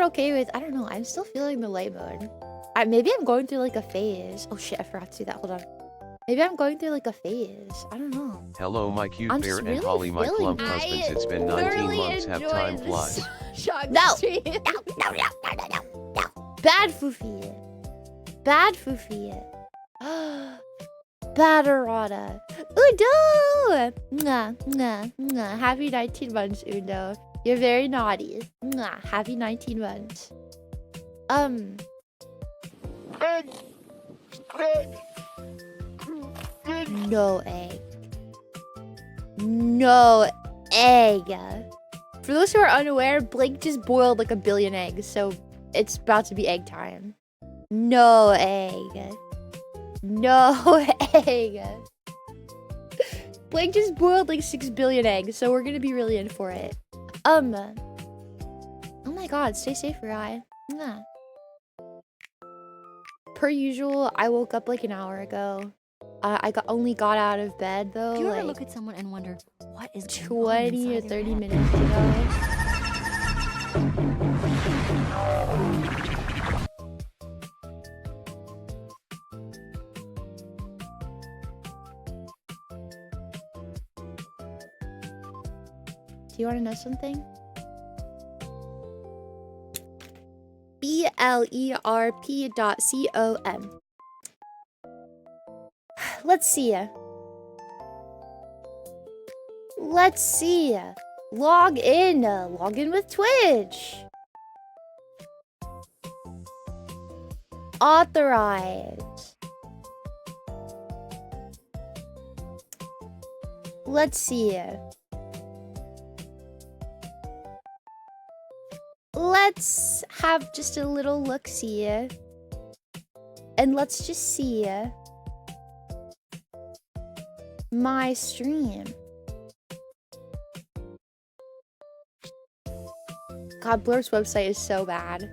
okay with, I don't know, I'm still feeling the light mode. Maybe I'm going through like a phase. Oh shit, I forgot to do that. Hold on. Maybe I'm going through like a phase. I don't know. Hello, my cute I'm bear just and really Holly, my feeling plump it. husbands. It's been 19 months. Have time flies. No. Bad Fuufie. Bad Fuufie. Badarada. Undo! Mwah, mwah, mwah. Happy 19 months, Undo. You're very naughty. Mwah. Happy 19 months. No egg. No egg. For those who are unaware, Blake just boiled like 1 billion eggs, so it's about to be egg time. No egg. No egg. Blake just boiled like 6 billion eggs, so we're gonna be really in for it. Oh my god, stay safe, Rai. Mwah. Per usual, I woke up like an hour ago. I only got out of bed though. Do you ever like look at someone and wonder what is 20 or 30 minutes? minutes ago. Do you want to know something? BLERP.com. Let's see. Let's see. Log in. Log in with Twitch. Authorize. Let's see. Let's have just a little look-see. And let's just see my stream. God, Blur's website is so bad.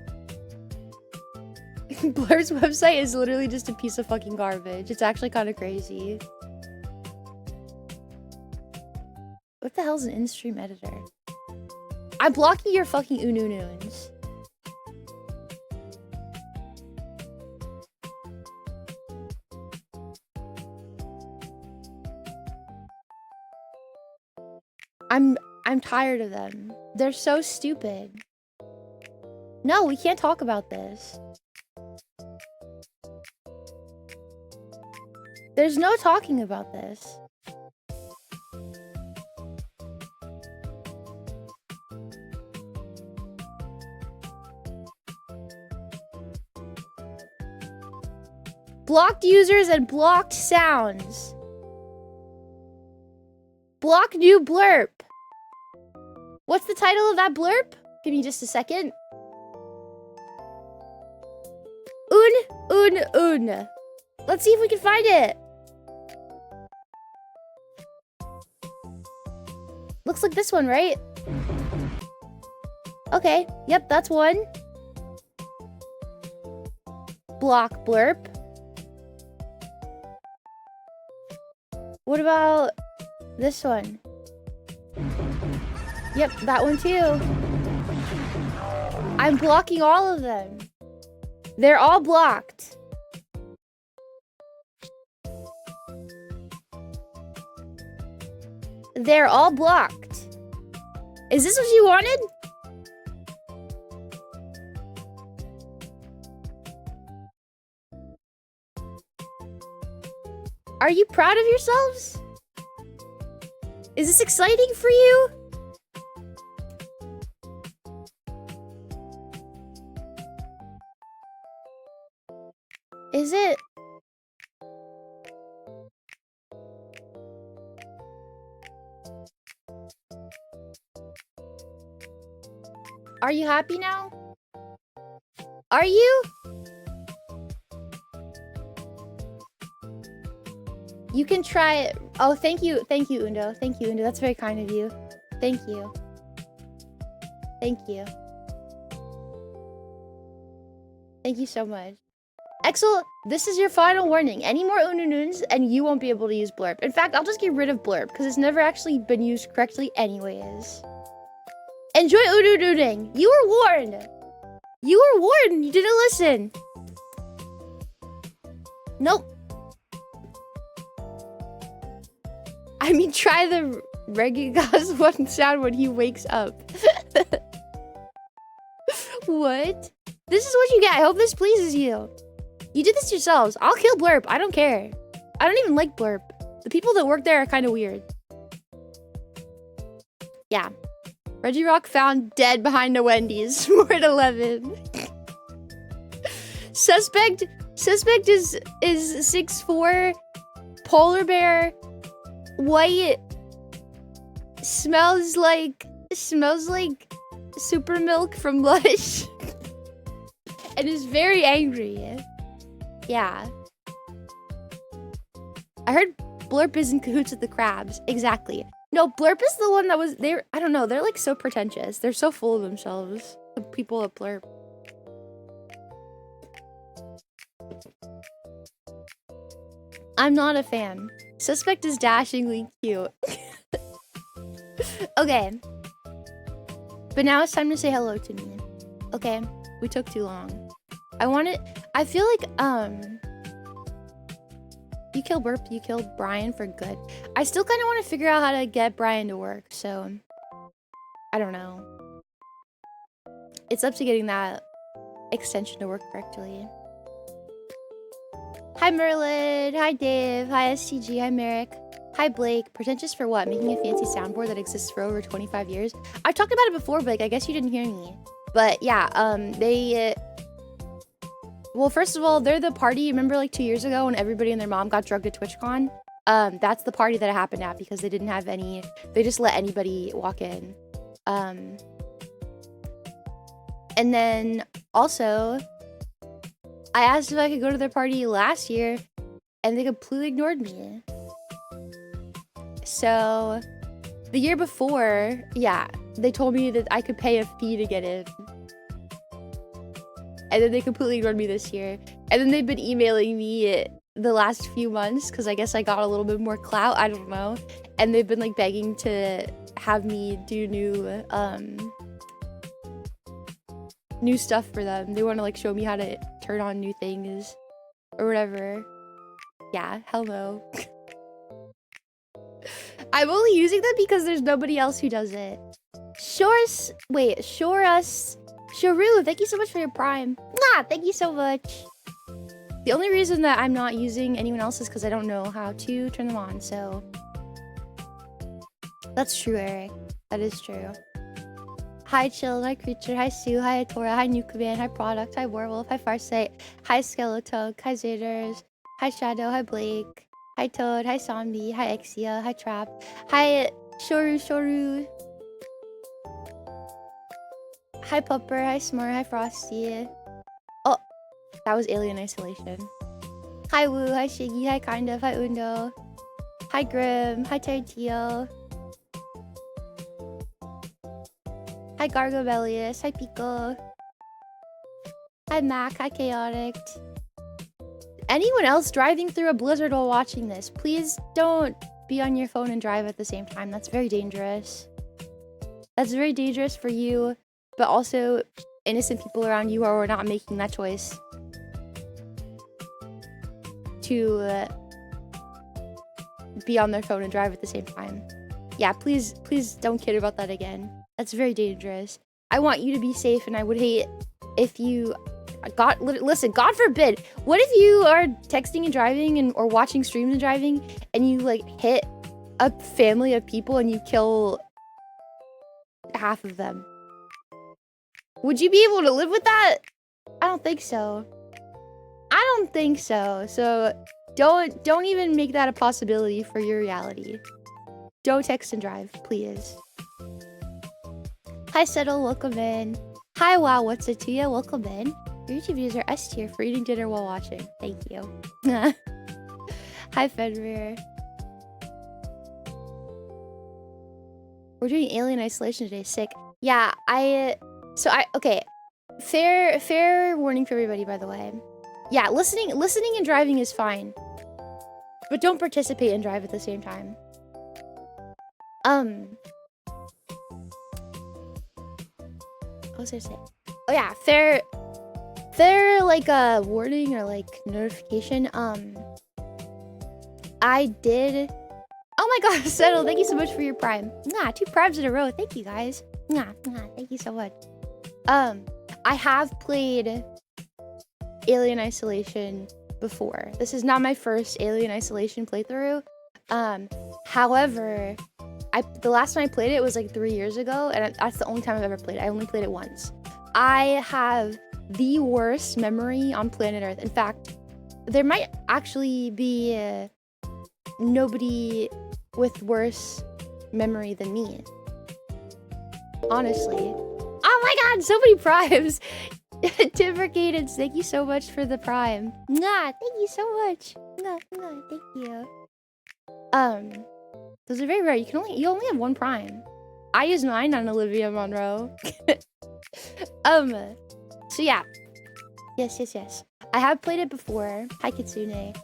Blur's website is literally just a piece of fucking garbage. It's actually kind of crazy. What the hell's an in-stream editor? I'm blocking your fucking unununs. I'm tired of them. They're so stupid. No, we can't talk about this. There's no talking about this. Blocked users and blocked sounds. Block new blurb. What's the title of that blurb? Give me just a second. Un. Let's see if we can find it. Looks like this one, right? Okay, yep, that's one. Block blurb. What about this one? Yep, that one too. I'm blocking all of them. They're all blocked. They're all blocked. Is this what you wanted? Are you proud of yourselves? Is this exciting for you? Is it? Are you happy now? Are you? You can try it. Oh, thank you, Undo. Thank you, Undo. That's very kind of you. Thank you. Thank you. Thank you so much. Exel, this is your final warning. Any more Unununs and you won't be able to use Blurb. In fact, I'll just get rid of Blurb because it's never actually been used correctly anyways. Enjoy Ununooning. You were warned. You were warned. You didn't listen. Nope. I mean, try the Regigas one sound when he wakes up. What? This is what you get. I hope this pleases you. You did this yourselves. I'll kill Blurp. I don't care. I don't even like Blurp. The people that work there are kind of weird. Yeah. Reggie Rock found dead behind a Wendy's. More at 11. Suspect is 6'4", polar bear, white, smells like super milk from Lush, and is very angry. Yeah. I heard Blurp is in cahoots with the crabs. Exactly. No, Blurp is the one that was there. I don't know. They're like so pretentious. They're so full of themselves. The people at Blurp. I'm not a fan. Suspect is dashingly cute. Okay. But now it's time to say hello to me. Okay. We took too long. I feel like, you killed Burp, you killed Brian for good. I still kind of want to figure out how to get Brian to work, so I don't know. It's up to getting that extension to work correctly. Hi Merlin, hi Dave, hi STG, hi Merrick, hi Blake. Pretentious for what? Making a fancy soundboard that exists for over 25 years? I've talked about it before, Blake. I guess you didn't hear me. But yeah, well, first of all, they're the party. Remember like 2 years ago when everybody and their mom got drugged at TwitchCon? That's the party that it happened at because they didn't have any, they just let anybody walk in. And then also, I asked if I could go to their party last year and they completely ignored me. So the year before, yeah, they told me that I could pay a fee to get in. And then they completely ignored me this year. And then they've been emailing me the last few months because I guess I got a little bit more clout. I don't know. And they've been like begging to have me do new stuff for them. They want to like show me how to turn on new things or whatever. Yeah, hello. I'm only using them because there's nobody else who does it. Sharu, thank you so much for your prime. Mwah, thank you so much. The only reason that I'm not using anyone else is because I don't know how to turn them on, so. That's true, Eric. That is true. Hi, Chill, hi, Creature, hi, Sue, hi, Atora, hi, Nukaman, hi, Product, hi, Werewolf, hi, Farsight, hi, Skeletog, hi, Zaders, hi, Shadow, hi, Blake, hi, Toad, hi, Zombie, hi, Exia, hi, Trap, hi, Shoru. Hi Pupper, hi Smur, hi Frosty. Oh, that was Alien Isolation. Hi Woo, hi Shiggy, hi Kind of, hi Undo. Hi Grim, hi Tartio. Hi Gargobelius, hi Pico. Hi Mac, hi Chaotic. Anyone else driving through a blizzard while watching this, please don't be on your phone and drive at the same time. That's very dangerous. That's very dangerous for you. But also innocent people around you who are not making that choice to be on their phone and drive at the same time. Yeah, please don't kid about that again. That's very dangerous. I want you to be safe, and I would hate if you listen, God forbid, what if you are texting and driving or watching streams and driving and you like hit a family of people and you kill half of them? Would you be able to live with that? I don't think so. I don't think so. So don't even make that a possibility for your reality. Don't text and drive, please. Hi Settle, welcome in. Hi Wow, what's it to you? Welcome in. Your YouTube views are S tier for eating dinner while watching. Thank you. Hi Fenrir. We're doing Alien Isolation today. Sick. Yeah, okay. Fair warning for everybody, by the way. Yeah, listening and driving is fine. But don't participate and drive at the same time. What was I saying? Oh yeah, fair like warning or like notification. I did. Oh my god, Settle, thank you so much for your prime. Nah, 2 primes in a row. Thank you guys. Nah, thank you so much. I have played Alien Isolation before. This is not my first Alien Isolation playthrough. However, the last time I played it was like 3 years ago, and that's the only time I've ever played it. I only played it once. I have the worst memory on planet Earth. In fact, there might actually be nobody with worse memory than me. Honestly. Oh my god, so many primes! Timber Cadence, thank you so much for the prime. Nah, thank you so much. Nah, thank you. Those are very rare. You only have 1 prime. I use mine on Olivia Monroe. So yeah. Yes. I have played it before. Hi Kitsune.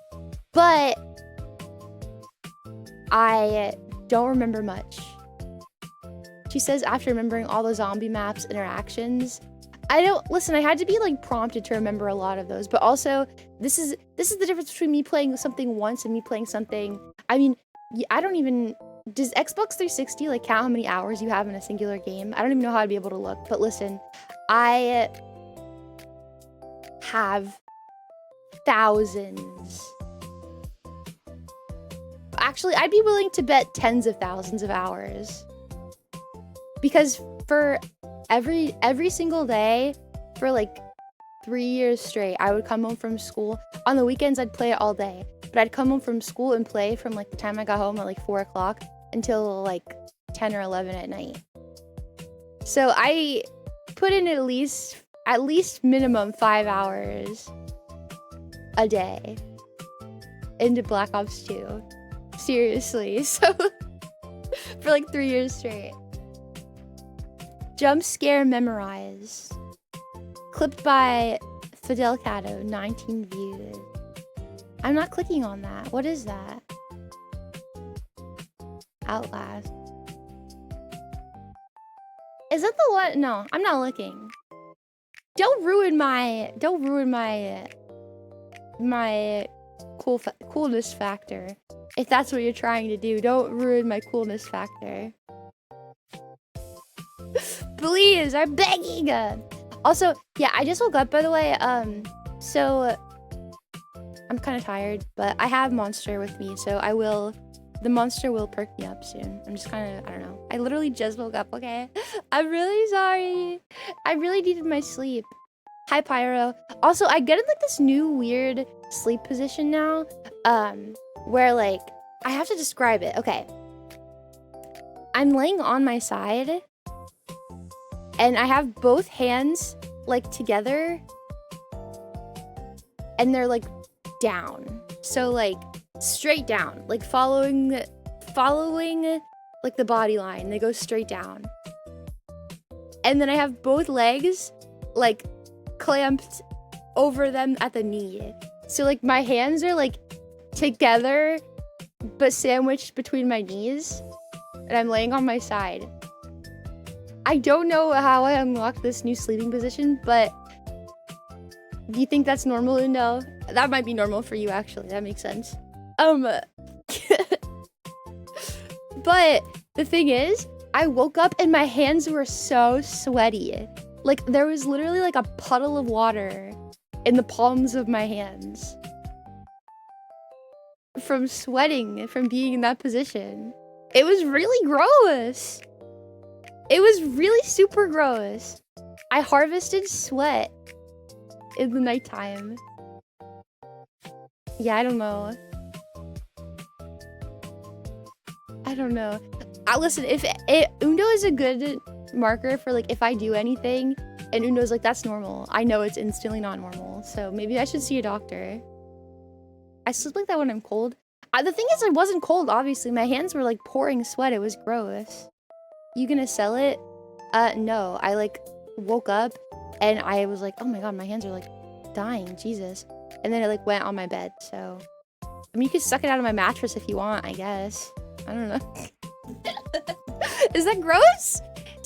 But I don't remember much. She says after remembering all the zombie maps interactions. I had to be like prompted to remember a lot of those, but also this is the difference between me playing something once and me playing something. I mean, I don't even, does Xbox 360 like count how many hours you have in a singular game? I don't even know how I'd be able to look, but listen, I have thousands. Actually, I'd be willing to bet tens of thousands of hours. Because for every single day for like 3 years straight, I would come home from school. On the weekends, I'd play it all day. But I'd come home from school and play from like the time I got home at like 4 o'clock until like 10 or 11 at night. So I put in at least minimum 5 hours a day into Black Ops 2. Seriously. So for like 3 years straight. Jump scare memorize. Clipped by Fidel Cato, 19 views. I'm not clicking on that. What is that? Outlast. Is that the one? No, I'm not looking. Don't ruin my coolness factor. If that's what you're trying to do, don't ruin my coolness factor. Please, I'm begging. Also, yeah, I just woke up, by the way. So I'm kind of tired, but I have Monster with me, so the Monster will perk me up soon. I'm just kind of, I don't know. I literally just woke up, okay? I'm really sorry. I really needed my sleep. Hi, Pyro. Also, I get in like this new weird sleep position now, where like, I have to describe it. Okay. I'm laying on my side, and I have both hands like together, and they're like down. So like straight down, like following like the body line. They go straight down. And then I have both legs like clamped over them at the knee. So like my hands are like together but sandwiched between my knees, and I'm laying on my side. I don't know how I unlocked this new sleeping position, but do you think that's normal, Uno? That might be normal for you, actually. That makes sense. But the thing is, I woke up and my hands were so sweaty. Like, there was literally like a puddle of water in the palms of my hands. From sweating, from being in that position. It was really gross. It was really super gross. I harvested sweat in the nighttime. Yeah, I don't know. Listen, Undo is a good marker for like if I do anything and Undo's like, that's normal. I know it's instantly not normal. So maybe I should see a doctor. I sleep like that when I'm cold. The thing is, I wasn't cold, obviously. My hands were like pouring sweat. It was gross. You gonna sell it? No. I like woke up and I was like, oh my god, my hands are like dying. Jesus. And then it like went on my bed. So, I mean, you could suck it out of my mattress if you want, I guess. I don't know. Is that gross?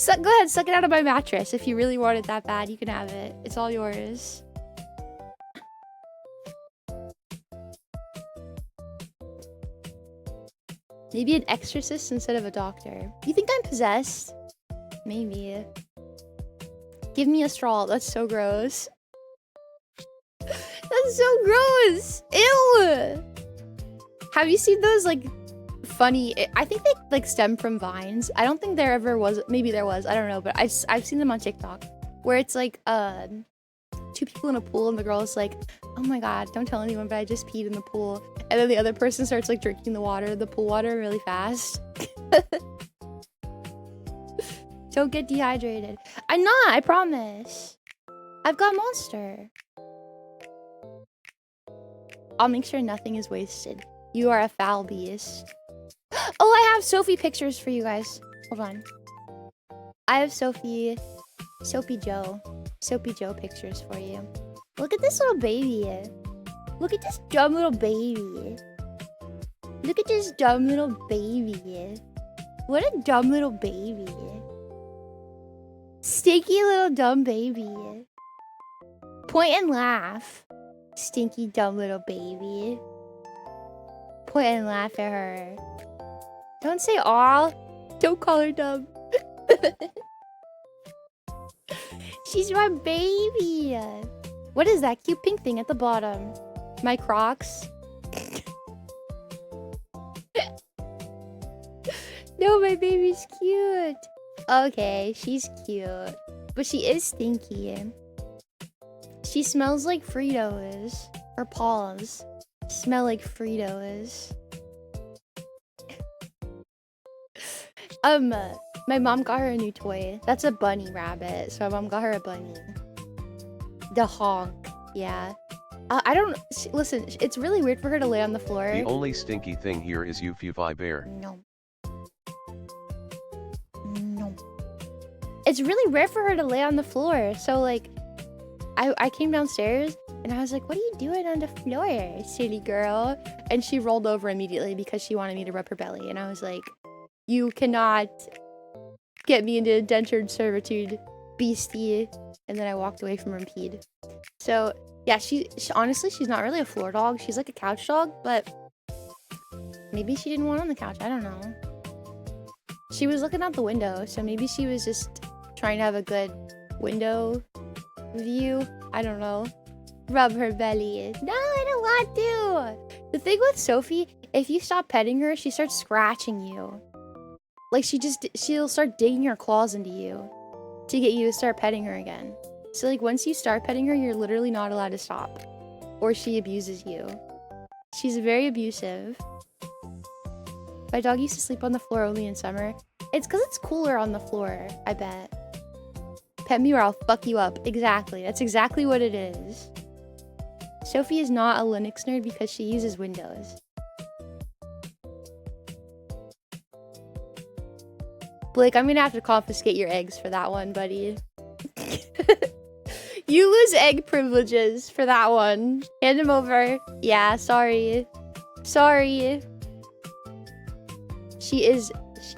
Go ahead, suck it out of my mattress. If you really want it that bad, you can have it. It's all yours. Maybe an exorcist instead of a doctor. You think I'm possessed? Maybe. Give me a straw. That's so gross. That's so gross. Ew. Have you seen those like funny? I think they like stem from Vines. I don't think there ever was. Maybe there was. I don't know. But I've seen them on TikTok where it's like two people in a pool and the girl is like, oh my god, don't tell anyone, but I just peed in the pool. And then the other person starts like drinking the pool water really fast. Don't get dehydrated. I'm not, I promise. I've got Monster. I'll make sure nothing is wasted. You are a foul beast. Oh, I have Sophie pictures for you guys. Hold on. I have Sophie Joe pictures for you. Look at this little baby. Look at this dumb little baby. Look at this dumb little baby. What a dumb little baby. Stinky little dumb baby. Point and laugh. Stinky dumb little baby. Point and laugh at her. Don't say all. Don't call her dumb. She's my baby. What is that cute pink thing at the bottom? My Crocs? No, my baby's cute. Okay, she's cute. But she is stinky. She smells like Fritos. Her paws smell like Fritos. My mom got her a new toy. That's a bunny rabbit. So my mom got her a bunny. The honk. Yeah. I don't... Listen, it's really weird for her to lay on the floor. The only stinky thing here is you, Fuufie bear. No. No. It's really rare for her to lay on the floor. So, like, I came downstairs and I was like, what are you doing on the floor, silly girl? And she rolled over immediately because she wanted me to rub her belly. And I was like, you cannot get me into indentured servitude, beastie. And then I walked away from her and peed. So, yeah, she honestly, she's not really a floor dog. She's like a couch dog, but maybe she didn't want on the couch. I don't know. She was looking out the window, so maybe she was just trying to have a good window view. I don't know. Rub her belly. No, I don't want to. The thing with Sophie, if you stop petting her, she starts scratching you. Like, she'll start digging her claws into you to get you to start petting her again. So, like, once you start petting her, you're literally not allowed to stop. Or she abuses you. She's very abusive. My dog used to sleep on the floor only in summer. It's because it's cooler on the floor, I bet. Pet me or I'll fuck you up. Exactly. That's exactly what it is. Sophie is not a Linux nerd because she uses Windows. Blake, I'm gonna have to confiscate your eggs for that one, buddy. You lose egg privileges for that one. Hand them over. Yeah, sorry. Sorry.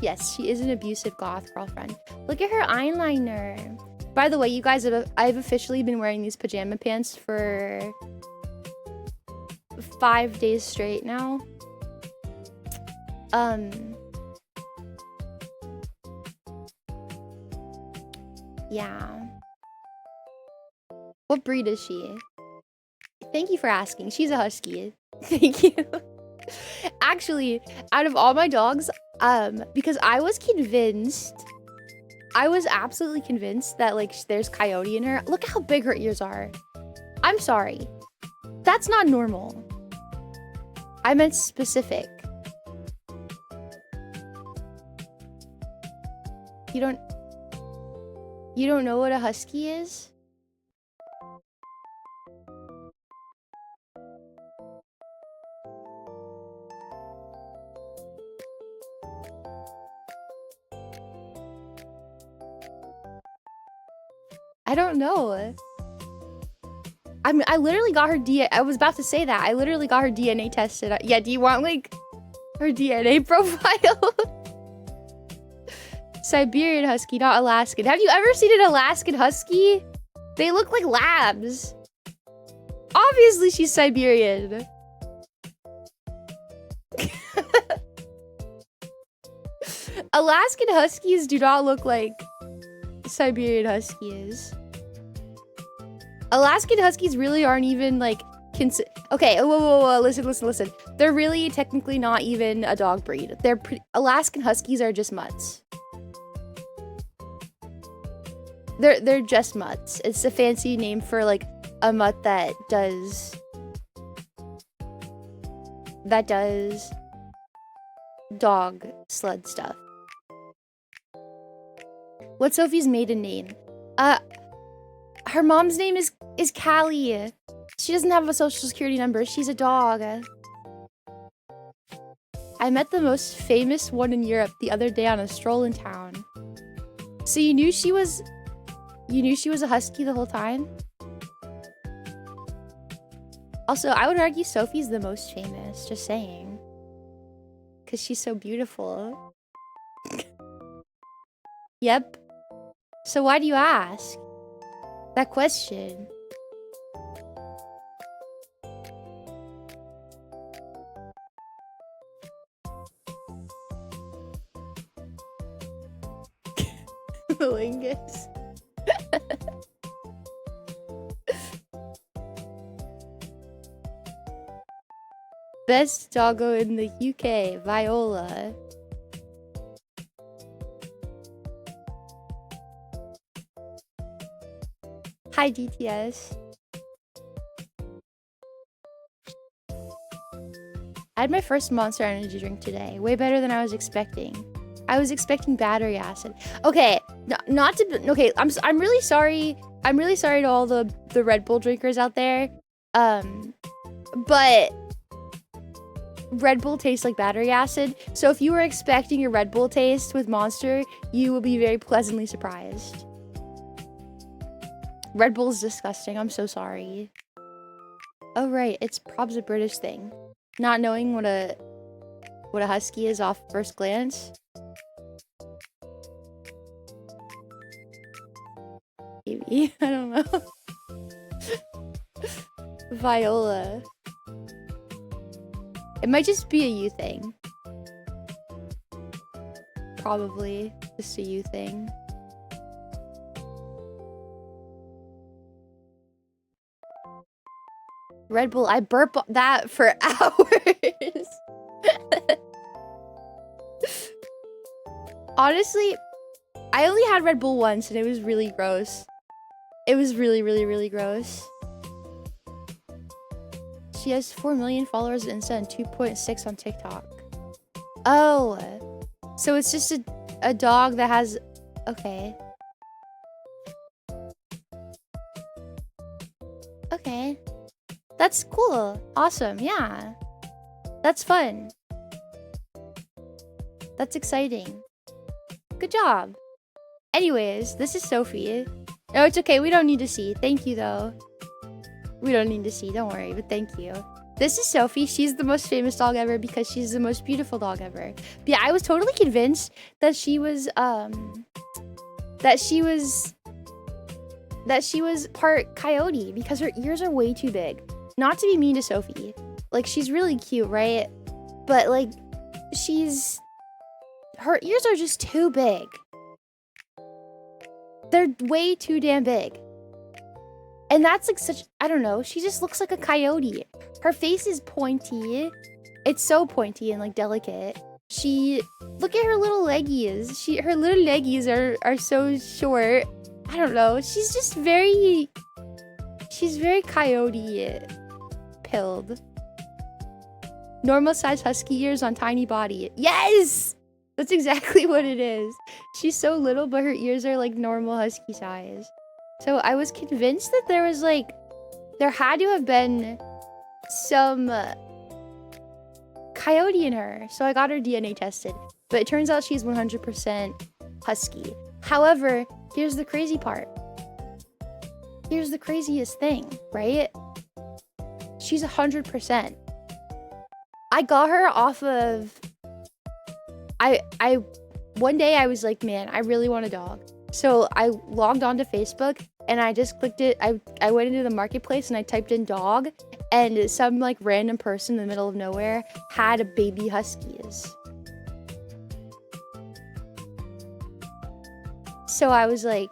Yes, she is an abusive goth girlfriend. Look at her eyeliner. By the way, you guys, I've officially been wearing these pajama pants for 5 days straight now. Yeah. What breed is she? Thank you for asking. She's a husky. Thank you. Actually, out of all my dogs, because I was absolutely convinced that, like, there's coyote in her. Look how big her ears are. I'm sorry. That's not normal. I meant specific. You don't know what a husky is? I don't know. I literally got her DNA. I was about to say that. I literally got her DNA tested. Yeah, do you want, like, her DNA profile? Siberian husky, not Alaskan. Have you ever seen an Alaskan husky? They look like labs. Obviously, she's Siberian. Alaskan huskies do not look like Siberian huskies. Alaskan huskies really aren't even like okay, whoa, listen. They're really technically not even a dog breed. Alaskan huskies are just mutts. They're just mutts. It's a fancy name for like a mutt that does dog sled stuff. What's Sophie's maiden name? Her mom's name is Callie. She doesn't have a social security number. She's a dog. I met the most famous one in Europe the other day on a stroll in town. So you knew she was a husky the whole time? Also, I would argue Sophie's the most famous, just saying. Cause she's so beautiful. Yep. So why do you ask that question? Lingus. Best doggo in the UK, Viola. Hi, DTS. I had my first Monster Energy drink today. Way better than I was expecting. I was expecting battery acid. Okay, okay, I'm really sorry. I'm really sorry to all the Red Bull drinkers out there. But Red Bull tastes like battery acid. So if you were expecting a Red Bull taste with Monster, you will be very pleasantly surprised. Red Bull is disgusting. I'm so sorry. Oh right, it's probably a British thing. Not knowing what a husky is off first glance. Maybe. I don't know. Viola. It might just be a you thing. Probably just a you thing. Red Bull, I burp that for hours. Honestly, I only had Red Bull once and it was really gross. It was really, really, really gross. She has 4 million followers on Insta and 2.6 on TikTok. Oh, so it's just a dog that has, okay. Okay. That's cool. Awesome. Yeah. That's fun. That's exciting. Good job. Anyways, this is Sophie. No, it's okay. We don't need to see. Thank you, though. We don't need to see. Don't worry, but thank you. This is Sophie. She's the most famous dog ever because she's the most beautiful dog ever. But yeah, I was totally convinced that she was part coyote because her ears are way too big. Not to be mean to Sophie. Like, she's really cute, right? But, like, her ears are just too big. They're way too damn big. And that's, like, I don't know. She just looks like a coyote. Her face is pointy. It's so pointy and, like, delicate. Look at her little leggies. Her little leggies are so short. I don't know. She's just very coyote pilled. Normal size husky ears on tiny body. Yes! That's exactly what it is. She's so little, but her ears are like normal husky size. So I was convinced that there had to have been some coyote in her. So I got her DNA tested. But it turns out she's 100% husky. However, here's the crazy part. Here's the craziest thing, right? She's 100%. I got her off of... one day I was like, man, I really want a dog. So I logged onto Facebook and I just clicked it. I went into the marketplace and I typed in dog, and some like random person in the middle of nowhere had a baby huskies. So I was like,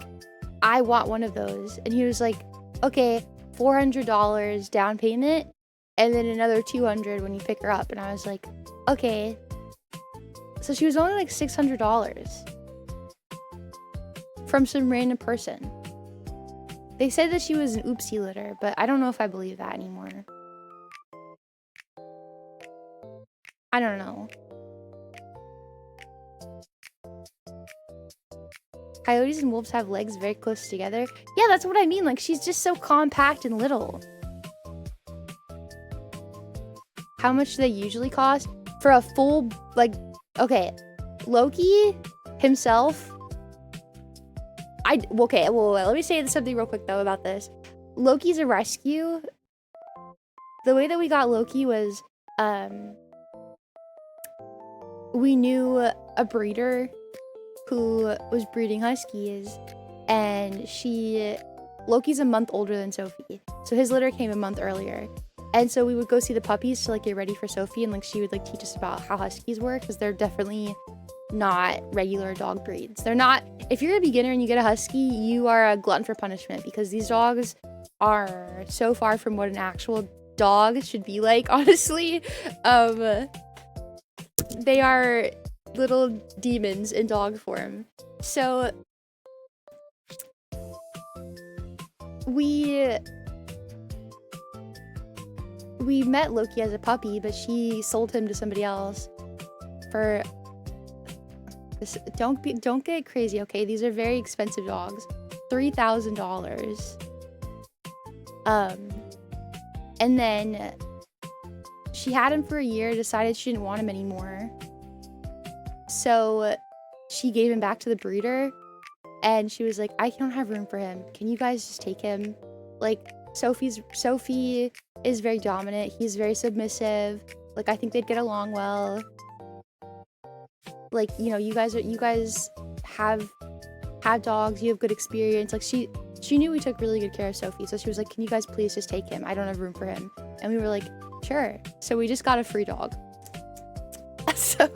I want one of those. And he was like, okay, $400 down payment and then another $200 when you pick her up. And I was like, okay. So she was only like $600 from some random person. They said that she was an oopsie litter, but I don't know if I believe that anymore. I don't know. Coyotes and wolves have legs very close together. Yeah, that's what I mean. Like, she's just so compact and little. How much do they usually cost? For a full, like, okay, Loki himself. Okay, well, let me say something real quick, though, about this. Loki's a rescue. The way that we got Loki was, we knew a breeder who was breeding huskies, and Loki's a month older than Sophie, so his litter came a month earlier, and so we would go see the puppies to like get ready for Sophie, and like she would like teach us about how huskies work, because they're definitely not regular dog breeds. They're not. If you're a beginner and you get a husky, you are a glutton for punishment, because these dogs are so far from what an actual dog should be like, honestly. They are little demons in dog form. So we met Loki as a puppy, but she sold him to somebody else for this. Don't get crazy, okay? These are very expensive dogs. $3,000. And then she had him for a year, decided she didn't want him anymore. So she gave him back to the breeder, and she was like, I don't have room for him. Can you guys just take him? Like, Sophie is very dominant. He's very submissive. Like, I think they'd get along well. Like, you know, you guys have dogs. You have good experience. Like, she knew we took really good care of Sophie. So she was like, can you guys please just take him? I don't have room for him. And we were like, sure. So we just got a free dog. So...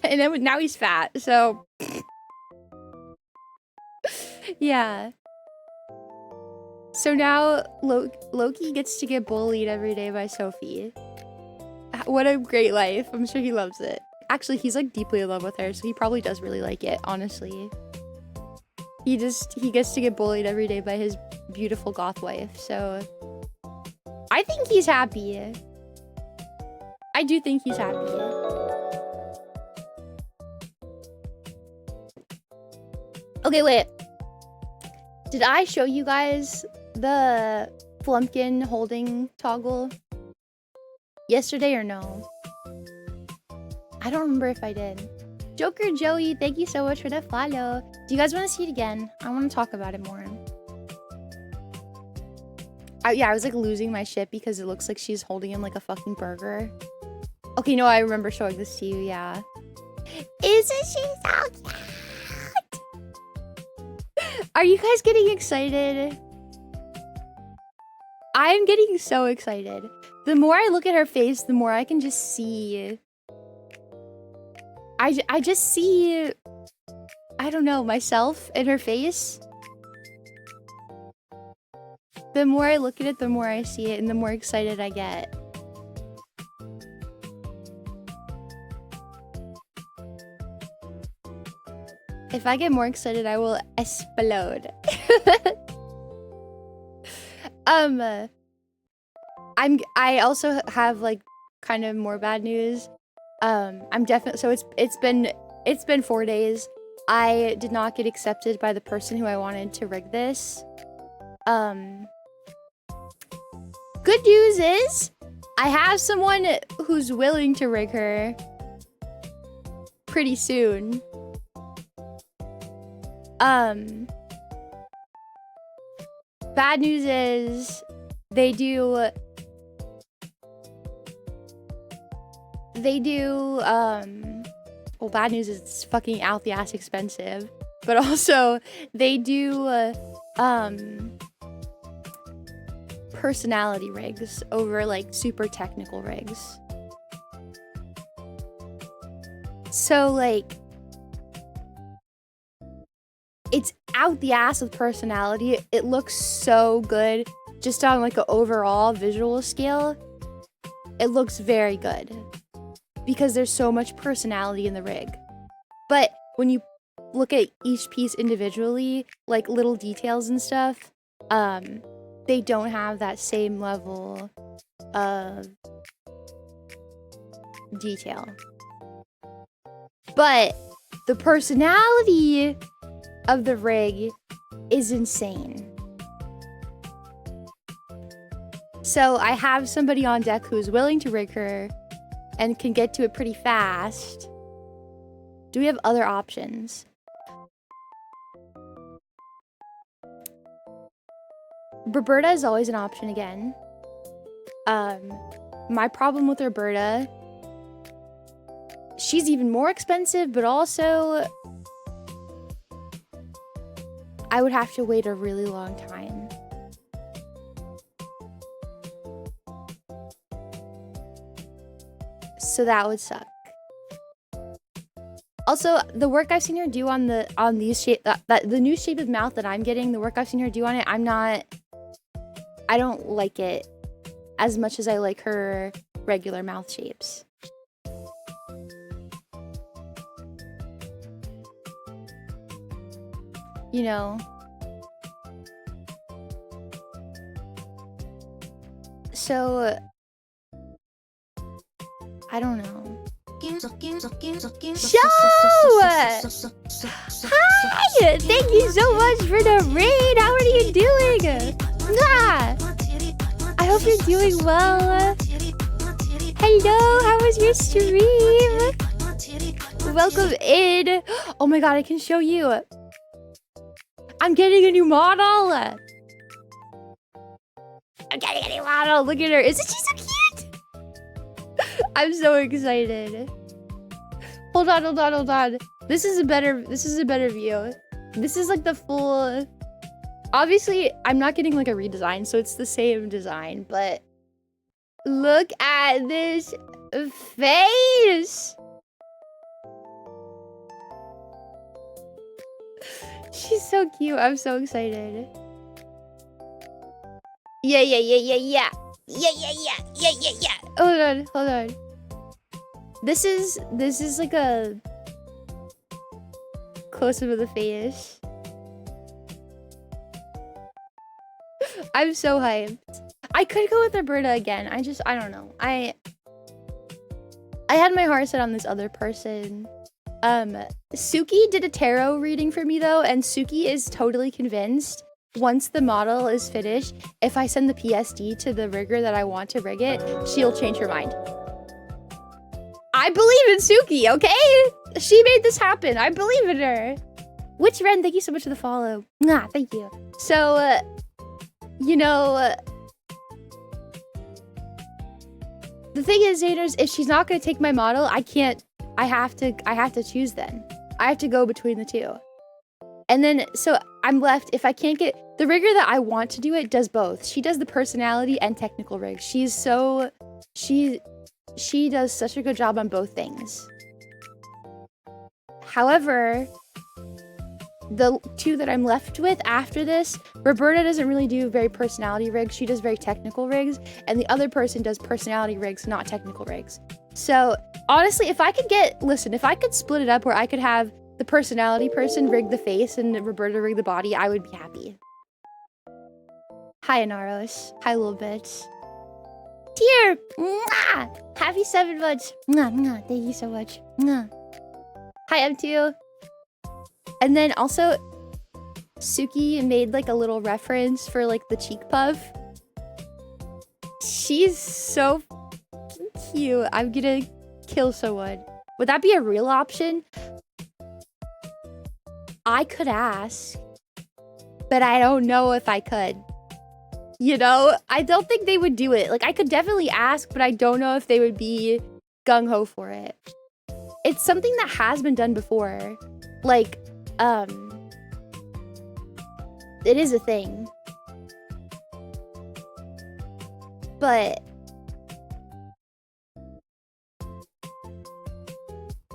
and then now he's fat, so yeah. So now Loki gets to get bullied every day by Sophie. What a great life. I'm sure he loves it. Actually, he's like deeply in love with her, so he probably does really like it, honestly. He gets to get bullied every day by his beautiful goth wife, so I think he's happy. I do think he's happy. Okay, wait. Did I show you guys the Flumpkin holding toggle yesterday or no? I don't remember if I did. Joker Joey, thank you so much for the follow. Do you guys want to see it again? I want to talk about it more. Yeah, I was like losing my shit because it looks like she's holding him like a fucking burger. Okay, no, I remember showing this to you, yeah. Isn't she so cute? Are you guys getting excited? I'm getting so excited. The more I look at her face, the more I can just see... I just see... I don't know, myself in her face. The more I look at it, the more I see it, and the more excited I get. If I get more excited, I will explode. I also have like kind of more bad news. I'm definitely, so it's been 4 days. I did not get accepted by the person who I wanted to rig this. Good news is I have someone who's willing to rig her pretty soon. Bad news is they do well, bad news is it's fucking out the ass expensive. But also, they do personality rigs over like super technical rigs. So like, it's out the ass with personality. It looks so good just on like an overall visual scale. It looks very good because there's so much personality in the rig. But when you look at each piece individually, like little details and stuff, they don't have that same level of detail. But the personality of the rig is insane. So I have somebody on deck who is willing to rig her and can get to it pretty fast. Do we have other options? Roberta is always an option again. My problem with Roberta, she's even more expensive, but also I would have to wait a really long time. So that would suck. Also, the work I've seen her do on these shape the new shape of mouth that I'm getting, the work I've seen her do on it, I don't like it as much as I like her regular mouth shapes. You know. So I don't know. Show! Hi! Thank you so much for the raid! How are you doing? Mwah! I hope you're doing well. Hello, how was your stream? Welcome in. Oh my god, I can show you. I'm getting a new model. I'm getting a new model. Look at her. Isn't she so cute? I'm so excited. Hold on. This is a better view. This is like the full. Obviously, I'm not getting like a redesign, so it's the same design, but look at this face. She's so cute. I'm so excited. Yeah. Hold on. This is like a close-up of the face. I'm so hyped. I could go with Roberta again. I don't know. I had my heart set on this other person. Suki did a tarot reading for me though, and Suki is totally convinced once the model is finished, if I send the PSD to the rigger that I want to rig it, she'll change her mind. I believe in Suki, okay? She made this happen. I believe in her. Witch Ren, thank you so much for the follow. Nah, thank you. So, you know, the thing is, Zaners, if she's not gonna take my model, I have to choose then. I have to go between the two. And then, so I'm left, if I can't get, the rigger that I want to do it does both. She does the personality and technical rig. She does such a good job on both things. However, the two that I'm left with after this, Roberta doesn't really do very personality rigs. She does very technical rigs. And the other person does personality rigs, not technical rigs. So honestly, if I could split it up where I could have the personality person rig the face and Roberta rig the body, I would be happy. Hi, Anaros. Hi, little bits. Dear! Mwah! Happy 7 months. Mwah, mwah. Thank you so much. Mwah. Hi, M2. And then also, Suki made like a little reference for like the cheek puff. She's so cute. I'm gonna kill someone. Would that be a real option? I could ask, but I don't know if I could. You know, I don't think they would do it. Like, I could definitely ask, but I don't know if they would be gung-ho for it. it's something that has been done before. Like, it is a thing. But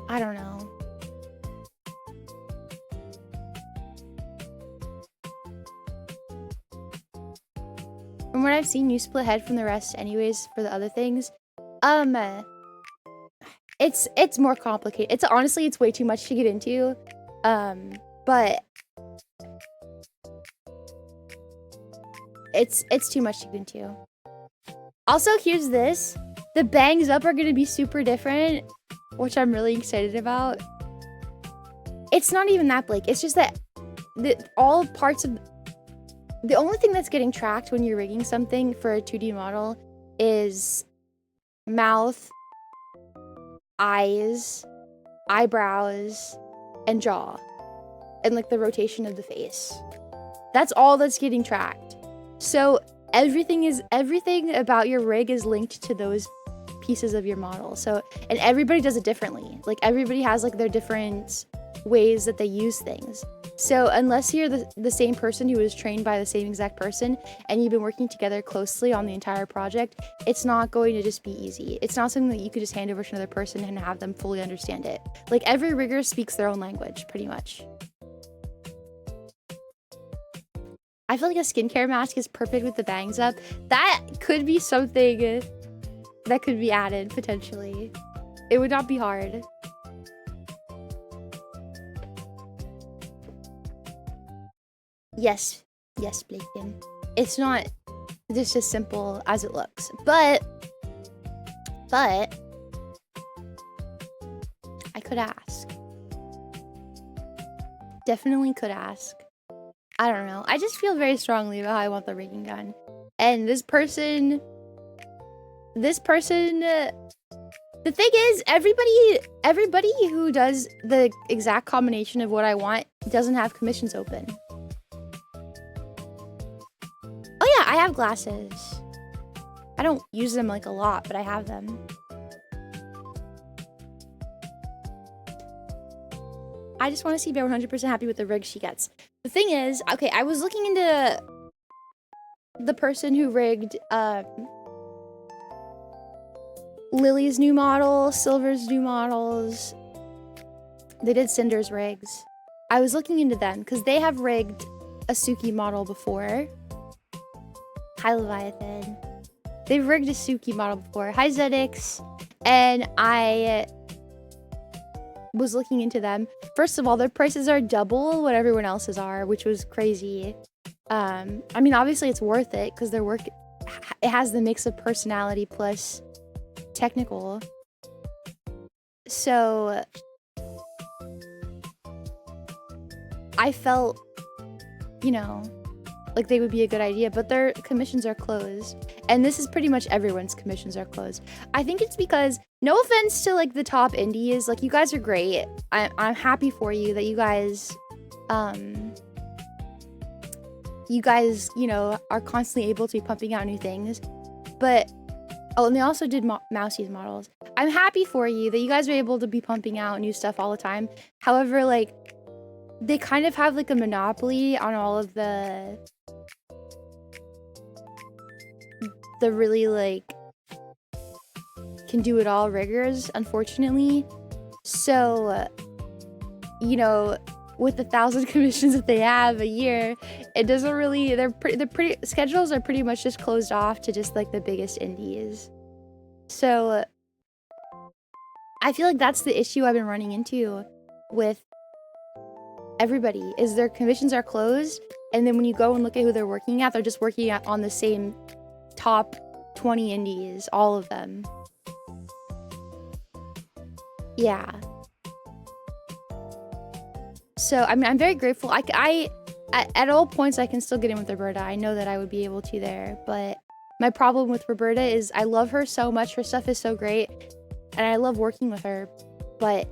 I don't know. From what I've seen, you split head from the rest anyways for the other things. It's more complicated. It's honestly, it's way too much to get into. But it's too much to get into. Also, here's this. The bangs up are gonna be super different, which I'm really excited about. It's not even that, Blake. It's just that all parts of... The only thing that's getting tracked when you're rigging something for a 2D model is mouth, eyes, eyebrows, and jaw. And like the rotation of the face. That's all that's getting tracked. So everything about your rig is linked to those pieces of your model. So, and everybody does it differently. Like everybody has like their different ways that they use things. So unless you're the same person who was trained by the same exact person and you've been working together closely on the entire project, it's not going to just be easy. It's not something that you could just hand over to another person and have them fully understand it. Like every rigger speaks their own language, pretty much. I feel like a skincare mask is perfect with the bangs up. That could be something that could be added, potentially. It would not be hard. Yes, Blaken. It's not just as simple as it looks. But I could ask. Definitely could ask. I don't know. I just feel very strongly about how I want the rigging done. And this person, the thing is, everybody who does the exact combination of what I want doesn't have commissions open. Oh yeah, I have glasses. I don't use them like a lot, but I have them. I just want to see Bear 100% happy with the rig she gets. The thing is, okay, I was looking into the person who rigged Lily's new model, Silver's new models. They did Cinder's rigs. I was looking into them because they have rigged a Suki model before. Hi, Leviathan. They've rigged a Suki model before. Hi, Zedix. And I was looking into them. First of all, their prices are double what everyone else's are, which was crazy. I mean, obviously it's worth it because their work, it has the mix of personality plus technical. So I felt, you know, like they would be a good idea, but their commissions are closed. And this is pretty much everyone's commissions are closed. I think it's because, no offense to like the top indies, like you guys are great. I'm happy for you that you guys, you know, are constantly able to be pumping out new things. But, oh, and they also did Mousie's models. I'm happy for you that you guys are able to be pumping out new stuff all the time. However, like, they kind of have like a monopoly on all of the really like can do it all riggers, unfortunately. So you know, with the 1,000 commissions that they have a year, it doesn't really, they're pretty schedules are pretty much just closed off to just like the biggest indies. So I feel like that's the issue I've been running into with everybody, is their commissions are closed, and then when you go and look at who they're working at, they're just working at on the same top 20 indies, all of them. Yeah. So I mean, I'm very grateful. At all points I can still get in with Roberta. I know that I would be able to there, but my problem with Roberta is I love her so much. Her stuff is so great, and I love working with her, but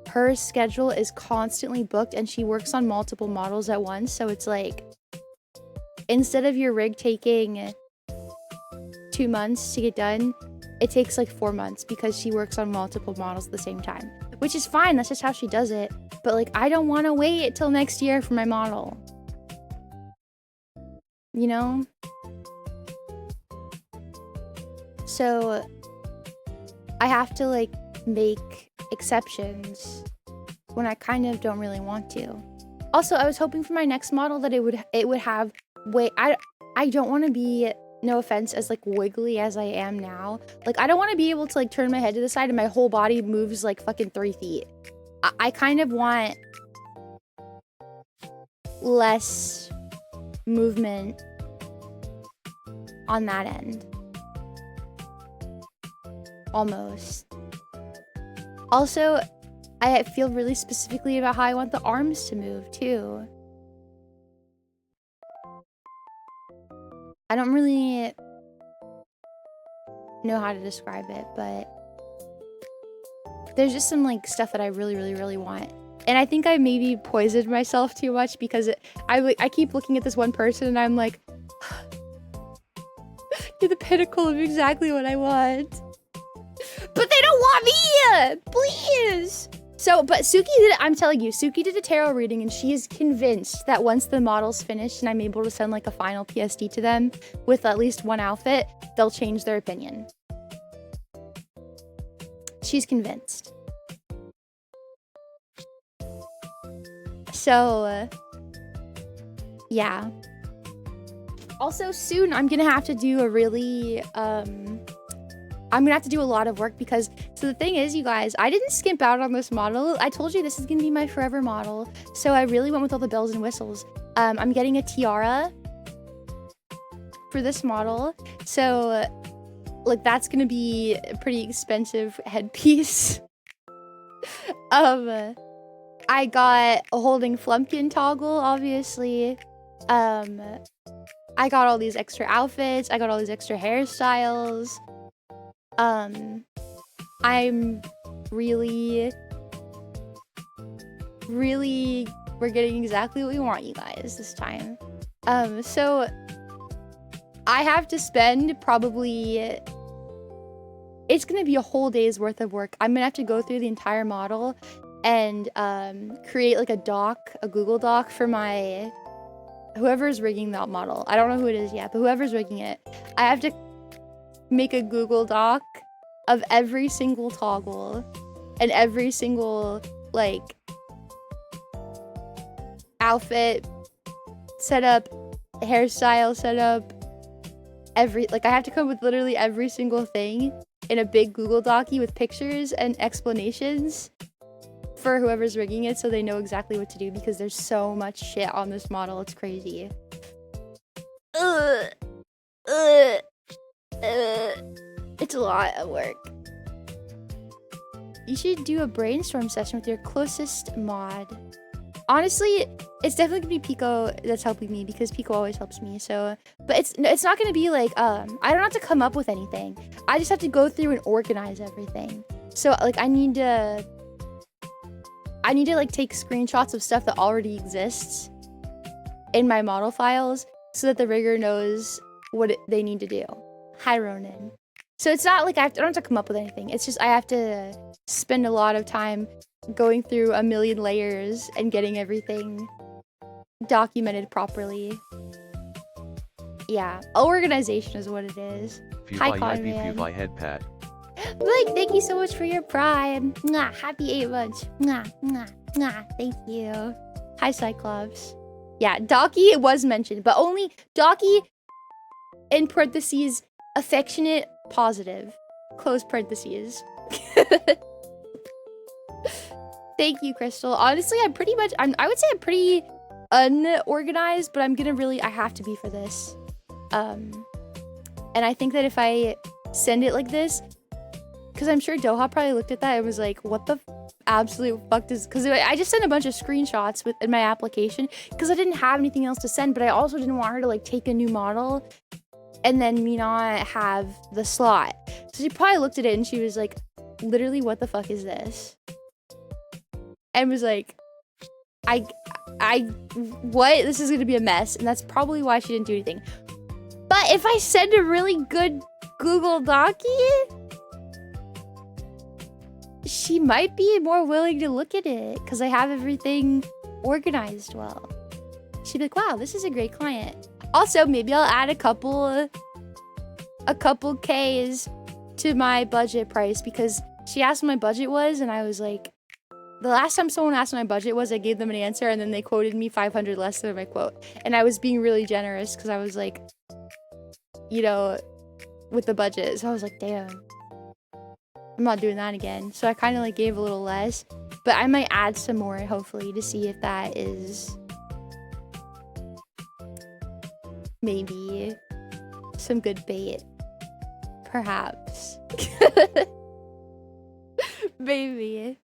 her schedule is constantly booked, and she works on multiple models at once. So it's like, instead of your rig taking 2 months to get done, it takes like 4 months because she works on multiple models at the same time. which is fine. That's just how she does it. But like, I don't want to wait till next year for my model. You know? So I have to like make exceptions when I kind of don't really want to. Also, I was hoping for my next model that it would have I don't want to be, no offense, as like wiggly as I am now. Like, I don't want to be able to like turn my head to the side and my whole body moves like fucking 3 feet. I kind of want less movement on that end. Almost. Also, I feel really specifically about how I want the arms to move too. I don't really know how to describe it, but there's just some like stuff that I really want. And I think I maybe poisoned myself too much because I keep looking at this one person and I'm like, you're the pinnacle of exactly what I want. But they don't want me! Please! So, but Suki I'm telling you, Suki did a tarot reading and she is convinced that once the model's finished and I'm able to send like a final PSD to them with at least one outfit, they'll change their opinion. She's convinced. So, yeah. Also, soon I'm gonna have to do a really, I'm gonna have to do a lot of work because, so the thing is, you guys, I didn't skimp out on this model. I told you this is gonna be my forever model. So I really went with all the bells and whistles. I'm getting a tiara for this model. So, like, that's gonna be a pretty expensive headpiece. I got a holding Flumpkin toggle, obviously. I got all these extra outfits. I got all these extra hairstyles. I'm really, we're getting exactly what we want, you guys, this time. So I have to spend probably, it's gonna be a whole day's worth of work. I'm gonna have to go through the entire model and create like a Google Doc for my, whoever's rigging that model. I don't know who it is yet, but whoever's rigging it, I have to make a Google Doc of every single toggle and every single like outfit setup, hairstyle setup, like I have to come up with literally every single thing in a big Google Docie with pictures and explanations for whoever's rigging it so they know exactly what to do because there's so much shit on this model. It's crazy. It's a lot of work. You should do a brainstorm session with your closest mod. Honestly, it's definitely gonna be Pico that's helping me because Pico always helps me. So, but it's not gonna be like I don't have to come up with anything. I just have to go through and organize everything. So like I need to like take screenshots of stuff that already exists in my model files so that the rigger knows what they need to do. Hi, Ronan. So it's not like I don't have to come up with anything. It's just I have to spend a lot of time going through a million layers and getting everything documented properly. Yeah, organization is what it is. Hi, Conman. Fuufie head pat. Blake, thank you so much for your prime. Mwah, happy 8 months. Mwah, mwah, mwah. Thank you. Hi, Cyclops. Yeah, Docky was mentioned, but only Docky in parentheses, affectionate, positive. Close parentheses. Thank you, Crystal. Honestly, I would say I'm pretty unorganized, but I have to be for this. And I think that if I send it like this, because I'm sure Doha probably looked at that and was like, what the absolute fuck does, because I just sent a bunch of screenshots in my application because I didn't have anything else to send, but I also didn't want her to like take a new model and then me not have the slot. So she probably looked at it and she was like, literally, what the fuck is this? And was like, what? This is gonna be a mess. And that's probably why she didn't do anything. But if I send a really good Google Docie, she might be more willing to look at it because I have everything organized well. She'd be like, wow, this is a great client. Also, maybe I'll add a couple Ks to my budget price because she asked what my budget was and I was like, the last time someone asked what my budget was, I gave them an answer and then they quoted me 500 less than my quote. And I was being really generous because I was like, you know, with the budget. So I was like, damn, I'm not doing that again. So I kind of like gave a little less, but I might add some more hopefully to see if that is maybe some good bait. Perhaps. Maybe.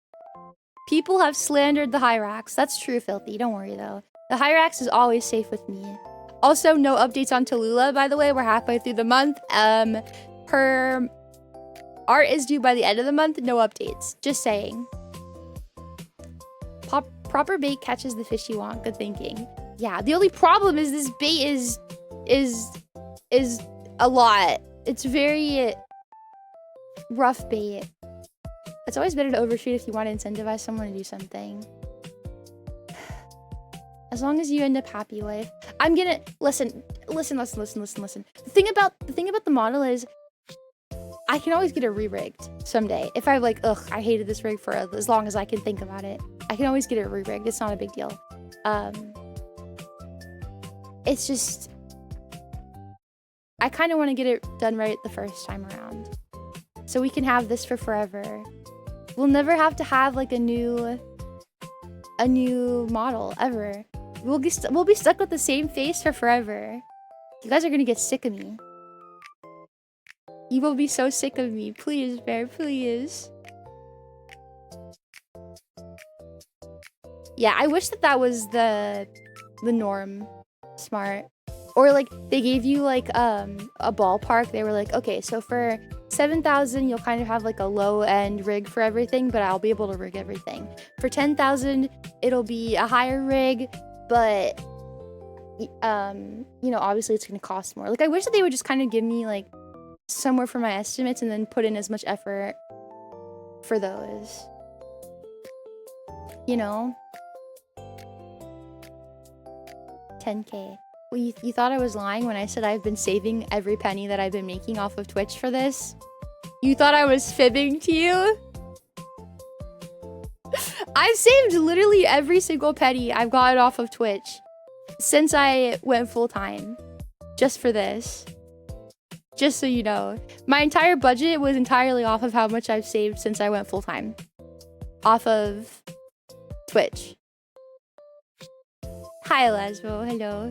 People have slandered the Hyrax. That's true, Filthy. Don't worry, though. The Hyrax is always safe with me. Also, no updates on Tallulah, by the way. We're halfway through the month. Her art is due by the end of the month. No updates. Just saying. Proper bait catches the fish you want. Good thinking. Yeah, the only problem is this bait is a lot. It's very rough bait. It's always better to overshoot if you want to incentivize someone to do something. As long as you end up happy with. I'm gonna listen. The thing about the model is I can always get it re-rigged someday. If I'm like, ugh, I hated this rig for as long as I can think about it. I can always get it re-rigged. It's not a big deal. It's just I kind of want to get it done right the first time around. So we can have this for forever. We'll never have to have like a new model ever. We'll be stuck with the same face for forever. You guys are gonna get sick of me. You will be so sick of me. Please, Bear, please. Yeah, I wish that was the norm. Smart. Or like they gave you like a ballpark. They were like, okay, so for 7,000 you'll kind of have like a low end rig for everything, but I'll be able to rig everything. For 10,000 it'll be a higher rig, but you know, obviously it's gonna cost more. Like I wish that they would just kind of give me like somewhere for my estimates and then put in as much effort for those. You know? 10K. Well, you thought I was lying when I said I've been saving every penny that I've been making off of Twitch for this? You thought I was fibbing to you? I've saved literally every single penny I've gotten off of Twitch since I went full-time. Just for this. Just so you know. My entire budget was entirely off of how much I've saved since I went full-time. Off of Twitch. Hi, Lasmo. Hello.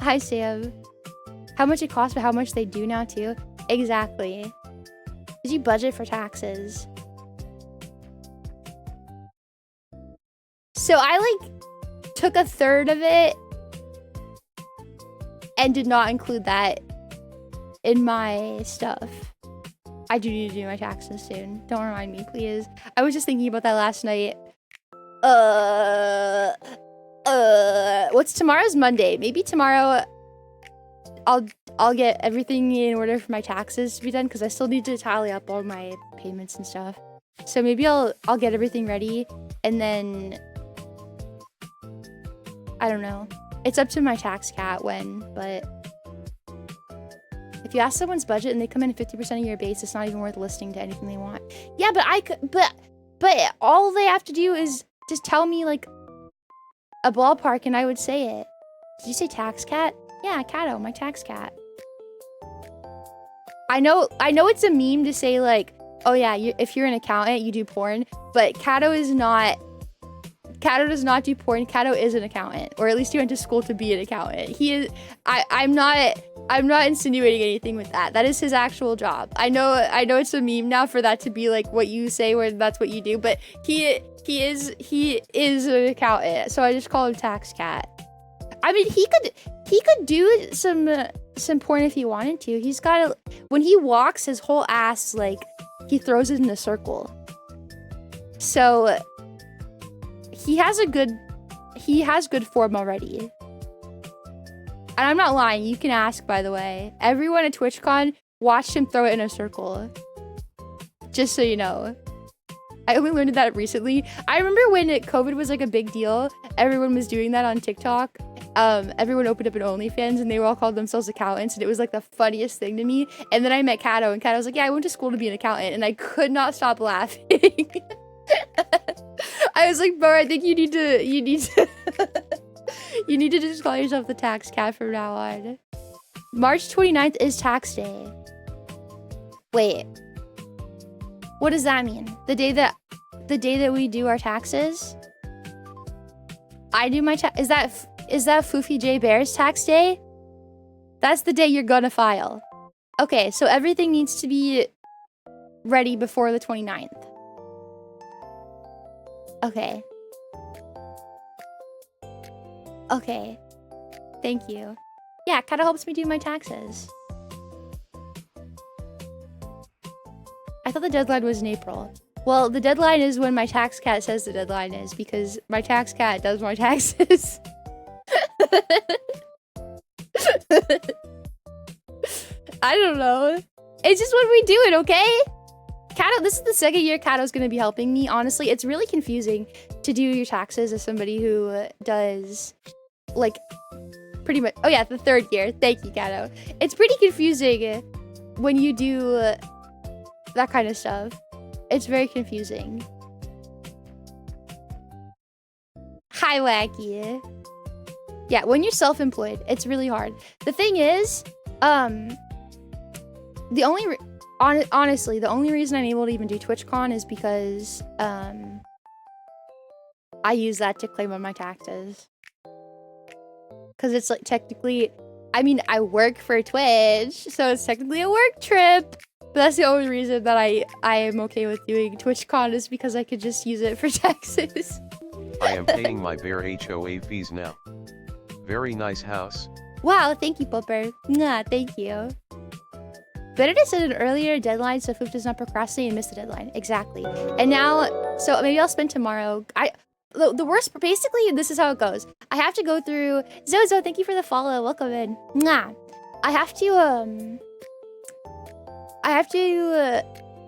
Hi, Sam. How much it costs, but how much they do now, too? Exactly. Did you budget for taxes? So I, like, took a third of it and did not include that in my stuff. I do need to do my taxes soon. Don't remind me, please. I was just thinking about that last night. What's tomorrow's Monday? Maybe tomorrow I'll get everything in order for my taxes to be done because I still need to tally up all my payments and stuff. So maybe I'll get everything ready and then I don't know. It's up to my tax cat when, but if you ask someone's budget and they come in at 50% of your base, it's not even worth listening to anything they want. Yeah, but I could, but all they have to do is just tell me like a ballpark and I would say it. Did you say tax cat? Yeah, Cato, my tax cat. I know it's a meme to say like, oh yeah, if you're an accountant, you do porn, but Cato does not do porn. Cato is an accountant, or at least he went to school to be an accountant. He is. I'm not insinuating anything with that. That is his actual job. I know it's a meme now for that to be like what you say, where that's what you do, but he is an accountant. So I just call him tax cat. I mean, he could do some porn if he wanted to. He's got when he walks, his whole ass like he throws it in a circle. So he has good form already. And I'm not lying. You can ask, by the way. Everyone at TwitchCon watched him throw it in a circle. Just so you know. I only learned that recently. I remember when COVID was like a big deal, everyone was doing that on TikTok. Everyone opened up an OnlyFans and they were all called themselves accountants, and it was like the funniest thing to me. And then I met Kato, and Kato was like, yeah, I went to school to be an accountant, and I could not stop laughing. I was like, bro, I think you need to you need to just call yourself the tax cat from now on. March 29th is tax day. Wait. What does that mean? The day that we do our taxes? I do my tax. Is that Fuufie J Bear's tax day? That's the day you're gonna file. Okay, so everything needs to be ready before the 29th. Okay. Okay. Thank you. Yeah, it kind of helps me do my taxes. I thought the deadline was in April. Well, the deadline is when my tax cat says the deadline is, because my tax cat does my taxes. I don't know. It's just when we do it, okay? Kato, this is the second year Kato's gonna be helping me. Honestly, it's really confusing to do your taxes as somebody who does, like, pretty much. Oh yeah, the third year. Thank you, Kato. It's pretty confusing when you do that kind of stuff. It's very confusing. Hi, Wacky. Yeah, when you're self-employed, it's really hard. The thing is, honestly, the only reason I'm able to even do TwitchCon is because I use that to claim on my taxes. Because it's like technically, I mean, I work for Twitch, so it's technically a work trip. But that's the only reason that I am okay with doing TwitchCon, is because I could just use it for taxes. I am paying my bear HOA fees now. Very nice house. Wow, thank you, Popper. Mwah, thank you. Better to set an earlier deadline so Foop does not procrastinate and miss the deadline. Exactly. And now, so maybe I'll spend tomorrow. The worst, basically, this is how it goes. I have to go through. Zozo, thank you for the follow. Welcome in. Mwah. I have to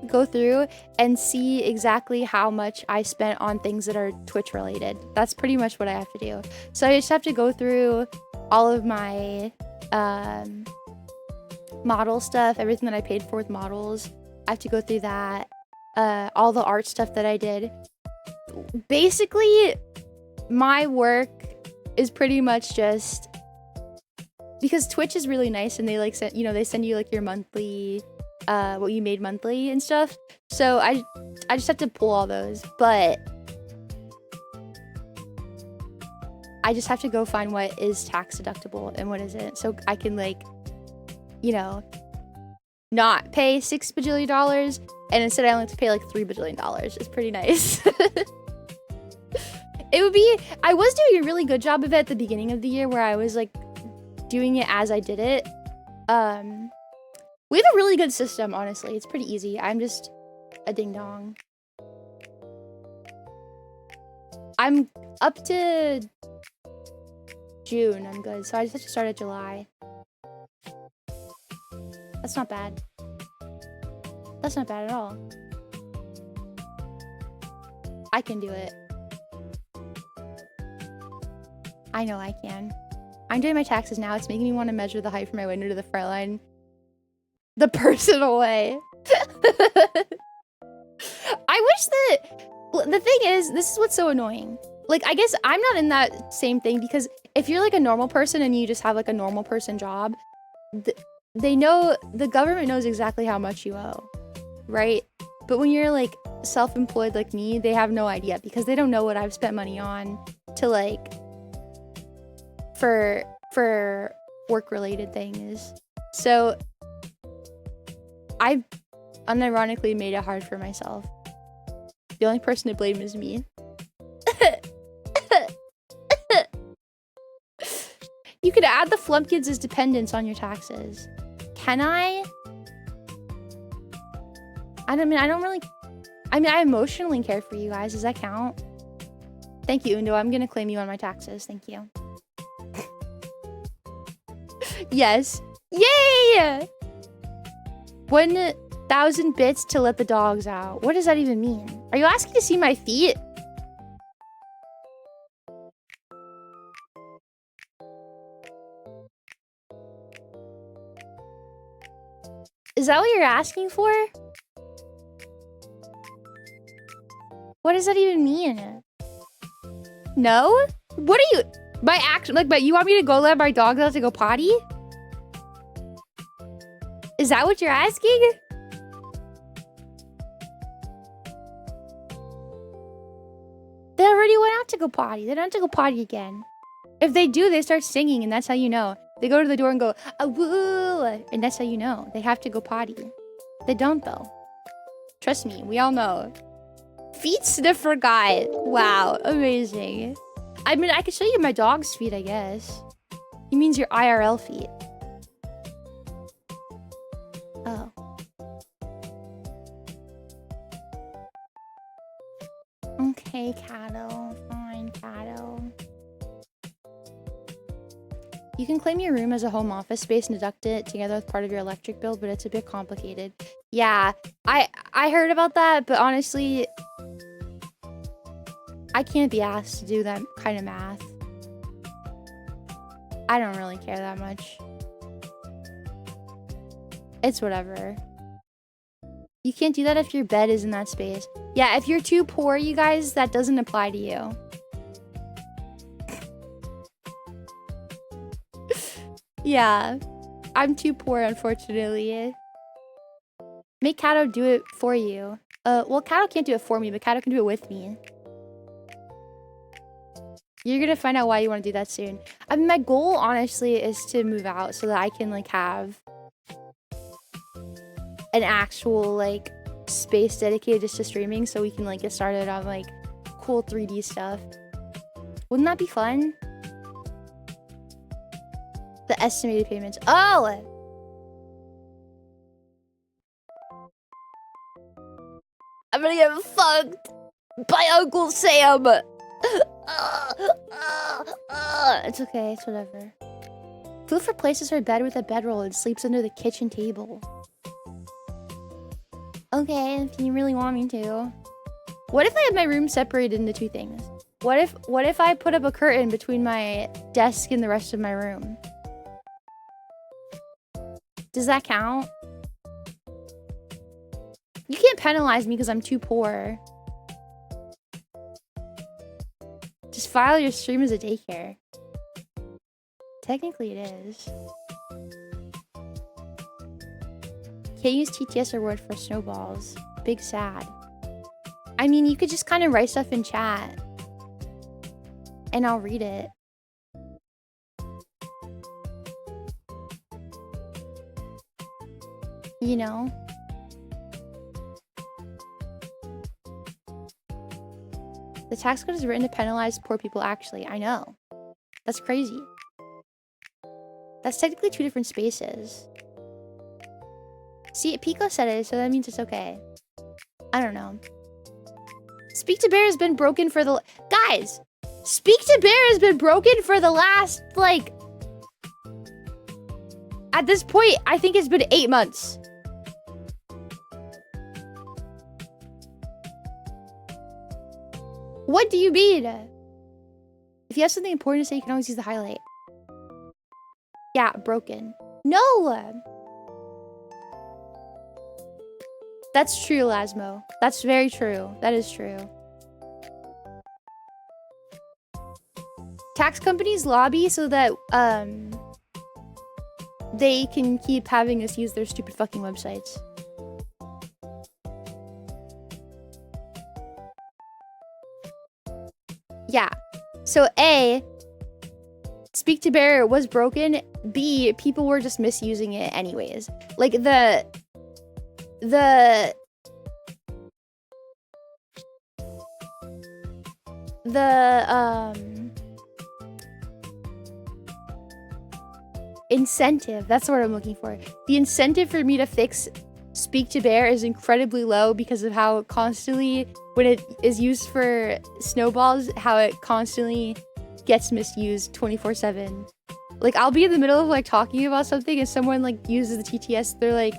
go through and see exactly how much I spent on things that are Twitch related. That's pretty much what I have to do. So I just have to go through all of my model stuff, everything that I paid for with models. I have to go through that. All the art stuff that I did. Basically, my work is pretty much just because Twitch is really nice, and they like send you like your monthly what you made monthly and stuff. So I just have to pull all those, but I just have to go find what is tax deductible and what isn't, so I can, like, you know, not pay $6 bajillion, and instead I only have to pay like $3 bajillion. It's pretty nice. It would be, I was doing a really good job of it at the beginning of the year, where I was like doing it as I did it. We have a really good system, honestly. It's pretty easy. I'm just a ding dong. I'm up to June. I'm good. So I just have to start at July. That's not bad. That's not bad at all. I can do it. I know I can. I'm doing my taxes now. It's making me want to measure the height from my window to the front line the personal way. I wish that... The thing is, this is what's so annoying. Like, I guess I'm not in that same thing, because if you're like a normal person and you just have like a normal person job, they know, the government knows exactly how much you owe, right? But when you're like self-employed like me, they have no idea, because they don't know what I've spent money on to like for work-related things. So I unironically made it hard for myself. The only person to blame is me. You could add the Flumpkins as dependents on your taxes. Can I? I emotionally care for you guys. Does that count? Thank you, Undo. I'm gonna claim you on my taxes. Thank you. Yes. Yay! 1,000 bits to let the dogs out. What does that even mean? Are you asking to see my feet? Is that what you're asking for? What does that even mean? No? What are you... My action... Like, but you want me to go let my dogs out to go potty? Is that what you're asking? They already went out to go potty. They don't have to go potty again. If they do, they start singing, and that's how you know. They go to the door and go, woo, and that's how you know. They have to go potty. They don't, though. Trust me, we all know. Feet sniffer guy. Wow, amazing. I mean, I could show you my dog's feet, I guess. He means your IRL feet. Oh. Okay, Cato. Fine, Cato. You can claim your room as a home office space and deduct it together with part of your electric bill, but it's a bit complicated. Yeah, I heard about that, but honestly, I can't be asked to do that kind of math. I don't really care that much. It's whatever. You can't do that if your bed is in that space. Yeah, if you're too poor, you guys, that doesn't apply to you. Yeah, I'm too poor, unfortunately. Make Cato do it for you. Well, Cato can't do it for me, but Cato can do it with me. You're gonna find out why you want to do that soon. I mean, my goal, honestly, is to move out so that I can, like, have an actual, like, space dedicated just to streaming so we can, like, get started on, like, cool 3D stuff. Wouldn't that be fun? The estimated payments. Oh! I'm gonna get fucked by Uncle Sam! It's okay, it's whatever. Fuufie replaces her bed with a bedroll and sleeps under the kitchen table. Okay, if you really want me to. What if I had my room separated into two things? What if I put up a curtain between my desk and the rest of my room? Does that count? You can't penalize me because I'm too poor. Just file your stream as a daycare. Technically it is. Can't use TTS reward for snowballs. Big sad. I mean, you could just kind of write stuff in chat. And I'll read it. You know? The tax code is written to penalize poor people, actually. I know. That's crazy. That's technically two different spaces. See, Pico said it, so that means it's okay. I don't know. Speak to Bear has been broken for the... Guys! Speak to Bear has been broken for the last, like... At this point, I think it's been 8 months. What do you mean? If you have something important to say, you can always use the highlight. Yeah, broken. No! That's true, Lasmo. That's very true. That is true. Tax companies lobby so that, they can keep having us use their stupid fucking websites. Yeah. So A, Speak to Bear was broken. B, people were just misusing it anyways. Like the incentive, that's the word I'm looking for. The incentive for me to fix Speak to Bear is incredibly low because of how constantly, when it is used for snowballs, how it constantly gets misused 24/7. Like, I'll be in the middle of, like, talking about something and someone, like, uses the TTS. They're like,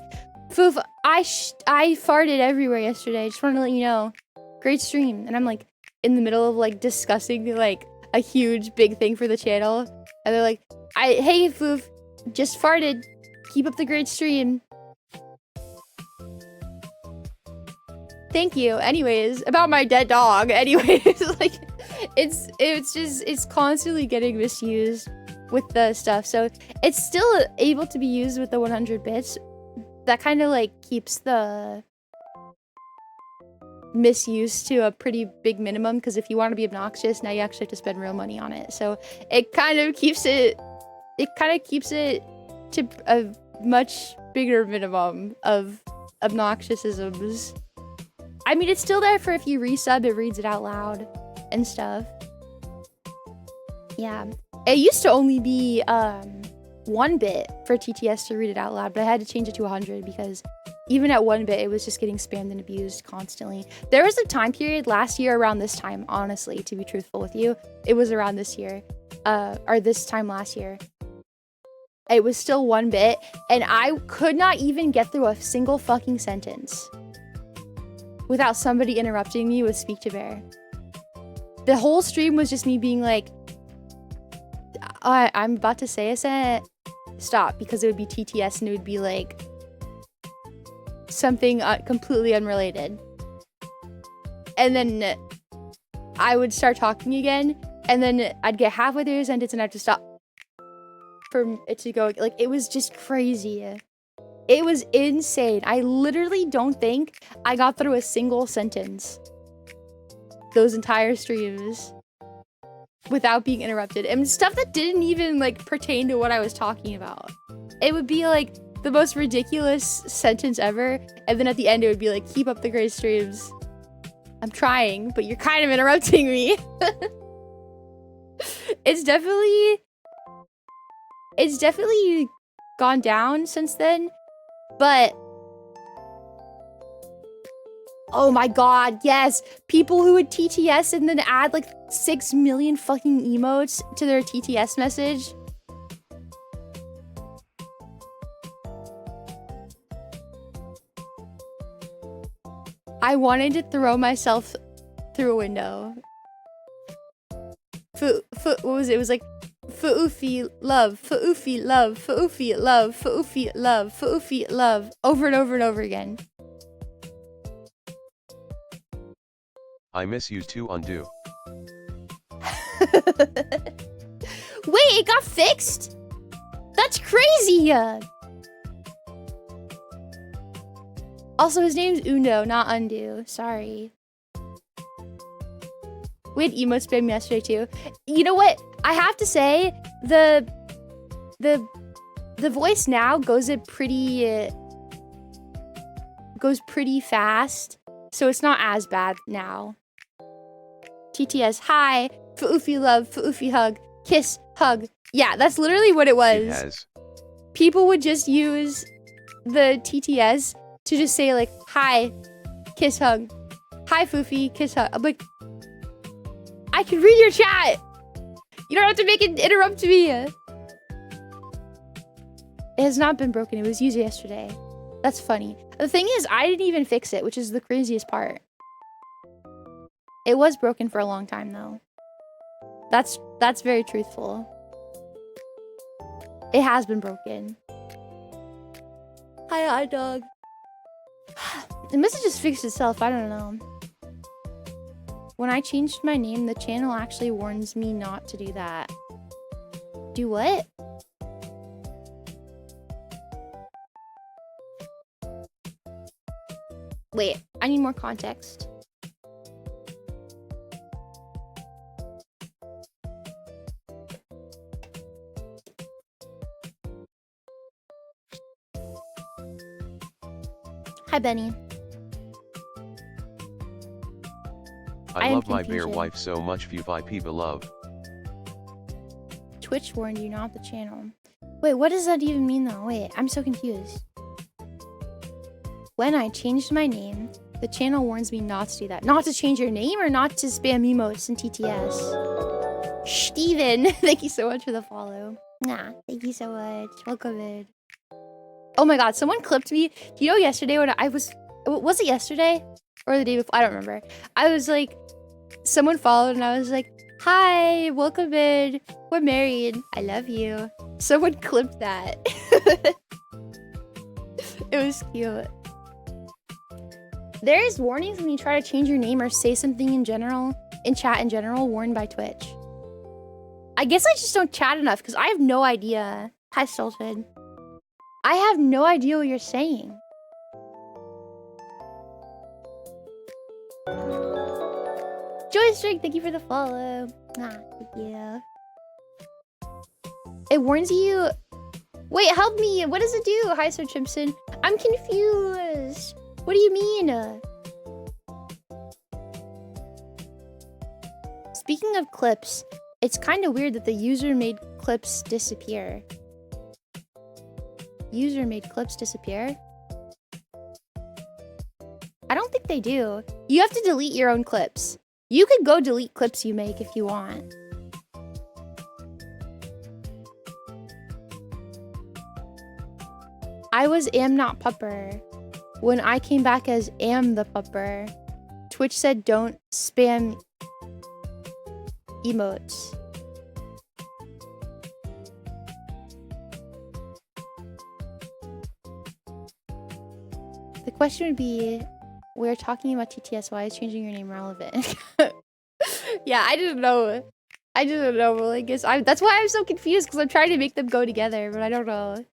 Foof, I farted everywhere yesterday. Just wanted to let you know. Great stream. And I'm like in the middle of like discussing like a huge big thing for the channel. And they're like, hey Foof, just farted. Keep up the great stream. Thank you. Anyways, about my dead dog. Anyways, like it's constantly getting misused with the stuff. So it's still able to be used with the 100 bits. That kind of like keeps the misuse to a pretty big minimum, because if you want to be obnoxious, now you actually have to spend real money on it. So it kind of keeps it to a much bigger minimum of obnoxiousisms. I mean, it's still there for if you resub, it reads it out loud and stuff. Yeah. It used to only be 1 bit for TTS to read it out loud, but I had to change it to 100 because even at 1 bit, it was just getting spammed and abused constantly. There was a time period last year around this time, honestly, to be truthful with you. It was around this year, or this time last year. It was still 1 bit, and I could not even get through a single fucking sentence without somebody interrupting me with Speak to Bear. The whole stream was just me being like, I'm about to say a sentence. Stop, because it would be TTS and it would be like something completely unrelated. And then I would start talking again, and then I'd get halfway through a sentence and I'd have to stop for it to go. Like, it was just crazy. It was insane. I literally don't think I got through a single sentence those entire streams without being interrupted, and stuff that didn't even like pertain to what I was talking about. It would be like the most ridiculous sentence ever, and then at the end it would be like, keep up the great streams. I'm trying, but you're kind of interrupting me. It's definitely gone down since then, but oh my god, yes. People who would TTS and then add like 6 million fucking emotes to their TTS message. I wanted to throw myself through a window. What was it? It was like, Fuufie, love, Fuufie, love, Fuufie, love, Fuufie, love, Fuufie, love, over and over and over again. I miss you too, undo. Wait, it got fixed? That's crazy! Also, his name's Undo, not Undo. Sorry. We had emo spam yesterday too. You know what? I have to say, the voice now goes pretty fast, so it's not as bad now. TTS, hi, Fuufie love, Fuufie hug, kiss, hug. Yeah, that's literally what it was. People would just use the TTS to just say like, hi, kiss, hug. Hi, Fuufie, kiss, hug. I'm like, I can read your chat. You don't have to make it interrupt me. It has not been broken. It was used yesterday. That's funny. The thing is, I didn't even fix it, which is the craziest part. It was broken for a long time, though. That's very truthful. It has been broken. Hi, dog. The message just fixed itself. I don't know. When I changed my name, the channel actually warns me not to do that. Do what? Wait, I need more context. Hi, Benny. I love my bear wife so much, Fuufie love. Twitch warned you, not the channel. Wait, what does that even mean though? Wait, I'm so confused. When I changed my name, the channel warns me not to do that. Not to change your name or not to spam emotes and TTS? Steven, thank you so much for the follow. Nah, thank you so much. Welcome in. Oh my god, someone clipped me. You know, yesterday when I was it yesterday or the day before? I don't remember. I was like, someone followed and I was like, hi, welcome in. We're married. I love you. Someone clipped that. It was cute. There's warnings when you try to change your name or say something in general, in chat in general, warned by Twitch. I guess I just don't chat enough because I have no idea. Hi, Stilton. I have no idea what you're saying. Joyce Drake, thank you for the follow. Ah, thank you. It warns you. Wait, help me. What does it do? Hi, Sir Chimpson. I'm confused. What do you mean? Speaking of clips, it's kind of weird that the user made clips disappear. User made clips disappear? I don't think they do. You have to delete your own clips. You could go delete clips you make if you want. I was am not pupper. When I came back as am the pupper, Twitch said don't spam emotes. The question would be, we're talking about TTS, why is changing your name relevant? Yeah, I didn't know. I didn't know. Well, I guess that's why I'm so confused, because I'm trying to make them go together, but I don't know.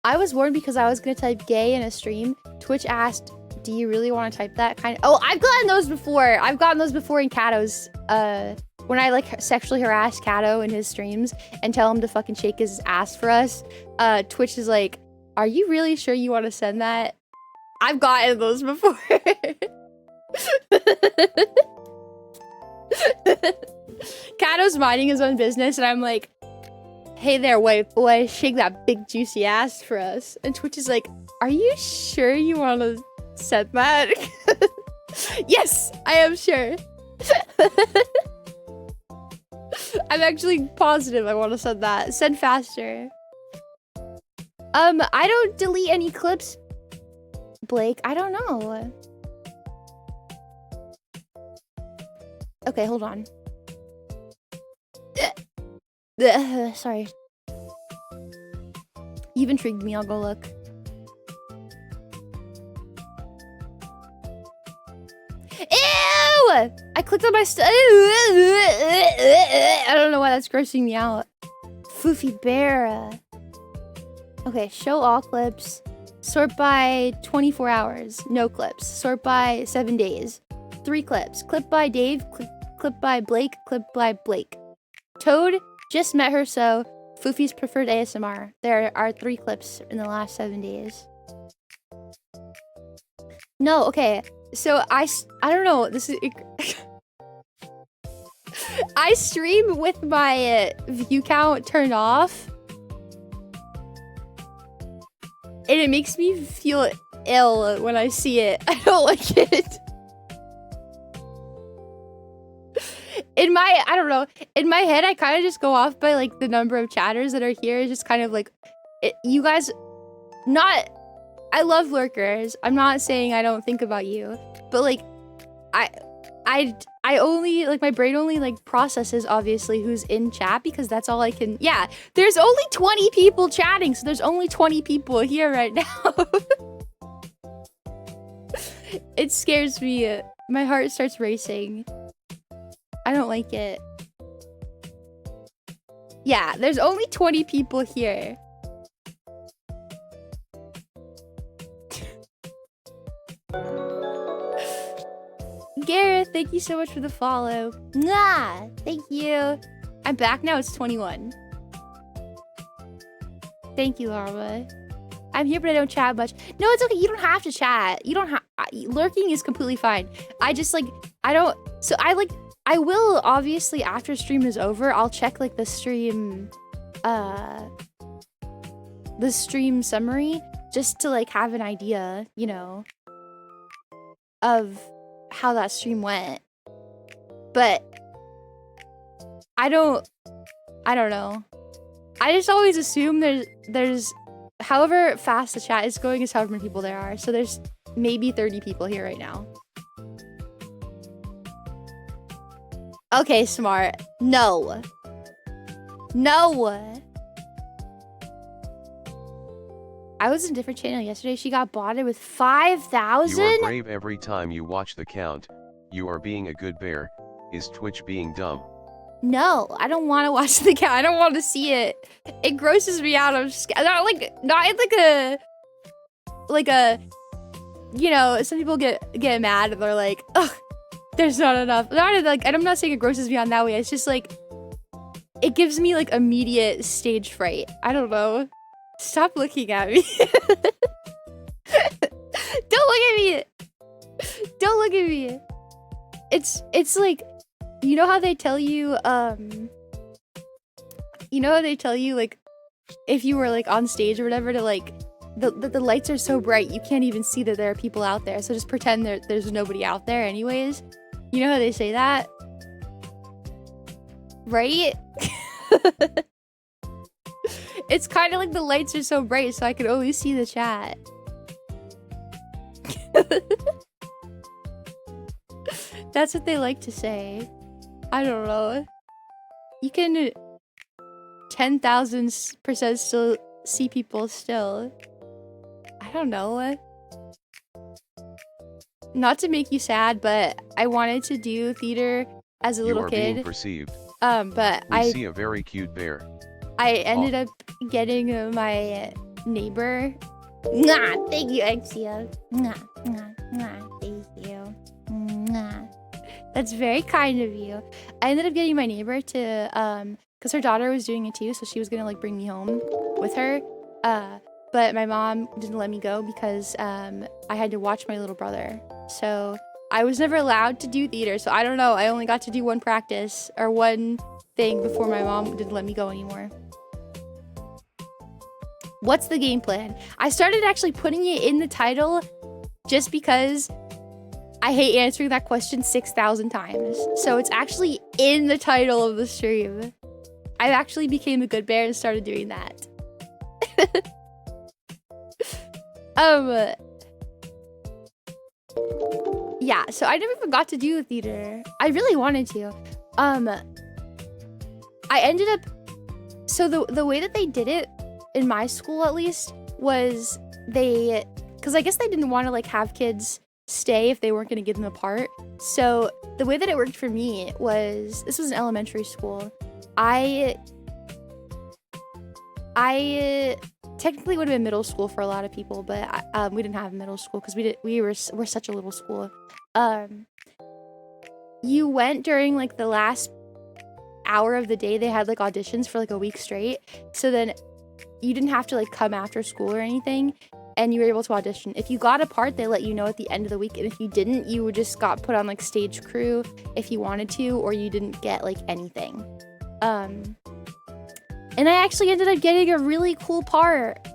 I was warned because I was gonna type gay in a stream. Twitch asked, do you really want to type that kind of— Oh, I've gotten those before. I've gotten those before in Kato's, when I like sexually harass Kato in his streams and tell him to fucking shake his ass for us. Twitch is like, are you really sure you want to send that? I've gotten those before. Kato's minding his own business and I'm like, hey there, white boy, shake that big juicy ass for us. And Twitch is like, are you sure you want to send that? Yes, I am sure. I'm actually positive I want to send that. Send faster. I don't delete any clips, Blake. I don't know. Okay, hold on. Sorry. You've intrigued me. I'll go look. Ew! I clicked on my I don't know why that's grossing me out. Fuufie bear. Okay, show all clips. Sort by 24 hours. No clips. Sort by 7 days. 3 clips. Clip by Dave. Clip by Blake. Clip by Blake. Toad. Just met her, so Fuufie's preferred ASMR. There are 3 clips in the last 7 days. No, okay. So I don't know. This is I stream with my view count turned off. And it makes me feel ill when I see it. I don't like it. I don't know, in my head, I kind of just go off by like the number of chatters that are here. It's just kind of like, you guys, I love lurkers. I'm not saying I don't think about you, but like, I only, like, my brain only like processes obviously who's in chat because that's all I can. Yeah, there's only 20 people chatting, so there's only 20 people here right now. It scares me. My heart starts racing. I don't like it. Yeah, there's only 20 people here. Gareth, thank you so much for the follow. Mwah! Thank you. I'm back now, it's 21. Thank you, Larva. I'm here, but I don't chat much. No, it's okay. You don't have to chat. You don't have... Lurking is completely fine. I just, like... I don't... So, I will, obviously, after stream is over, I'll check, like, the stream summary, just to, like, have an idea, you know, of how that stream went. But I don't I don't know. I just always assume there's however fast the chat is going is however many people there are. So there's maybe 30 people here right now. Okay, smart. No. No. I was in a different channel yesterday. She got botted with 5,000. You are brave every time you watch the count. You are being a good bear. Is Twitch being dumb? No, I don't want to watch the count. I don't want to see it. It grosses me out. I'm just not in like a, you know, some people get mad and they're like, ugh, there's not enough. Not like, and I'm not saying it grosses me out in that way. It's just like, it gives me like immediate stage fright. I don't know. Stop looking at me. Don't look at me. Don't look at me. It's like, you know how they tell you, like, if you were like on stage or whatever, to like, the lights are so bright you can't even see that there are people out there, so just pretend there's nobody out there anyways. You know how they say that? Right? It's kind of like the lights are so bright so I can only see the chat. That's what they like to say. I don't know. You can 10,000% still see people still. I don't know. Not to make you sad, but I wanted to do theater as a little kid. You are being perceived. But we see a very cute bear. I ended up getting my neighbor. Mwah, thank you, Exia. Mwah, mwah, mwah, thank you. Mwah. That's very kind of you. I ended up getting my neighbor to, because her daughter was doing it too, so she was gonna like bring me home with her. But my mom didn't let me go because I had to watch my little brother. So I was never allowed to do theater, so I don't know. I only got to do one practice or one thing before my mom didn't let me go anymore. What's the game plan? I started actually putting it in the title just because I hate answering that question 6,000 times. So it's actually in the title of the stream. I actually became a good bear and started doing that. Yeah, so I never even got to do the theater. I really wanted to. I ended up, so the way that they did it in my school at least was because I guess they didn't want to like have kids stay if they weren't going to give them a part. So the way that it worked for me was, this was an elementary school. I technically would have been middle school for a lot of people, but we didn't have middle school because we're such a little school. You went during like the last hour of the day. They had like auditions for like a week straight, so then you didn't have to like come after school or anything, and you were able to audition. If you got a part, they let you know at the end of the week, and if you didn't, you just got put on like stage crew if you wanted to, or you didn't get like anything. And I actually ended up getting a really cool part.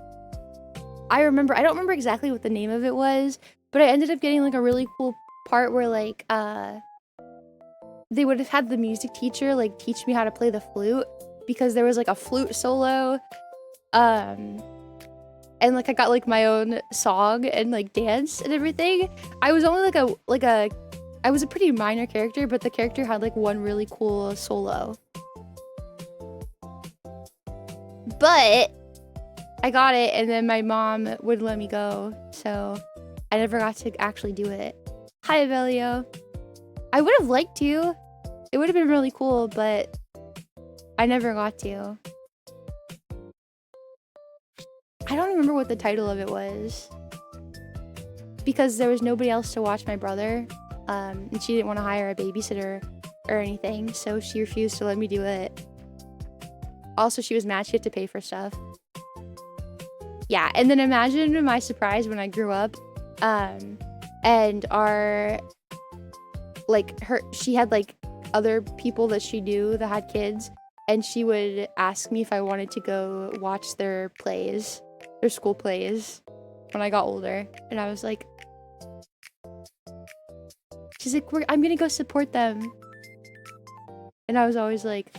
I don't remember exactly what the name of it was, but I ended up getting like a really cool part where like they would have had the music teacher like teach me how to play the flute, because there was like a flute solo, and like I got like my own song and like dance and everything. I was only I was a pretty minor character, but the character had like one really cool solo. But I got it, and then my mom wouldn't let me go, so I never got to actually do it. Hi, Avelio. I would have liked to. It would have been really cool, but I never got to. I don't remember what the title of it was, because there was nobody else to watch my brother, and she didn't want to hire a babysitter or anything, so she refused to let me do it. Also, she was mad she had to pay for stuff. Yeah, and then imagine my surprise when I grew up, and she had like other people that she knew that had kids, and she would ask me if I wanted to go watch their school plays when I got older, and I was like, she's like, I'm gonna go support them, and I was always like,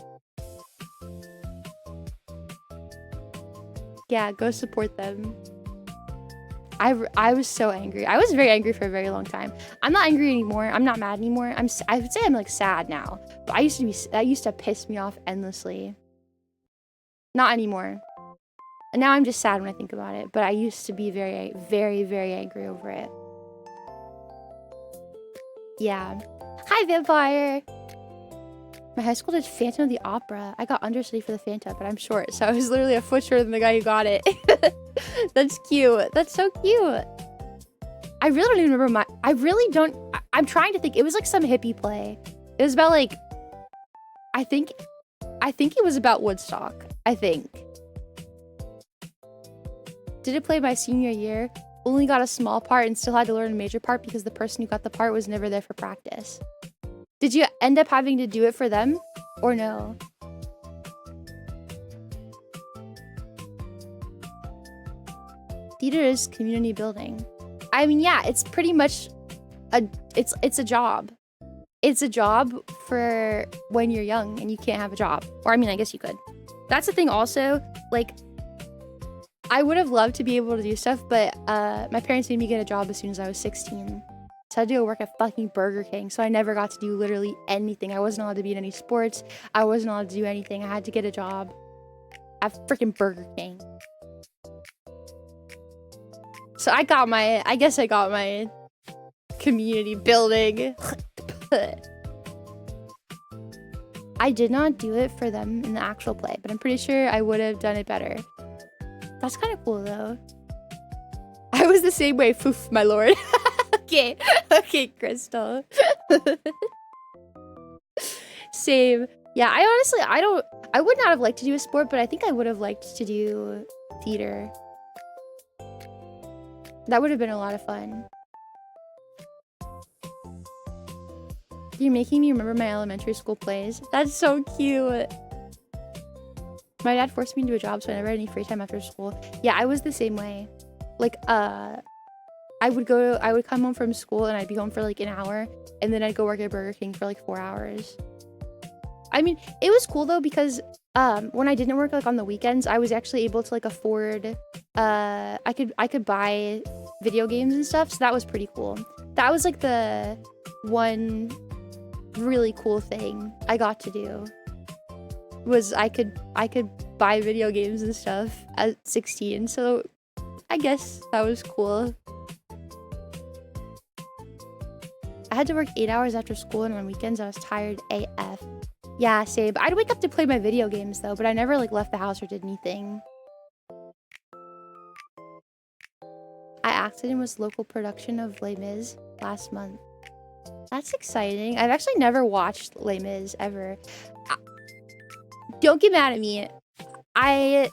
yeah, go support them. I was so angry. I was very angry for a very long time. I'm not angry anymore. I'm not mad anymore. I would say I'm like sad now. But that used to piss me off endlessly. Not anymore. And now I'm just sad when I think about it. But I used to be very, very, very angry over it. Yeah. Hi, Vampire! My high school did Phantom of the Opera. I got understudy for the Phantom, but I'm short, so I was literally a foot shorter than the guy who got it. That's cute. That's so cute. I really don't even remember I really don't. I'm trying to think. It was like some hippie play. It was about like, I think it was about Woodstock. I think. Did it play my senior year? Only got a small part and still had to learn a major part because the person who got the part was never there for practice. Did you end up having to do it for them or no? Theater is community building. I mean, yeah, it's pretty much it's a job. It's a job for when you're young and you can't have a job. Or I mean, I guess you could. That's the thing also, like, I would have loved to be able to do stuff, but my parents made me get a job as soon as I was 16. So I had to go work at fucking Burger King. So I never got to do literally anything. I wasn't allowed to be in any sports. I wasn't allowed to do anything. I had to get a job at freaking Burger King. So I guess I got my community building. I did not do it for them in the actual play, but I'm pretty sure I would have done it better. That's kind of cool though. I was the same way, Foof, my lord. Okay, Crystal. Same. Yeah, I would not have liked to do a sport, but I think I would have liked to do theater. That would have been a lot of fun. You're making me remember my elementary school plays. That's so cute. My dad forced me into a job, so I never had any free time after school. Yeah, I was the same way. Like, I would come home from school and I'd be home for like an hour, and then I'd go work at Burger King for like 4 hours. I mean, it was cool though because when I didn't work like on the weekends, I was actually able to like afford I could buy video games and stuff, so that was pretty cool. That was like the one really cool thing I got to do. Was I could buy video games and stuff at 16, so I guess that was cool. I had to work 8 hours after school, and on weekends I was tired AF. Yeah, same. I'd wake up to play my video games though, but I never like left the house or did anything. I acted in was local production of Les Mis last month. That's exciting. I've actually never watched Les Mis ever. Don't get mad at me. I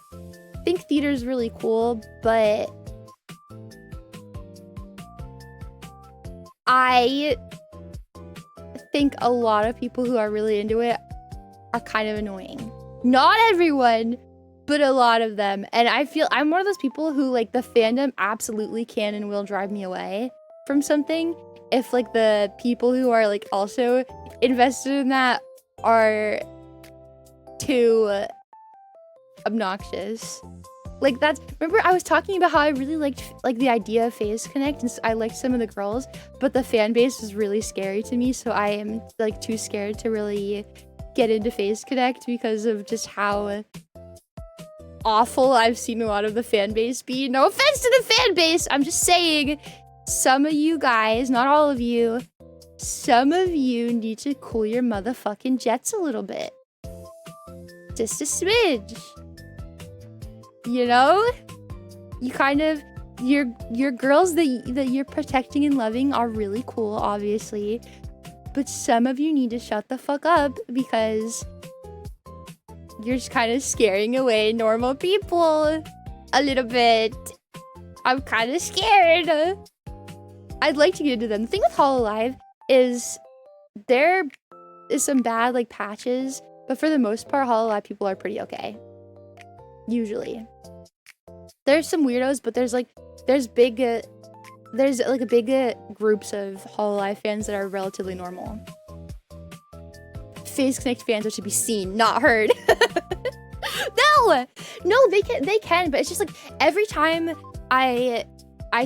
think theater's really cool, but I think a lot of people who are really into it are kind of annoying. Not everyone, but a lot of them. And I feel I'm one of those people who like the fandom absolutely can and will drive me away from something if like the people who are like also invested in that are too obnoxious. Like that's, remember I was talking about how I really liked like the idea of Phase Connect, and I liked some of the girls, but the fan base was really scary to me, so I am like too scared to really get into Phase Connect because of just how awful I've seen a lot of the fan base be. No offense to the fan base, I'm just saying some of you guys, not all of you, some of you need to cool your motherfucking jets a little bit. Just a smidge. You know? You kind of, your girls that you're protecting and loving are really cool, obviously. But some of you need to shut the fuck up because you're just kind of scaring away normal people a little bit. I'm kind of scared. I'd like to get into them. The thing with Hololive is there is some bad like patches, but for the most part, Hololive people are pretty okay. Usually. There's some weirdos, but there's big groups of Hololive fans that are relatively normal. Phase Connect fans are to be seen, not heard. No, they can, but it's just like every time I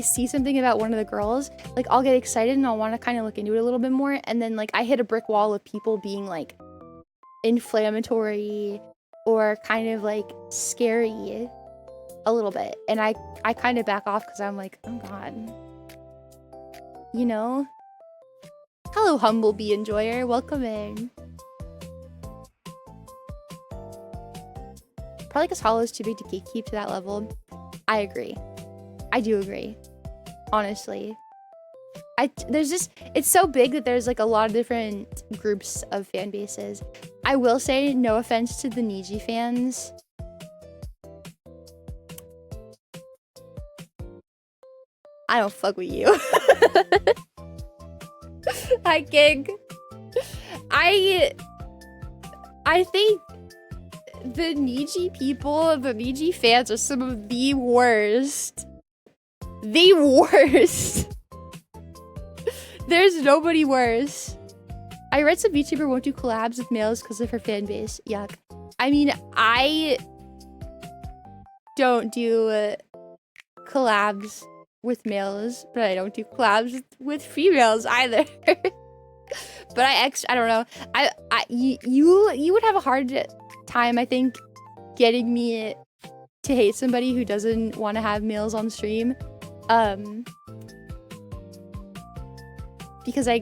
see something about one of the girls, like I'll get excited and I'll want to kind of look into it a little bit more, and then like I hit a brick wall of people being like inflammatory or kind of like scary a little bit, and I kind of back off because I'm like, oh god, you know. Hello, Humblebee Enjoyer, welcome in. Probably because Hollow is too big to keep to that level. I agree. I do agree. Honestly. There's just, it's so big that there's like a lot of different groups of fan bases. I will say, no offense to the Niji fans. I don't fuck with you. Hi, King. I think the Niji people, the Niji fans are some of the worst. The worst. There's nobody worse. I read some VTuber won't do collabs with males because of her fan base. Yuck. I mean, I don't do collabs with males, but I don't do collabs with females either. But I don't know. You would have a hard time, I think, getting me to hate somebody who doesn't want to have males on stream. Because I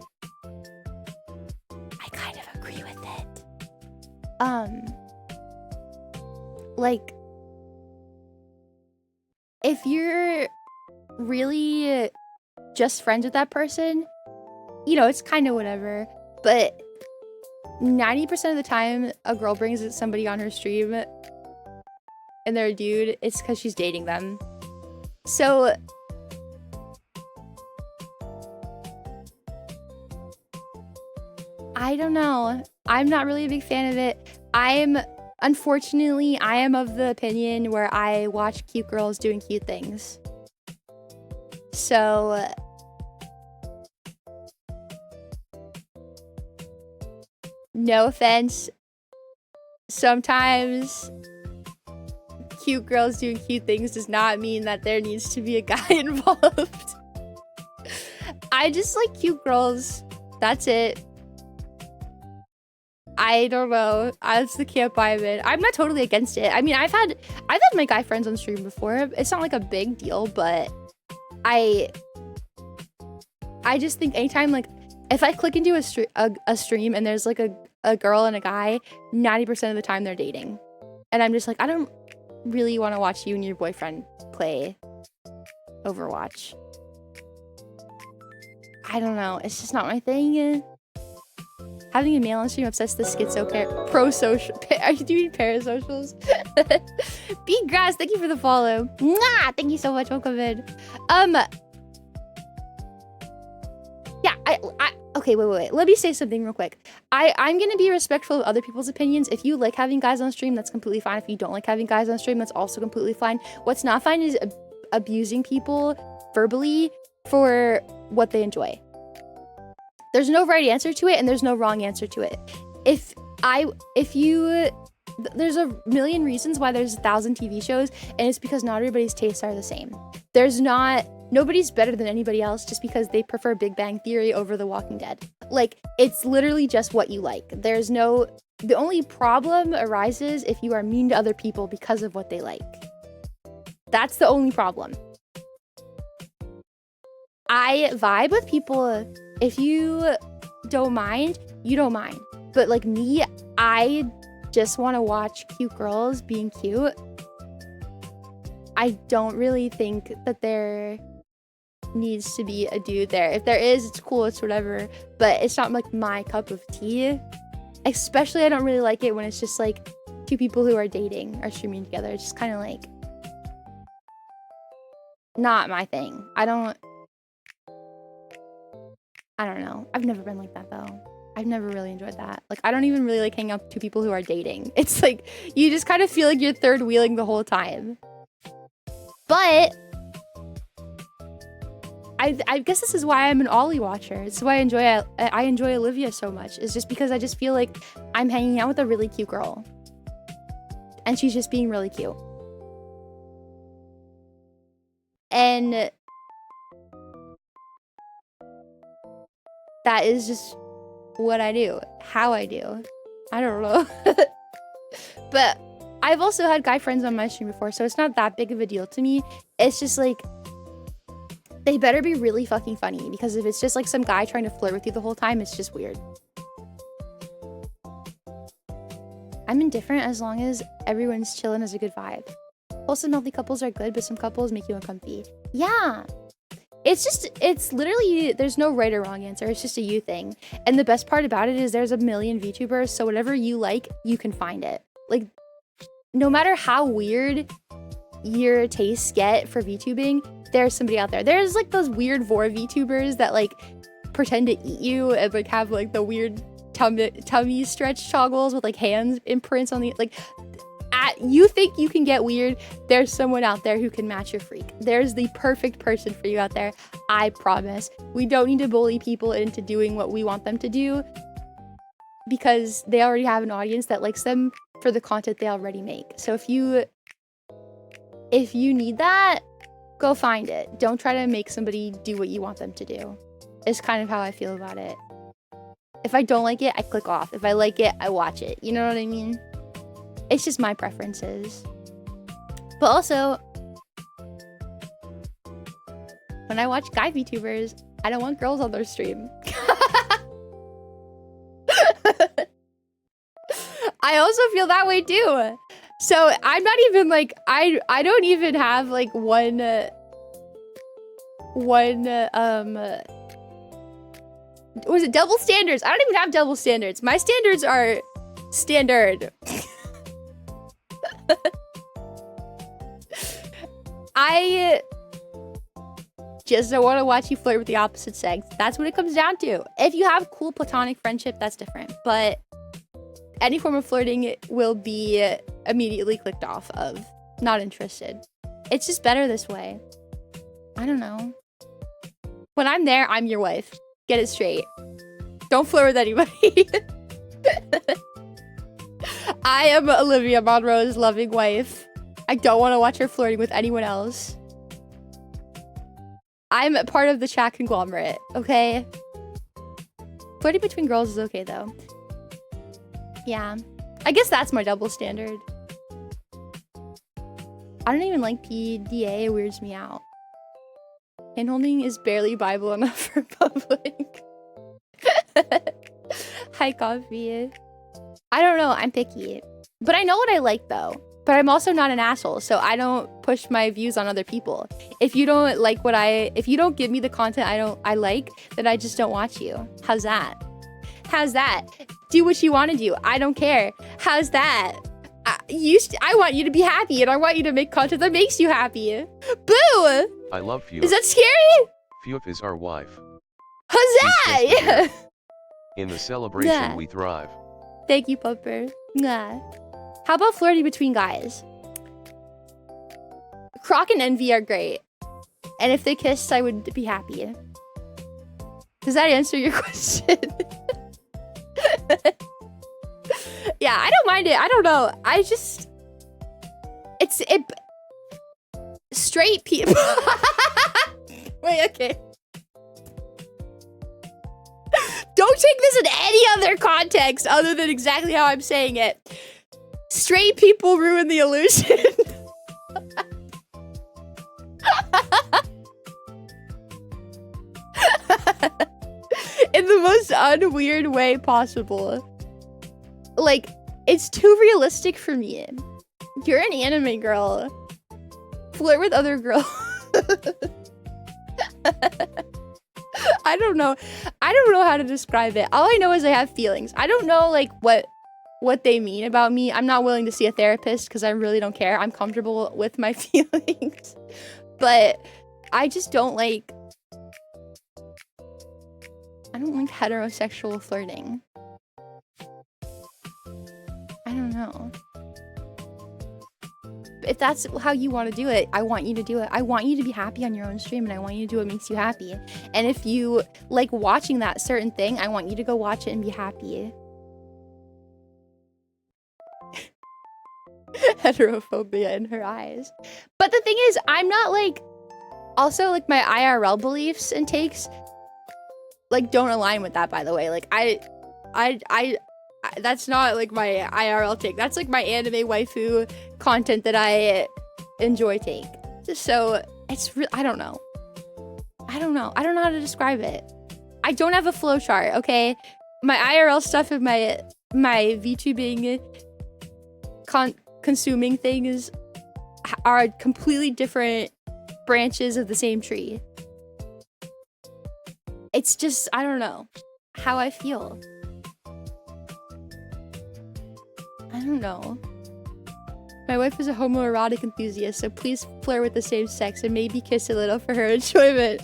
kind of agree with it. Like, if you're really just friends with that person, you know, it's kind of whatever. But 90% of the time a girl brings somebody on her stream and they're a dude, it's because she's dating them. So I don't know. I'm not really a big fan of it. Unfortunately, I am of the opinion where I watch cute girls doing cute things. So no offense. Sometimes cute girls doing cute things does not mean that there needs to be a guy involved. I just like cute girls. That's it. I don't know. That's the camp I'm in. I'm not totally against it. I mean, I've had my guy friends on stream before. It's not like a big deal, but I just think anytime, like, if I click into a stream and there's like a girl and a guy, 90% of the time they're dating. And I'm just like, I don't really want to watch you and your boyfriend play Overwatch. I don't know. It's just not my thing. Having a male on stream upsets the pro-social. Are you doing parasocials? Big Grass, thank you for the follow. Mwah! Thank you so much. Welcome in. Yeah, okay, wait. Let me say something real quick. I'm gonna be respectful of other people's opinions. If you like having guys on stream, that's completely fine. If you don't like having guys on stream, that's also completely fine. What's not fine is abusing people verbally for what they enjoy. There's no right answer to it, and there's no wrong answer to it. There's a million reasons why there's 1,000 TV shows, and it's because not everybody's tastes are the same. Nobody's better than anybody else just because they prefer Big Bang Theory over The Walking Dead. Like, it's literally just what you like. The only problem arises if you are mean to other people because of what they like. That's the only problem. I vibe with people. If you don't mind, you don't mind. But like me, I just want to watch cute girls being cute. I don't really think that there needs to be a dude there. If there is, it's cool, it's whatever. But it's not like my cup of tea. Especially, I don't really like it when it's just like two people who are dating or streaming together. It's just kind of like not my thing. I don't know. I've never been like that though. I've never really enjoyed that. Like, I don't even really like hanging out with two people who are dating. It's like, you just kind of feel like you're third wheeling the whole time. But I guess this is why I'm an Ollie watcher. It's why I enjoy Olivia so much. It's just because I just feel like I'm hanging out with a really cute girl. and she's just being really cute. And that is just what I do, how I do. I don't know. But I've also had guy friends on my stream before, so it's not that big of a deal to me. It's just like, they better be really fucking funny, because if it's just like some guy trying to flirt with you the whole time, it's just weird. I'm indifferent as long as everyone's chilling, has a good vibe. Wholesome, healthy couples are good, but some couples make you uncomfy. Yeah. It's literally, there's no right or wrong answer. It's just a you thing. And the best part about it is there's a million VTubers, so whatever you like, you can find it. Like, no matter how weird your tastes get for VTubing, there's somebody out there. There's like those weird vor VTubers that like pretend to eat you and like have like the weird tummy stretch toggles with like hands imprints on the like. You think you can get weird, there's someone out there who can match your freak. There's the perfect person for you out there, I promise. We don't need to bully people into doing what we want them to do, because they already have an audience that likes them for the content they already make. So if you need that, go find it. Don't try to make somebody do what you want them to do. It's kind of how I feel about it. If I don't like it, I click off. If I like it, I watch it. You know what I mean? It's just my preferences. But also, when I watch guy VTubers, I don't want girls on their stream. I also feel that way too. So I'm not even like, I don't even have like one was it double standards? I don't even have double standards. My standards are standard. I just don't want to watch you flirt with the opposite sex. That's what it comes down to. If you have cool platonic friendship, that's different. But any form of flirting will be immediately clicked off of. Not interested. It's just better this way. I don't know. When I'm there, I'm your wife. Get it straight. Don't flirt with anybody. I am Olivia Monroe's loving wife. I don't want to watch her flirting with anyone else. I'm a part of the chat conglomerate, okay? Flirting between girls is okay, though. Yeah. I guess that's my double standard. I don't even like PDA. It weirds me out. Handholding is barely Bible enough for public. Hi, coffee. I don't know. I'm picky. But I know what I like, though. But I'm also not an asshole, so I don't push my views on other people. If you don't like if you don't give me the content I like, then I just don't watch you. How's that? How's that? Do what you want to do. I don't care. How's that? I want you to be happy, and I want you to make content that makes you happy. Boo! I love Fuufie. Is that scary? Fuufie is our wife. How's that? Yeah. In the celebration, we thrive. Thank you, Pupper. Nah. How about flirting between guys? Croc and Envy are great. And if they kissed, I would be happy. Does that answer your question? Yeah, I don't mind it. I don't know. Straight people. Wait, okay. Don't take this in any other context other than exactly how I'm saying it. Straight people ruin the illusion. In the most unweird way possible. Like, it's too realistic for me. You're an anime girl. Flirt with other girls. I don't know. I don't know how to describe it. All I know is I have feelings. I don't know, like, what they mean about me. I'm not willing to see a therapist because I really don't care. I'm comfortable with my feelings. But I just don't like... I don't like heterosexual flirting. I don't know. If that's how you want to do it, I want you to do it. I want you to be happy on your own stream, and I want you to do what makes you happy. And if you like watching that certain thing, I want you to go watch it and be happy. heterophobia in her eyes. But the thing is, I'm not like, also like my IRL beliefs and takes like don't align with that, by the way. Like I that's not like my IRL take. That's like my anime waifu content that I enjoy take. So it's real. I don't know how to describe it. I don't have a flow chart, okay? My IRL stuff and my VTubing consuming things are completely different branches of the same tree. It's just, I don't know how I feel. I don't know. My wife is a homoerotic enthusiast, so please flirt with the same sex and maybe kiss a little for her enjoyment.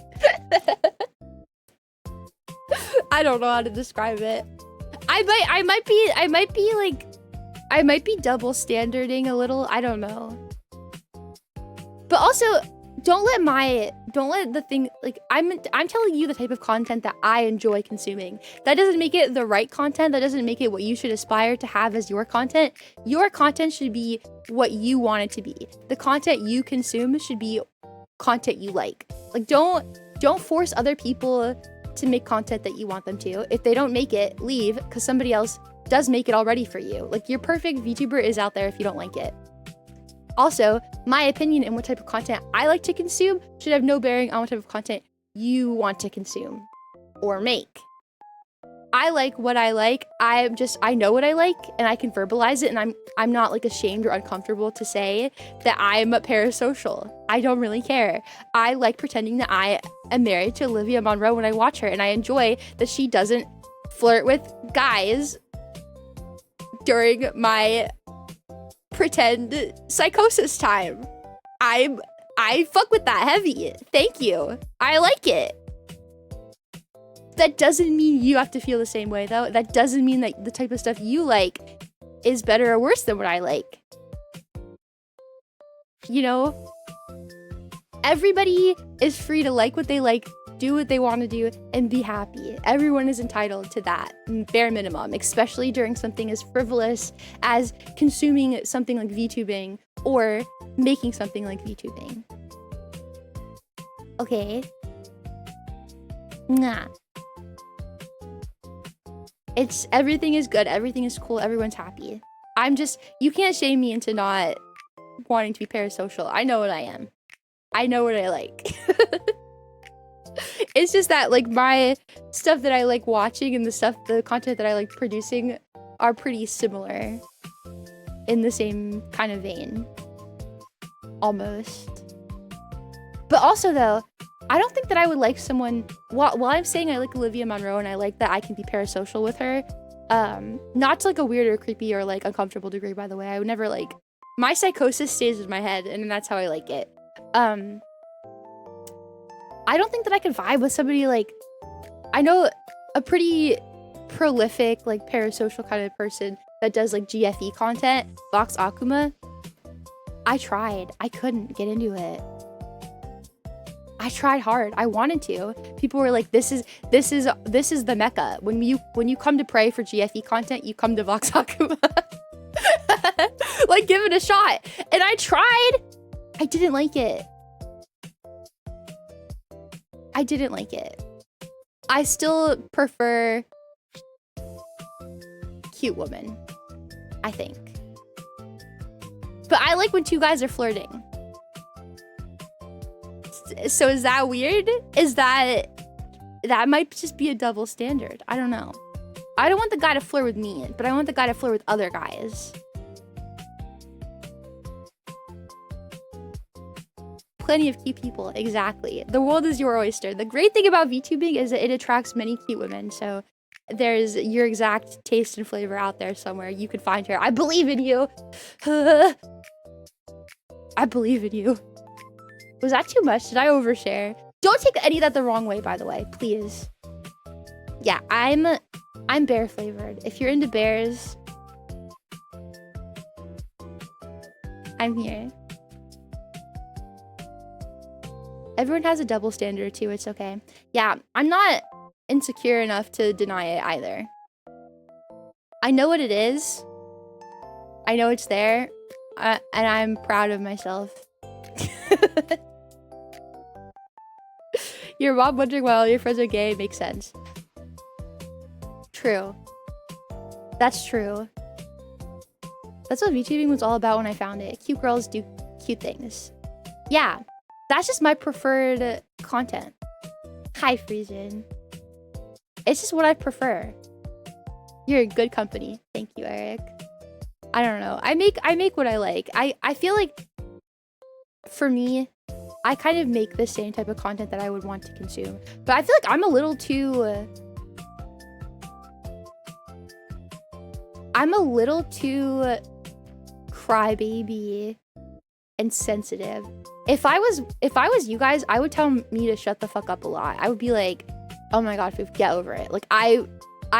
I don't know how to describe it. I might be double standarding a little. I don't know. But also, don't let the thing, like, I'm telling you the type of content that I enjoy consuming. That doesn't make it the right content. That doesn't make it what you should aspire to have as your content. Your content should be what you want it to be. The content you consume should be content you like. Like, don't force other people to make content that you want them to. If they don't make it, leave, because somebody else does make it already for you. Like, your perfect VTuber is out there if you don't like it. Also, my opinion and what type of content I like to consume should have no bearing on what type of content you want to consume or make. I like what I like. I know what I like and I can verbalize it, and I'm not like ashamed or uncomfortable to say that I'm parasocial. I don't really care. I like pretending that I am married to Olivia Munro when I watch her, and I enjoy that she doesn't flirt with guys during my pretend psychosis time. I fuck with that heavy. Thank you. I like it. That doesn't mean you have to feel the same way, though. That doesn't mean that the type of stuff you like is better or worse than what I like. You know? Everybody is free to like what they like, do what they want to do, and be happy. Everyone is entitled to that, bare minimum, especially during something as frivolous as consuming something like VTubing or making something like VTubing. Okay. Nah. Everything is good, everything is cool, everyone's happy. You can't shame me into not wanting to be parasocial. I know what I am. I know what I like. It's just that, like, my stuff that I like watching and the content that I like producing are pretty similar in the same kind of vein. Almost. But also, though, I don't think that I would like someone, while I'm saying I like Olivia Munro and I like that I can be parasocial with her, not to like a weird or creepy or like uncomfortable degree, by the way. I would never like, my psychosis stays in my head and that's how I like it. I don't think that I could vibe with somebody like, I know a pretty prolific, like parasocial kind of person that does like GFE content, Vox Akuma. I tried. I couldn't get into it. I tried hard. I wanted to. People were like, this is the mecca. When you come to pray for GFE content, you come to Vox Akuma. Like, give it a shot. And I tried. I didn't like it. I didn't like it. I still prefer cute woman, I think. But I like when two guys are flirting. So is that weird? That might just be a double standard. I don't know. I don't want the guy to flirt with me, but I want the guy to flirt with other guys. Plenty of cute people, exactly. The world is your oyster. The great thing about VTubing is that it attracts many cute women, so there's your exact taste and flavor out there somewhere. You could find her. I believe in you. I believe in you. Was that too much? Did I overshare? Don't take any of that the wrong way, by the way, please. Yeah, I'm bear flavored. If you're into bears, I'm here. Everyone has a double standard too, it's okay. Yeah, I'm not insecure enough to deny it either. I know what it is. I know it's there. and I'm proud of myself. Your mom wondering why all your friends are gay makes sense. True. That's true. That's what VTubing was all about when I found it. Cute girls do cute things. Yeah, that's just my preferred content. Hi, Friesian. It's just what I prefer. You're a good company. Thank you, Eric. I don't know. I make what I like. I feel like for me, I kind of make the same type of content that I would want to consume. But I feel like I'm a little too crybaby and sensitive. If I was you guys, I would tell me to shut the fuck up a lot. I would be like, oh my god, Foof, get over it. Like I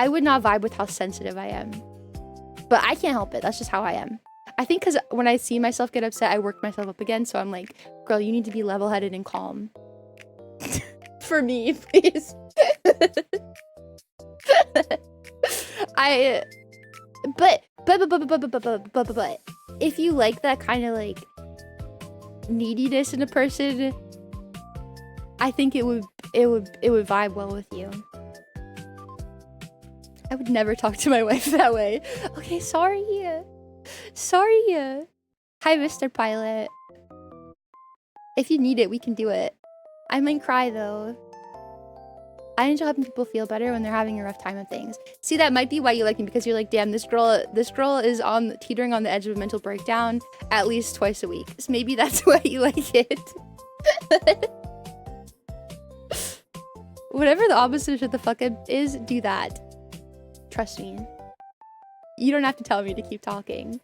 would not vibe with how sensitive I am. But I can't help it. That's just how I am. I think because when I see myself get upset, I work myself up again. So I'm like, girl, you need to be level-headed and calm. For me, please. But if you like that kind of like neediness in a person, I think it would vibe well with you. I would never talk to my wife that way. Okay, sorry. Sorry. Hi, Mr. Pilot. If you need it, we can do it. I might cry though. I enjoy helping people feel better when they're having a rough time of things. See, that might be why you like me, because you're like, damn, this girl is teetering on the edge of a mental breakdown at least twice a week. So maybe that's why you like it. Whatever the opposite of shut the fuck up is, do that. Trust me. You don't have to tell me to keep talking.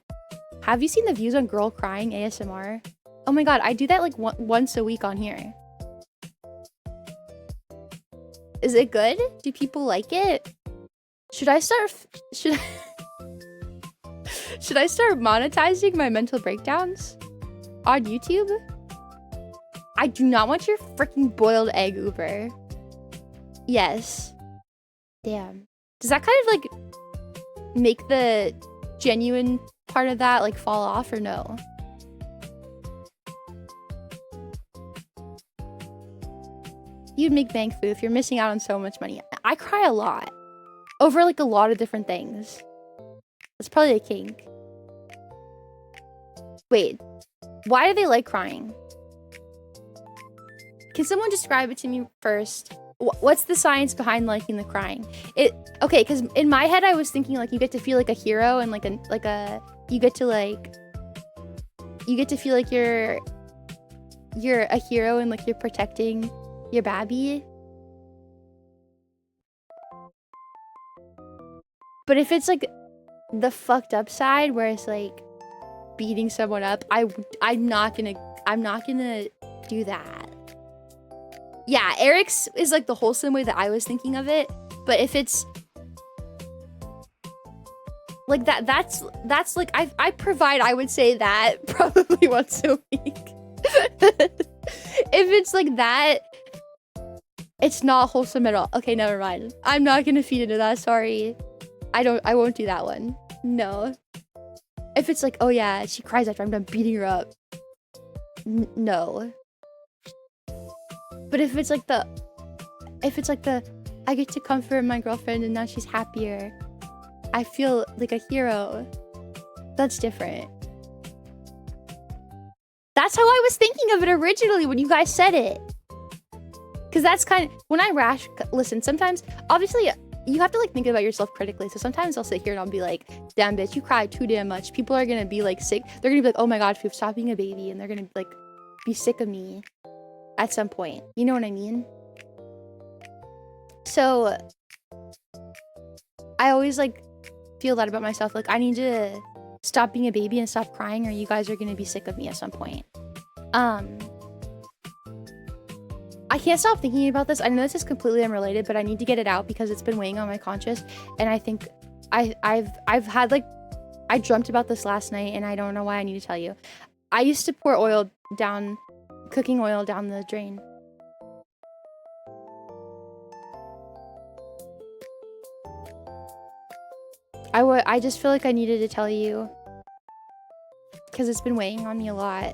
Have you seen the views on girl crying ASMR? Oh my god, I do that like once a week on here. Is it good? Do people like it? Should I start monetizing my mental breakdowns on YouTube? I do not want your freaking boiled egg, Uber. Yes. Damn. Does that kind of like make the genuine part of that like fall off or no? You'd make bank, Foof. You're missing out on so much money. I cry a lot over like a lot of different things. That's probably a kink. Wait, why do they like crying? Can someone describe it to me first? What's the science behind liking the crying? Okay, because in my head I was thinking like you get to feel like a hero and you get to feel like you're a hero and like you're protecting your babby. But if it's like the fucked up side where it's like beating someone up, I'm not gonna do that. Yeah, Eric's is like the wholesome way that I was thinking of it. But if it's like that's like I provide, I would say that probably once a week. If it's like that, it's not wholesome at all. Okay, never mind. I'm not gonna feed into that, sorry. I won't do that one. No. If it's like, oh yeah, she cries after I'm done beating her up. No. But if it's like the I get to comfort my girlfriend and now she's happier, I feel like a hero, that's different. That's how I was thinking of it originally when you guys said it. Because that's kind of, when I listen, sometimes, obviously, you have to like think about yourself critically. So sometimes I'll sit here and I'll be like, damn bitch, you cry too damn much. People are gonna be like sick. They're gonna be like, oh my god, Foof, stop being a baby. And they're gonna like be sick of me at some point. You know what I mean? So I always like feel that about myself. Like I need to stop being a baby and stop crying or you guys are gonna be sick of me at some point. I can't stop thinking about this. I know this is completely unrelated, but I need to get it out because it's been weighing on my conscience. And I think I've had like, I dreamt about this last night and I don't know why I need to tell you. I used to pour cooking oil down the drain. I just feel like I needed to tell you. because it's been weighing on me a lot.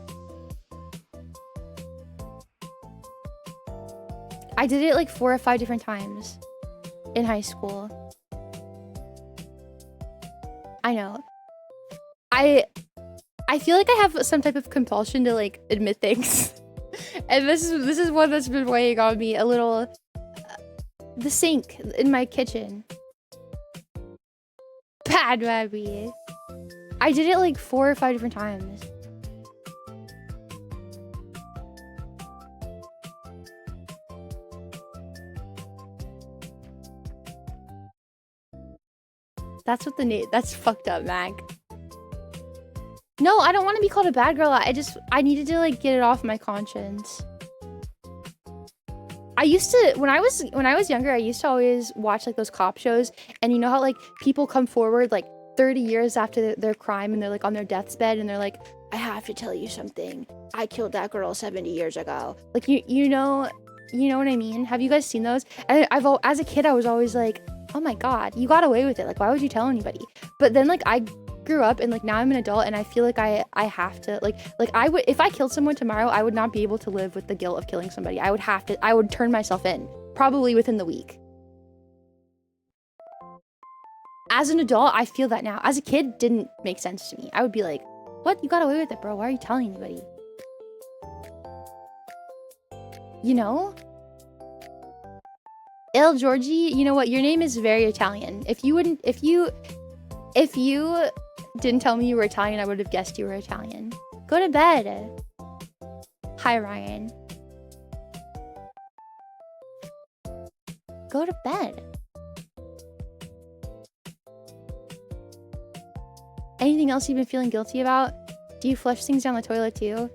I did it like 4 or 5 different times in high school. I know. I feel like I have some type of compulsion to like admit things. And this is one that's been weighing on me a little. The sink in my kitchen. Bad baby. I did it like 4 or 5 different times. That's what that's fucked up, Mag. No, I don't want to be called a bad girl. I needed to like get it off my conscience. I used to, when I was younger, I used to always watch like those cop shows, and you know how like people come forward like 30 years after their crime and they're like on their deathbed and they're like, I have to tell you something. I killed that girl 70 years ago. Like you know what I mean? Have you guys seen those? And as a kid, I was always like, oh my God, you got away with it. Like, why would you tell anybody? But then like I grew up and like now I'm an adult and I feel like I have to like I would, if I killed someone tomorrow, I would not be able to live with the guilt of killing somebody. I would turn myself in probably within the week. As an adult, I feel that now. As a kid, didn't make sense to me. I would be like, what? You got away with it, bro. Why are you telling anybody? You know? Il Giorgi, you know what? Your name is very Italian. If you didn't tell me you were Italian, I would have guessed you were Italian. Go to bed. Hi, Ryan. Go to bed. Anything else you've been feeling guilty about? Do you flush things down the toilet too?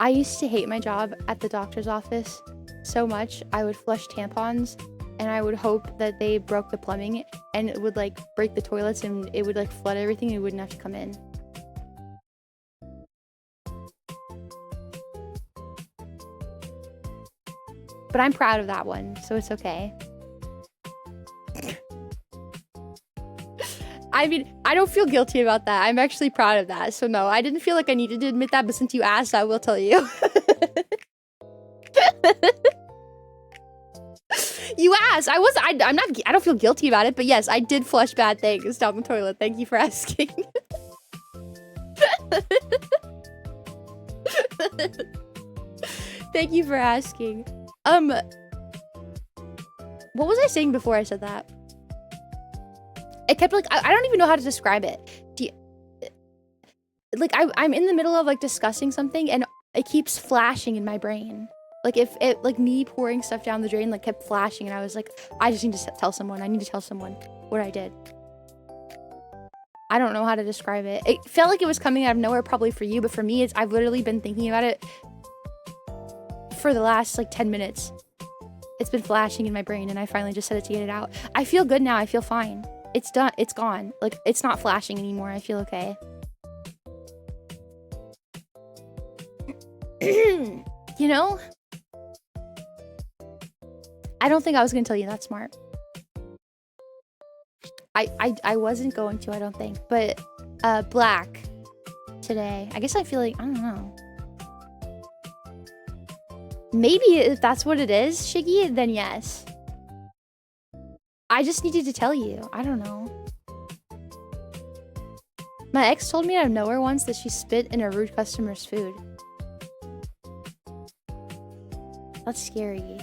I used to hate my job at the doctor's office so much. I would flush tampons and I would hope that they broke the plumbing and it would like break the toilets and it would like flood everything and it wouldn't have to come in. But I'm proud of that one, so it's okay. I mean, I don't feel guilty about that. I'm actually proud of that. So no, I didn't feel like I needed to admit that, but since you asked, I will tell you. You asked. I don't feel guilty about it, but yes, I did flush bad things down the toilet. Thank you for asking. Thank you for asking. What was I saying before I said that? It kept like, I don't even know how to describe it. Like I'm in the middle of like discussing something and it keeps flashing in my brain. Like if it, like me pouring stuff down the drain, like kept flashing and I was like, I just need to tell someone. I need to tell someone what I did. I don't know how to describe it. It felt like it was coming out of nowhere probably for you, but for me, I've literally been thinking about it for the last like 10 minutes. It's been flashing in my brain and I finally just said it to get it out. I feel good now. I feel fine. It's done. It's gone. Like, it's not flashing anymore. I feel okay. You know? I don't think I was going to tell you that smart. I wasn't going to, I don't think. But, black today. I guess I feel like, I don't know. Maybe if that's what it is, Shiggy, then yes. I just needed to tell you. I don't know. My ex told me out of nowhere once that she spit in a rude customer's food. That's scary.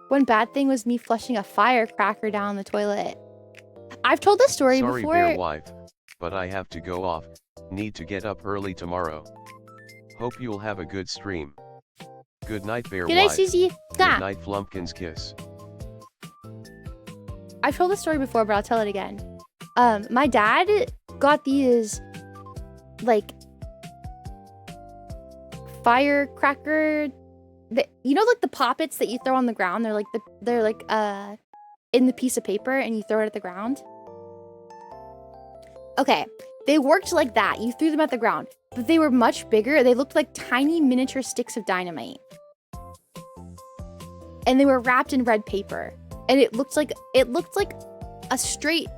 One bad thing was me flushing a firecracker down the toilet. I've told this story before. Sorry, bear wife, but I have to go off. Need to get up early tomorrow. Hope you'll have a good stream. Good night, bear wife. Good night, Susie. Good night, Flumpkins kiss. I've told this story before, but I'll tell it again. My dad got these, like, firecracker, you know, like the poppets that you throw on the ground. They're like in the piece of paper, and you throw it at the ground. Okay, they worked like that. You threw them at the ground, but they were much bigger. They looked like tiny miniature sticks of dynamite. And they were wrapped in red paper. And it looked like a straight,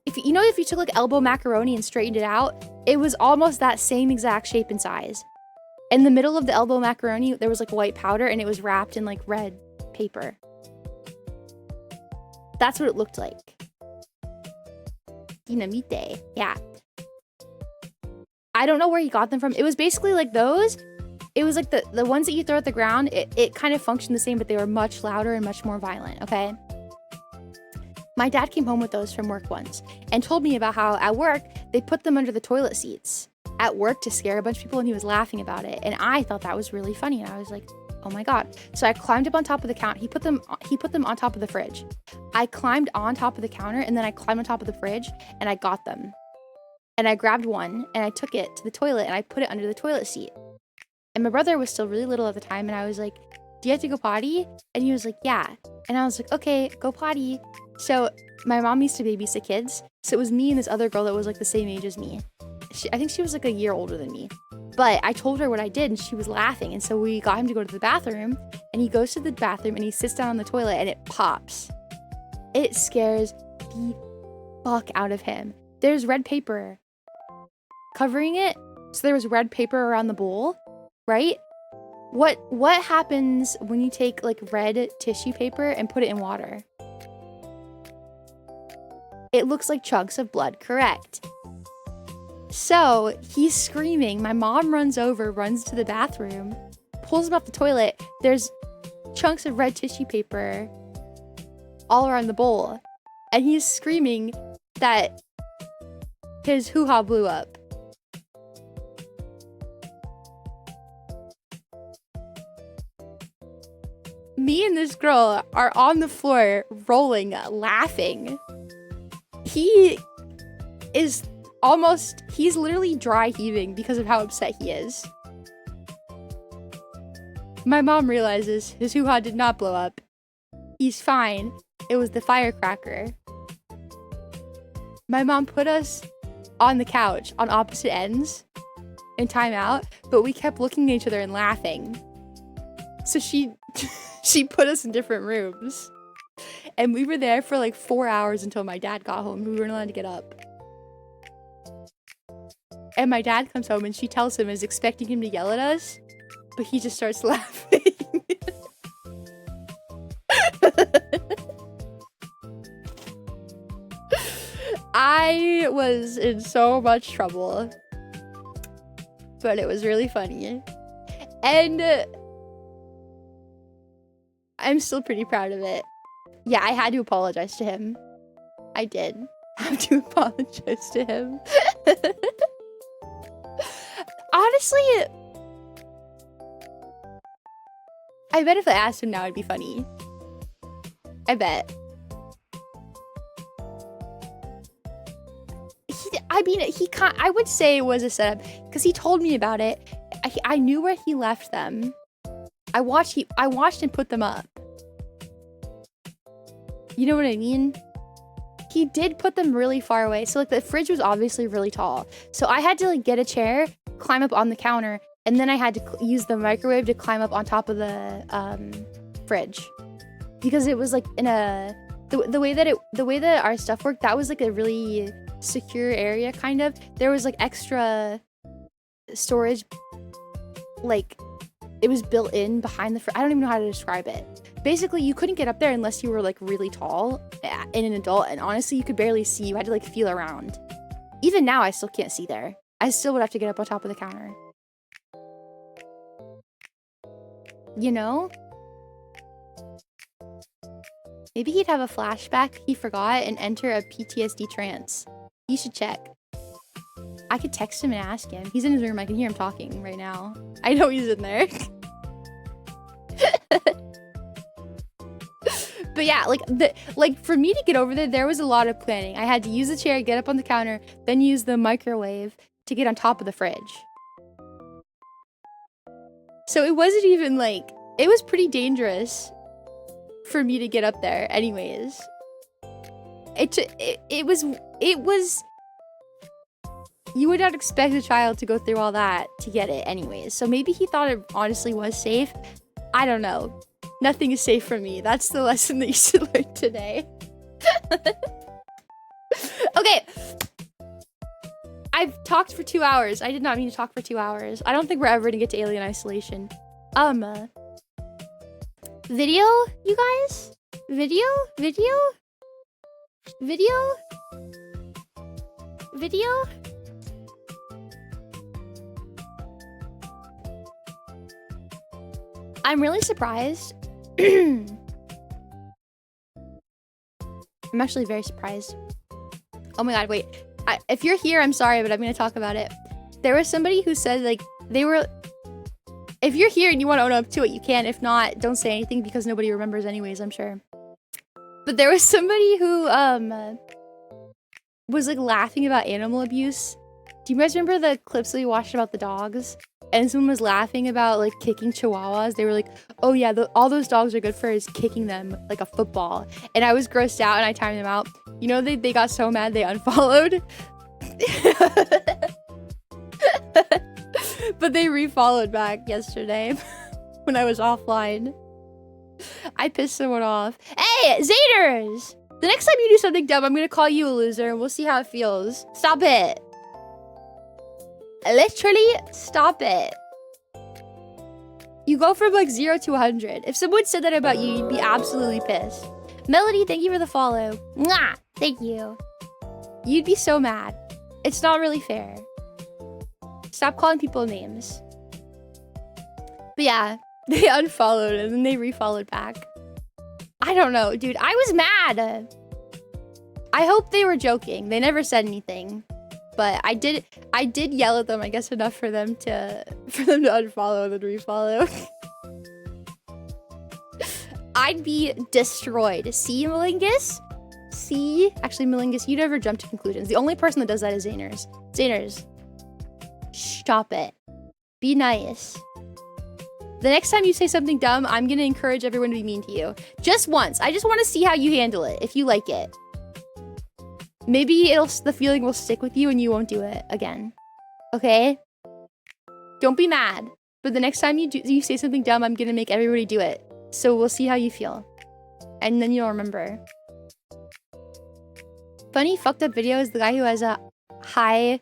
if you took like elbow macaroni and straightened it out, it was almost that same exact shape and size. In the middle of the elbow macaroni, there was like white powder and it was wrapped in like red paper. That's what it looked like. Dinamite. Yeah. I don't know where he got them from. It was basically like those. It was like the ones that you throw at the ground. It kind of functioned the same, but they were much louder and much more violent, okay? My dad came home with those from work once and told me about how at work, they put them under the toilet seats at work to scare a bunch of people, and he was laughing about it. And I thought that was really funny. And I was like, oh my God. So I climbed up on top of the counter. He put them on top of the fridge. I climbed on top of the counter, and then I climbed on top of the fridge and I got them. And I grabbed one and I took it to the toilet and I put it under the toilet seat. And my brother was still really little at the time. And I was like, do you have to go potty? And he was like, yeah. And I was like, okay, go potty. So my mom used to babysit kids. So it was me and this other girl that was like the same age as me. I think she was like a year older than me. But I told her what I did and she was laughing. And so we got him to go to the bathroom, and he goes to the bathroom and he sits down on the toilet and it pops. It scares the fuck out of him. There's red paper covering it. So there was red paper around the bowl, right? What happens when you take like red tissue paper and put it in water? It looks like chunks of blood, correct? So he's screaming. My mom runs over, runs to the bathroom, pulls him off the toilet. There's chunks of red tissue paper all around the bowl. And he's screaming that his hoo-ha blew up. Me and this girl are on the floor rolling, laughing. He's literally dry heaving because of how upset he is. My mom realizes his hoo-ha did not blow up. He's fine. It was the firecracker. My mom put us on the couch on opposite ends in timeout, but we kept looking at each other and laughing. So she put us in different rooms. And we were there for like 4 hours until my dad got home. We weren't allowed to get up. And my dad comes home and she tells him, is expecting him to yell at us, but he just starts laughing. I was in so much trouble, but it was really funny. And I'm still pretty proud of it. Yeah, I had to apologize to him. I did have to apologize to him. Honestly, I bet if I asked him now, it'd be funny. I bet. I would say it was a setup because he told me about it. I knew where he left them. I watched him put them up. You know what I mean? He did put them really far away. So like the fridge was obviously really tall. So I had to like get a chair, climb up on the counter, and then I had to use the microwave to climb up on top of the fridge. Because it was like in the way that our stuff worked, that was like a really secure area kind of. There was like extra storage, like it was built in behind the fridge. I don't even know how to describe it. Basically, you couldn't get up there unless you were like really tall and an adult, and honestly, you could barely see. You had to like feel around. Even now, I still can't see there. I still would have to get up on top of the counter. You know? Maybe he'd have a flashback he forgot and enter a PTSD trance. You should check. I could text him and ask him. He's in his room. I can hear him talking right now. I know he's in there. But yeah, like for me to get over there was a lot of planning. I had to use the chair, get up on the counter, then use the microwave to get on top of the fridge. So it wasn't even like, it was pretty dangerous for me to get up there anyways. It was, you would not expect a child to go through all that to get it anyways. So maybe he thought it honestly was safe. I don't know. Nothing is safe for me. That's the lesson that you should learn today. Okay. I've talked for 2 hours. I did not mean to talk for 2 hours. I don't think we're ever gonna get to alien isolation. Video, you guys? Video? I'm really surprised. I'm actually very surprised. Oh my god, wait. If you're here, I'm sorry, but I'm gonna talk about it. There was somebody who said, like, they were... If you're here and you want to own up to it, you can. If not, don't say anything because nobody remembers anyways, I'm sure. But there was somebody who, was, like, laughing about animal abuse. Do you guys remember the clips that we watched about the dogs? And someone was laughing about, like, kicking chihuahuas. They were like, oh yeah, all those dogs are good for is kicking them like a football. And I was grossed out and I timed them out. You know, they got so mad they unfollowed. But they refollowed back yesterday when I was offline. I pissed someone off. Hey, Zaders! The next time you do something dumb, I'm gonna call you a loser and we'll see how it feels. Stop it. Literally, stop it. You go from like 0 to 100. If someone said that about you, you'd be absolutely pissed. Melody, thank you for the follow. Mwah! Thank you. You'd be so mad. It's not really fair. Stop calling people names. But yeah, they unfollowed and then they refollowed back. I don't know, dude. I was mad. I hope they were joking. They never said anything. But I did yell at them, I guess enough for them to unfollow and then refollow. I'd be destroyed. See, Malingus? See? Actually, Malingus, you never jump to conclusions. The only person that does that is Zaners. Zaners. Stop it. Be nice. The next time you say something dumb, I'm gonna encourage everyone to be mean to you. Just once. I just want to see how you handle it, if you like it. Maybe the feeling will stick with you and you won't do it again. Okay? Don't be mad. But the next time you say something dumb, I'm gonna make everybody do it. So we'll see how you feel. And then you'll remember. Funny fucked up video is the guy who has a high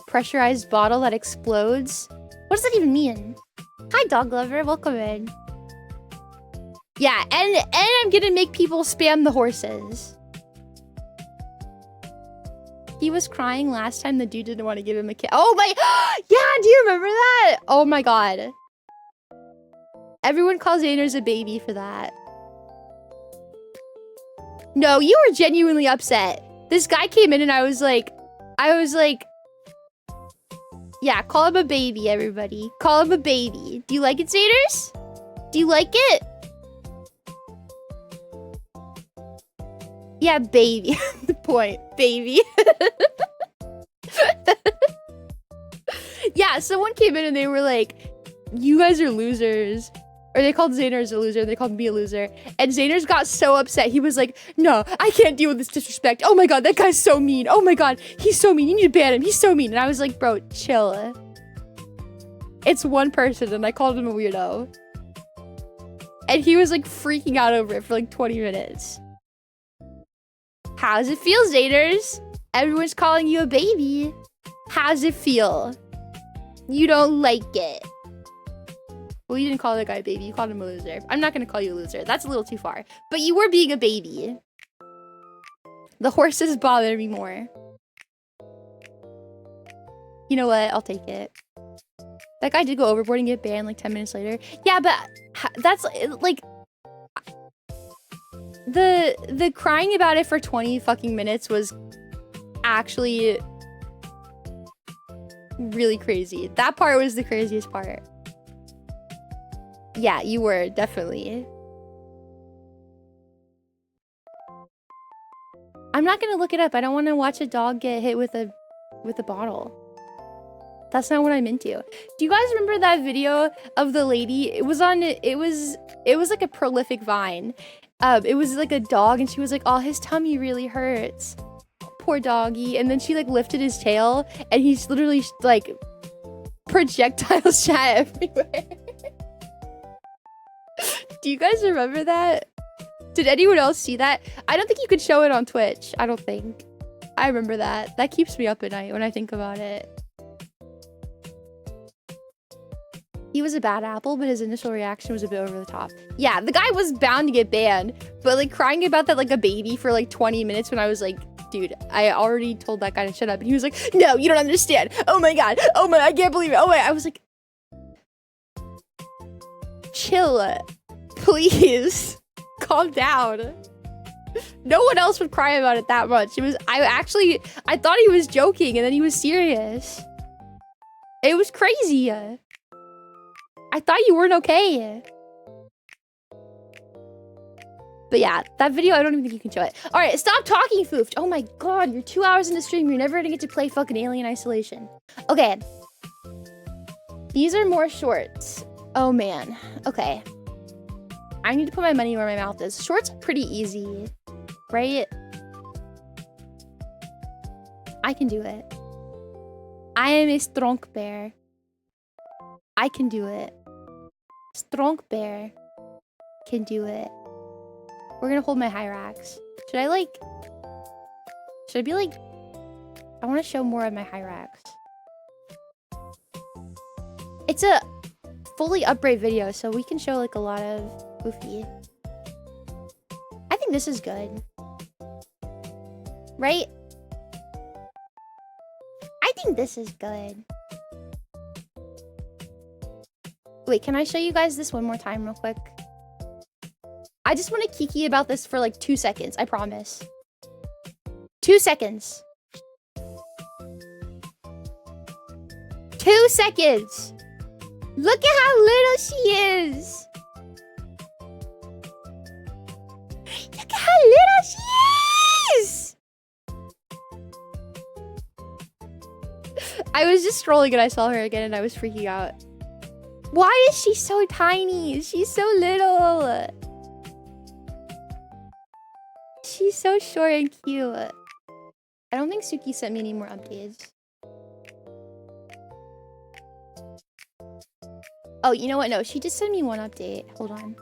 pressurized bottle that explodes. What does that even mean? Hi, dog lover. Welcome in. Yeah, and I'm gonna make people spam the horses. He was crying last time the dude didn't want to give him a kiss. Oh my... Yeah, do you remember that? Oh my god. Everyone calls Ainers a baby for that. No, you were genuinely upset. This guy came in and I was like... Yeah, call him a baby, everybody. Call him a baby. Do you like it, Zaders? Do you like it? Yeah, baby. The point. Baby. Yeah, someone came in and they were like, you guys are losers. Or they called Zaners a loser. They called me a loser. And Zaners got so upset. He was like, no, I can't deal with this disrespect. Oh my god, that guy's so mean. Oh my god, he's so mean. You need to ban him. He's so mean. And I was like, bro, chill. It's one person and I called him a weirdo. And he was like freaking out over it for like 20 minutes. How's it feel, Zaders? Everyone's calling you a baby. How's it feel? You don't like it. Well, you didn't call the guy a baby. You called him a loser. I'm not going to call you a loser. That's a little too far. But you were being a baby. The horses bother me more. You know what? I'll take it. That guy did go overboard and get banned like 10 minutes later. Yeah, but that's like... The crying about it for 20 fucking minutes was actually really crazy. That part was the craziest part. Yeah, you were, definitely. I'm not gonna look it up. I don't want to watch a dog get hit with a bottle. That's not what I'm into. Do you guys remember that video of the lady? It was like a prolific Vine. It was like a dog and she was like, oh, his tummy really hurts. Poor doggy. And then she like lifted his tail and he's literally like projectile shat everywhere. Do you guys remember that? Did anyone else see that? I don't think you could show it on Twitch. I don't think. I remember that. That keeps me up at night when I think about it. He was a bad apple, but his initial reaction was a bit over the top. Yeah, the guy was bound to get banned, but like crying about that like a baby for like 20 minutes when I was like, dude, I already told that guy to shut up. And he was like, no, you don't understand. Oh my God. Oh my, I can't believe it. Oh my, I was like, chill, please. Calm down. No one else would cry about it that much. It was, I thought he was joking and then he was serious. It was crazy. I thought you weren't okay. But yeah, that video, I don't even think you can show it. All right, stop talking, Foofed. Oh my God, you're 2 hours into stream. You're never gonna get to play fucking Alien Isolation. Okay. These are more shorts. Oh man. Okay. I need to put my money where my mouth is. Shorts are pretty easy, right? I can do it. I am a strong bear. I can do it. Strong bear can do it. We're gonna hold my high racks. Should I be like, I want to show more of my high racks. It's a fully upgrade video, so we can show like a lot of Fuufie. I think this is good. Right? I think this is good. Wait, can I show you guys this one more time real quick? I just want to kiki about this for like 2 seconds, I promise. 2 seconds. 2 seconds. Look at how little she is. Look at how little she is. I was just scrolling and I saw her again and I was freaking out. Why is she so tiny? She's so little. She's so short and cute. I don't think Suki sent me any more updates. Oh, you know what? No, she just sent me one update. Hold on.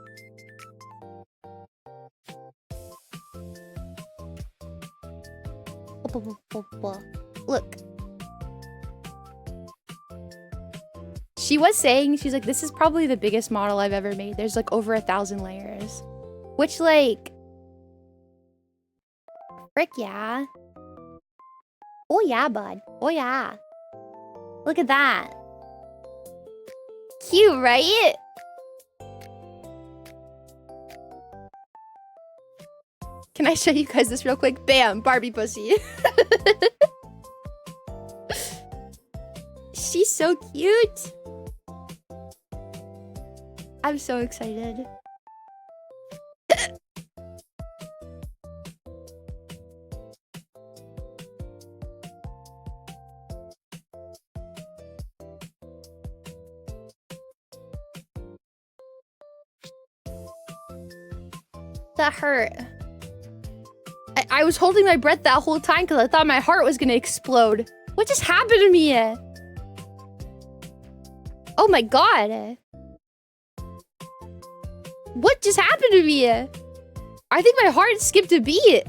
Look. She was saying, she's like, this is probably the biggest model I've ever made. There's like over 1,000 layers. Which like... Frick yeah. Oh yeah, bud. Oh yeah. Look at that. Cute, right? Can I show you guys this real quick? Bam, Barbie pussy. She's so cute. I'm so excited. That hurt. I was holding my breath that whole time because I thought my heart was gonna explode. What just happened to me? Oh my God. What just happened to me? I think my heart skipped a beat.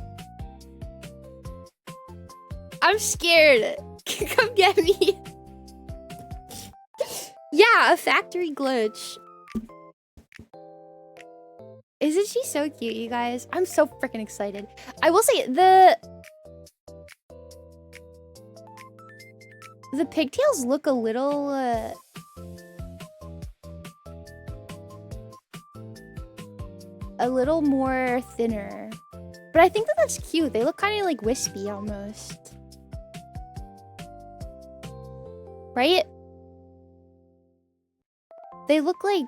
I'm scared. Come get me. Yeah, a factory glitch. Isn't she so cute, you guys? I'm so freaking excited. I will say, the pigtails look a little... a little more thinner. But I think that that's cute. They look kind of like wispy almost. Right? They look like...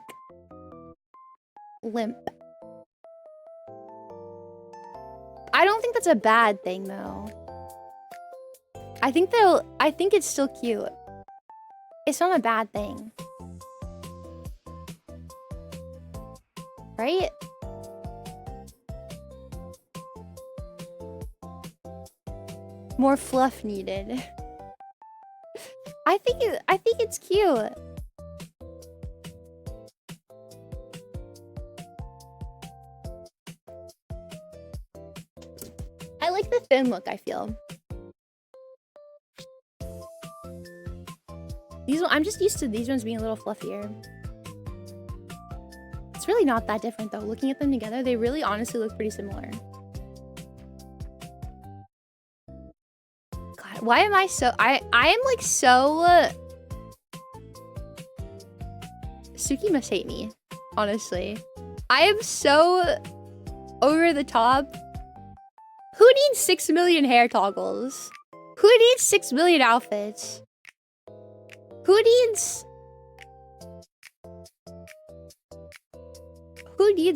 limp. I don't think that's a bad thing, though. I think it's still cute. It's not a bad thing. Right? More fluff needed. I think it's cute. I like the thin look, I feel. I'm just used to these ones being a little fluffier. It's really not that different though. Looking at them together, they really honestly look pretty similar. God, why am I so... I am like so... Suki must hate me, honestly. I am so over the top. Who needs 6 million hair toggles? Who needs 6 million outfits? Who needs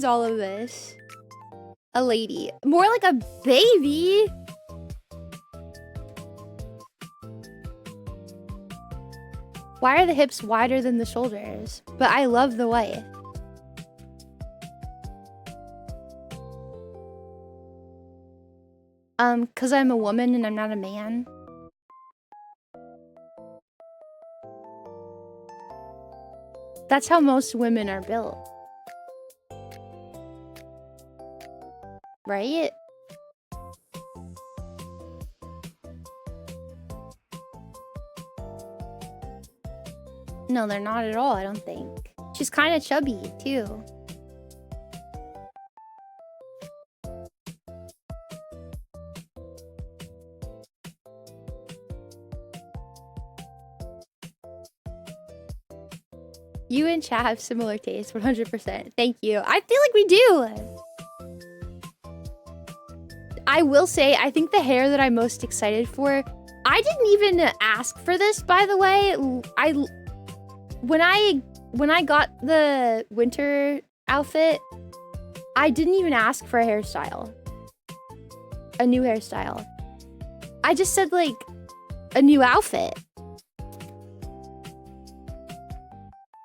all of this? A lady. More like a baby. Why are the hips wider than the shoulders? But I love the white. Cause I'm a woman and I'm not a man. That's how most women are built. Right? No, they're not at all, I don't think. She's kind of chubby, too. You and Chat have similar tastes, 100%. Thank you. I feel like we do. I will say, I think the hair that I'm most excited for... I didn't even ask for this, by the way. When I got the winter outfit, I didn't even ask for a hairstyle. A new hairstyle. I just said, like, a new outfit.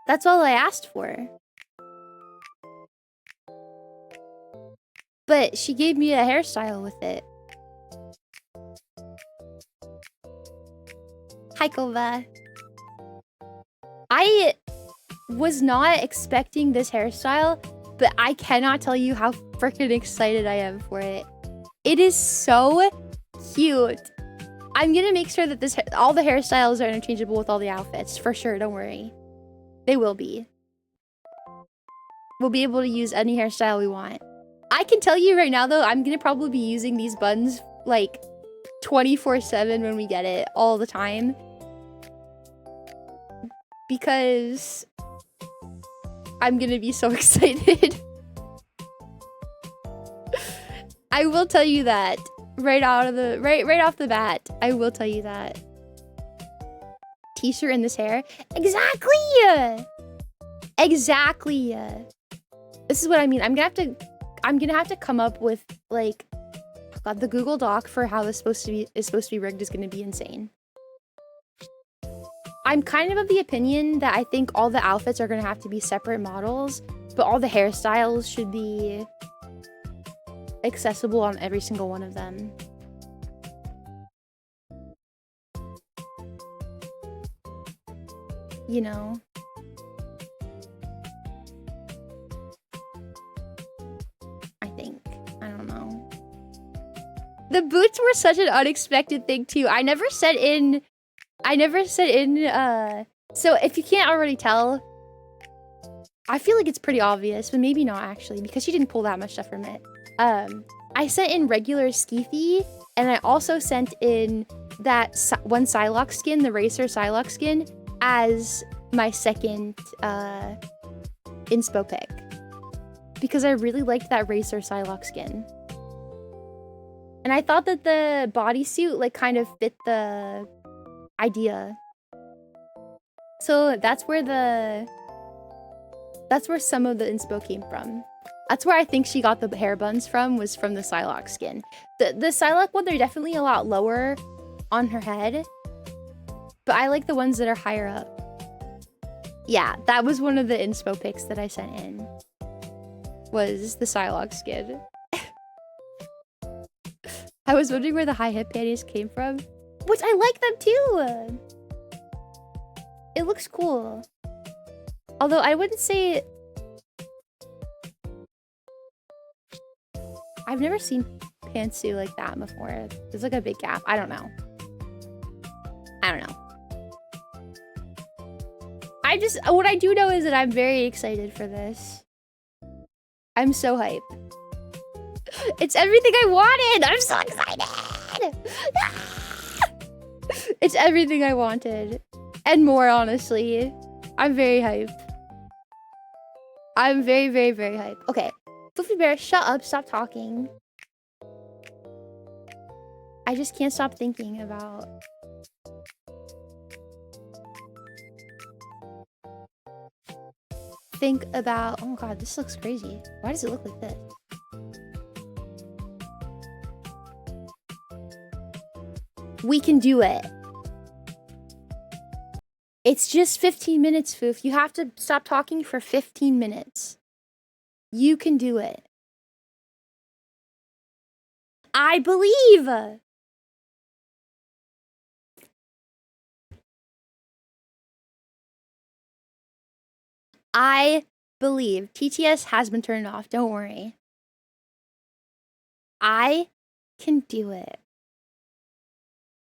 That's all I asked for. But she gave me a hairstyle with it. Hi, Kova. I was not expecting this hairstyle, but I cannot tell you how freaking excited I am for it. It is so cute. I'm gonna make sure that all the hairstyles are interchangeable with all the outfits, for sure, don't worry. They will be. We'll be able to use any hairstyle we want. I can tell you right now, though, I'm gonna probably be using these buns, like, 24/7 when we get it, all the time. Because I'm gonna be so excited. I will tell you that right off the bat. I will tell you that. T-shirt in this hair. Exactly. Exactly. This is what I mean. I'm gonna have to come up with like, oh God, the Google Doc for how this is supposed to be rigged is gonna be insane. I'm kind of the opinion that I think all the outfits are gonna have to be separate models, but all the hairstyles should be accessible on every single one of them. You know? I think. I don't know. The boots were such an unexpected thing too. I never said in, so if you can't already tell, I feel like it's pretty obvious, but maybe not actually, because she didn't pull that much stuff from it. I sent in regular Skeefy, and I also sent in that one Psylocke skin, the Racer Psylocke skin, as my second inspo pick. Because I really liked that Racer Psylocke skin. And I thought that the bodysuit like kind of fit the idea. So that's where some of the inspo came from. That's where I think she got the hair buns from, was from the Psylocke skin. The Psylocke one, they're definitely a lot lower on her head. But I like the ones that are higher up. Yeah, that was one of the inspo pics that I sent in. Was the Psylocke skin. I was wondering where the high hip panties came from. Which I like them too! It looks cool. Although I wouldn't say... I've never seen pantsuit like that before. There's like a big gap. I don't know. What I do know is that I'm very excited for this. I'm so hyped. It's everything I wanted. I'm so excited. It's everything I wanted. And more, honestly. I'm very hyped. I'm very, very, very hyped. Okay. Fuufie Bear, shut up. Stop talking. I just can't stop thinking about... Think about... Oh my god, this looks crazy. Why does it look like this? We can do it. It's just 15 minutes, Foof. You have to stop talking for 15 minutes. You can do it. I believe! I believe. TTS has been turned off. Don't worry. I can do it.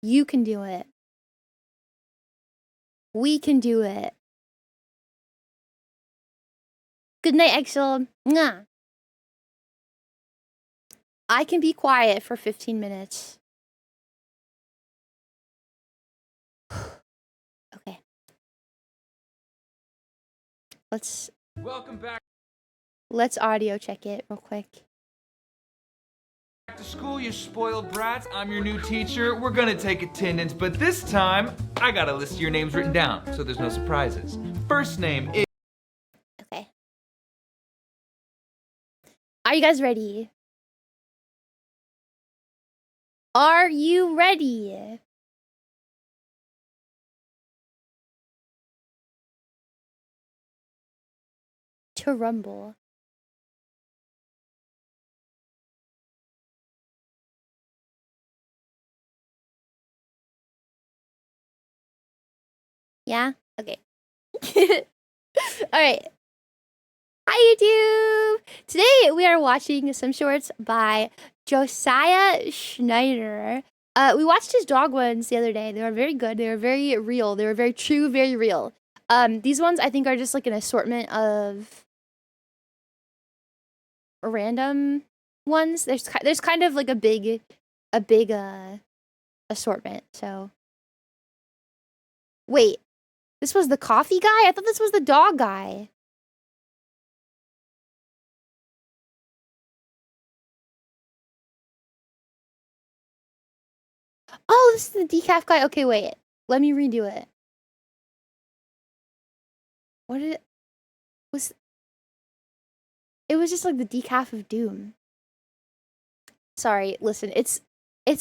You can do it. We can do it. Good night, Exel. Mwah. I can be quiet for 15 minutes. Okay. Welcome back Let's audio check it real quick. to school, you spoiled brats. I'm your new teacher. We're gonna take attendance, but this time I got a list of your names written down, so there's no surprises. First name is... Okay. Are you guys ready? Are you ready? To rumble. Yeah? Okay. Alright. Hi YouTube! Today we are watching some shorts by Josiah Schneider. We watched his dog ones the other day. They were very good. They were very real. They were very true, very real. These ones I think are just like an assortment of random ones. There's kind of like a big assortment. So wait, this was the coffee guy? I thought this was the dog guy. Oh, this is the decaf guy. Okay, wait. Let me redo it. What did it was? It was just like the decaf of doom. Sorry, listen. It's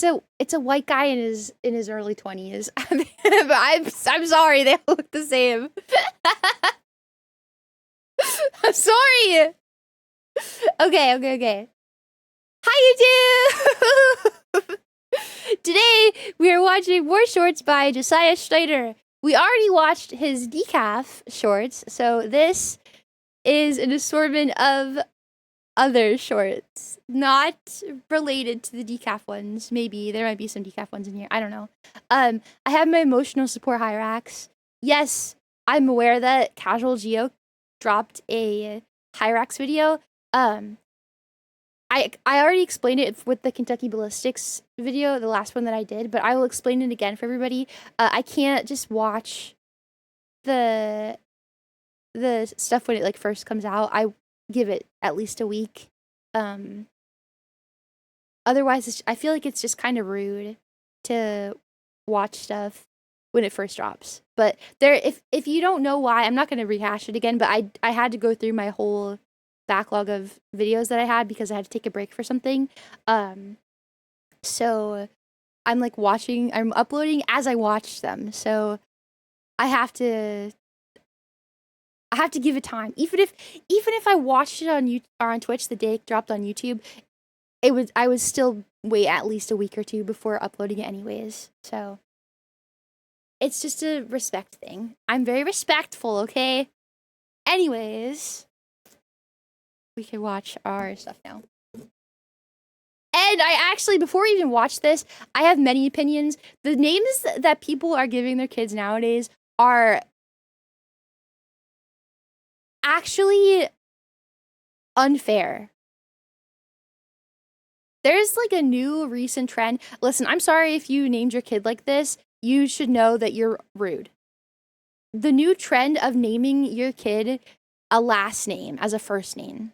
a white guy in his early 20s. I'm sorry. They all look the same. I'm sorry. Okay. Hi YouTube. Today we are watching more shorts by Josiah Schneider. We already watched his decaf shorts, so this is an assortment of other shorts, not related to the decaf ones. Maybe there might be some decaf ones in here. I don't know. I have my emotional support Hyrax. Yes, I'm aware that Casual Geo dropped a Hyrax video. I already explained it with the Kentucky Ballistics video, the last one that I did, but I will explain it again for everybody. I can't just watch the stuff when it like first comes out. I give it at least a week. Otherwise, I feel like it's just kind of rude to watch stuff when it first drops. But if you don't know why, I'm not going to rehash it again, but I had to go through my whole backlog of videos that I had because I had to take a break for something. So I'm like I'm uploading as I watch them. So I have to give it time. Even if I watched it on Twitch the day it dropped on YouTube, I would still wait at least a week or two before uploading it anyways. So it's just a respect thing. I'm very respectful, okay? Anyways, we can watch our stuff now. And I actually, before we even watched this, I have many opinions. The names that people are giving their kids nowadays are actually unfair. There's like a new recent trend. Listen, I'm sorry if you named your kid like this. You should know that you're rude. The new trend of naming your kid a last name as a first name.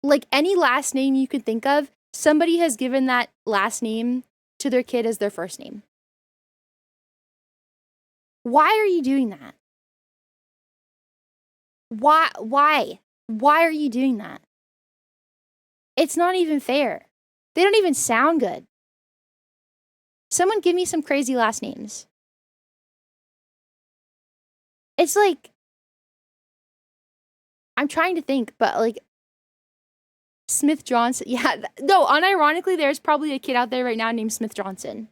Like any last name you could think of, somebody has given that last name to their kid as their first name. Why are you doing that? Why? Why are you doing that? It's not even fair. They don't even sound good. Someone give me some crazy last names. It's like, I'm trying to think, but like, Smith Johnson. Yeah, no, unironically, there's probably a kid out there right now named Smith Johnson.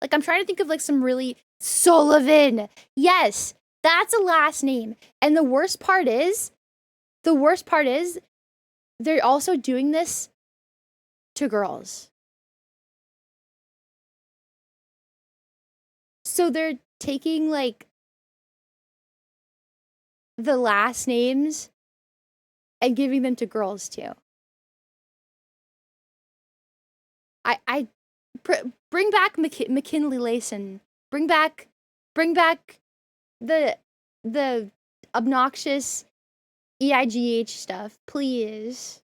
Like, I'm trying to think of like some really Sullivan. Yes, that's a last name. And the worst part is, they're also doing this to girls. So they're taking like the last names and giving them to girls too. Bring back McKinley Layson. Bring back the obnoxious EIGH stuff, please.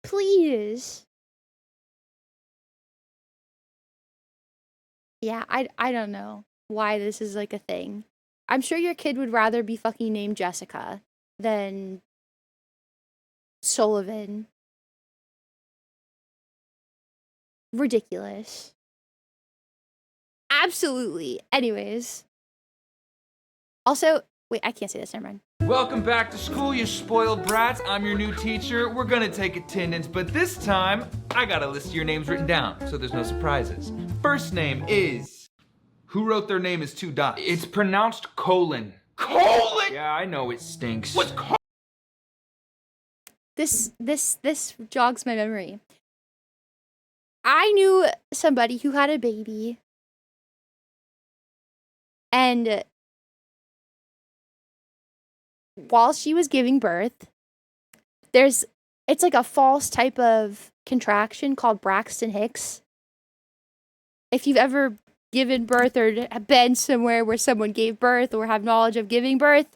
Please. Yeah, I don't know why this is like a thing. I'm sure your kid would rather be fucking named Jessica than Sullivan. Ridiculous. Absolutely. Anyways. Also, wait, I can't say this, never mind. Welcome back to school, you spoiled brats. I'm your new teacher. We're gonna take attendance, but this time, I got a list of your names written down, so there's no surprises. First name is... Who wrote their name as 2 dots? It's pronounced colon. Colon? Yeah, I know it stinks. What's colon? This jogs my memory. I knew somebody who had a baby, and while she was giving birth, it's like a false type of contraction called Braxton Hicks. If you've ever given birth or been somewhere where someone gave birth or have knowledge of giving birth,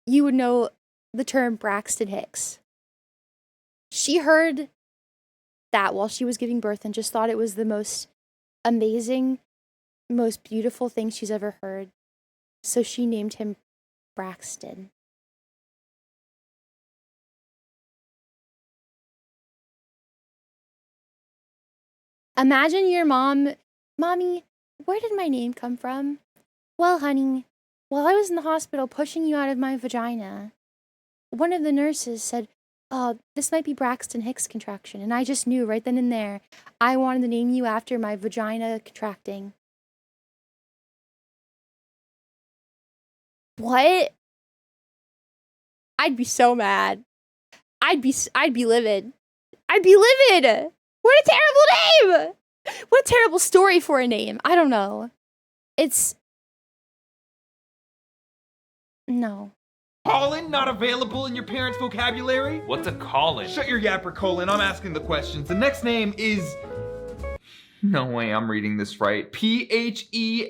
you would know the term Braxton Hicks. She heard that while she was giving birth and just thought it was the most amazing, most beautiful thing she's ever heard. So she named him Braxton. Imagine your mom, Mommy, where did my name come from? Well, honey, while I was in the hospital pushing you out of my vagina, one of the nurses said, oh, this might be Braxton Hicks contraction. And I just knew right then and there, I wanted to name you after my vagina contracting. What? I'd be so mad. I'd be livid. I'd be livid. What a terrible name. What a terrible story for a name. I don't know. No. Colon not available in your parents' vocabulary? What's a colon? Shut your yapper, colon. I'm asking the questions. The next name is... No way I'm reading this right. Phelon.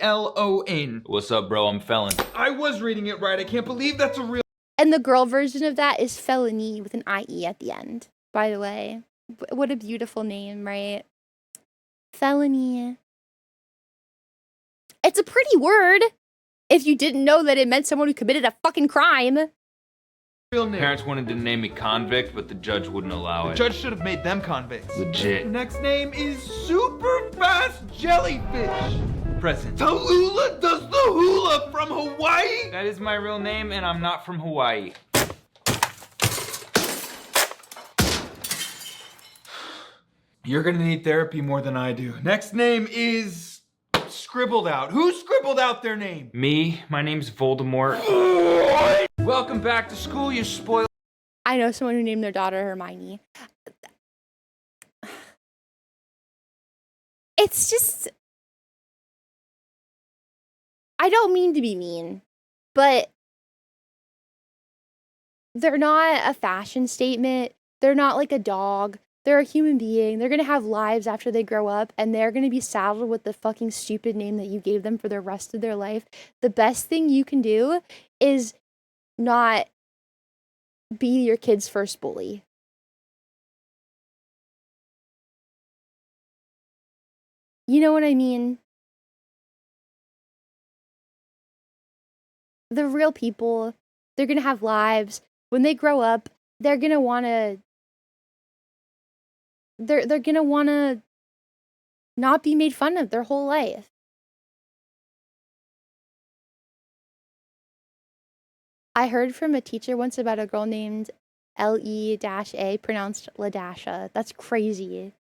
What's up, bro? I'm Felon. I was reading it right. I can't believe that's a real... And the girl version of that is felony with an IE at the end, by the way. What a beautiful name, right? Felony. It's a pretty word. If you didn't know that it meant someone who committed a fucking crime. Real name. Parents wanted to name me convict, but the judge wouldn't allow it. The judge should have made them convicts. Legit. Next name is Super Fast Jellyfish. Present. Tallulah does the hula from Hawaii. That is my real name, and I'm not from Hawaii. You're gonna need therapy more than I do. Next name is... scribbled out? Who scribbled out their name? Me. My name's Voldemort. Welcome back to school, you spoiled. I know someone who named their daughter Hermione. It's just... I don't mean to be mean, but they're not a fashion statement. They're not like a dog. They're a human being. They're going to have lives after they grow up, and they're going to be saddled with the fucking stupid name that you gave them for the rest of their life. The best thing you can do is not be your kid's first bully. You know what I mean? They're real people. They're going to have lives. When they grow up, they're going to want to... They're going to want to not be made fun of their whole life. I heard from a teacher once about a girl named L-E-A, pronounced Ladasha. That's crazy.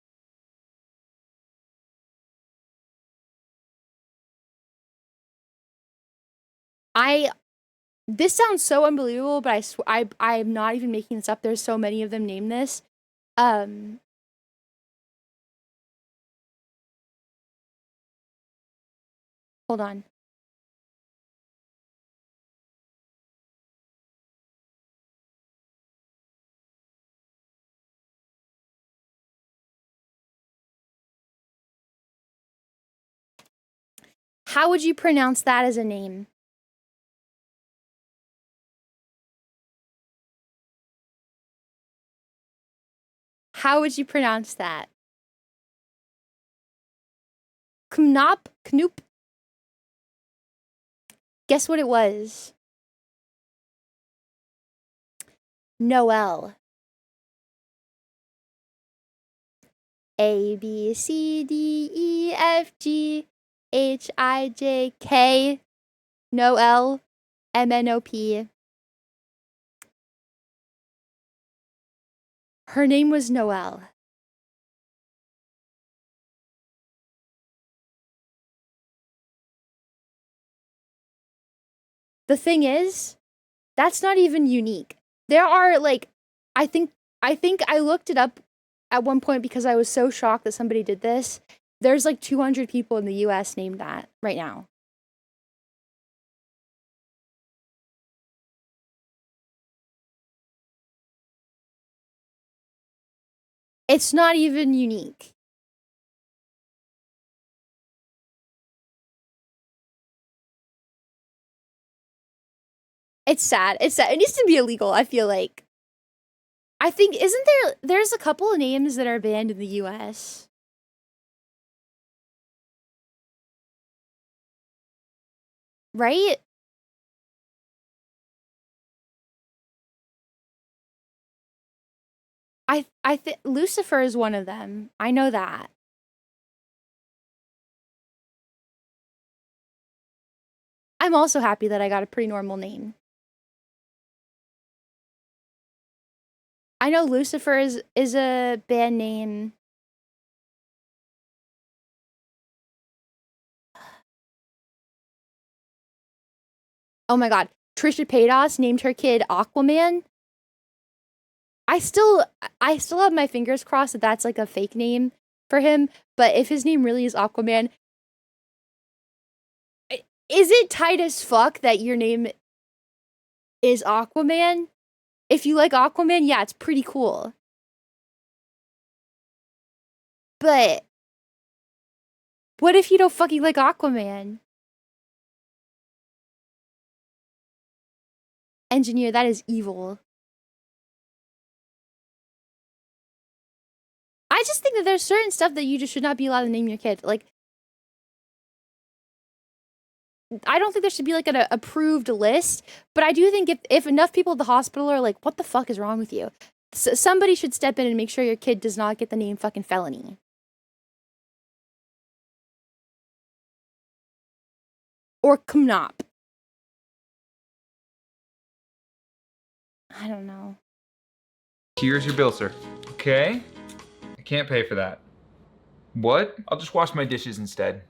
This sounds so unbelievable, but I'm not even making this up. There's so many of them named this. Hold on. How would you pronounce that as a name? How would you pronounce that? Knop? Knoop? Guess what it was? Noel. A, B, C, D, E, F, G, H, I, J, K. Noel. M-N-O-P. Her name was Noel. The thing is, that's not even unique. There are like, I think I looked it up at one point because I was so shocked that somebody did this. There's like 200 people in the US named that right now. It's not even unique. It's sad. It's sad. It needs to be illegal, I feel like. I think, there's a couple of names that are banned in the US. Right? I think Lucifer is one of them. I know that. I'm also happy that I got a pretty normal name. I know Lucifer is a band name. Oh my god. Trisha Paytas named her kid Aquaman. I still have my fingers crossed that that's like a fake name for him, but if his name really is Aquaman, is it tight as fuck that your name is Aquaman? If you like Aquaman, yeah, it's pretty cool. But what if you don't fucking like Aquaman? Engineer, that is evil. I just think that there's certain stuff that you just should not be allowed to name your kid. Like, I don't think there should be like an approved list, but I do think if enough people at the hospital are like, what the fuck is wrong with you? Somebody should step in and make sure your kid does not get the name fucking felony. Or Knop. I don't know. Here's your bill, sir. Okay. I can't pay for that. What? I'll just wash my dishes instead.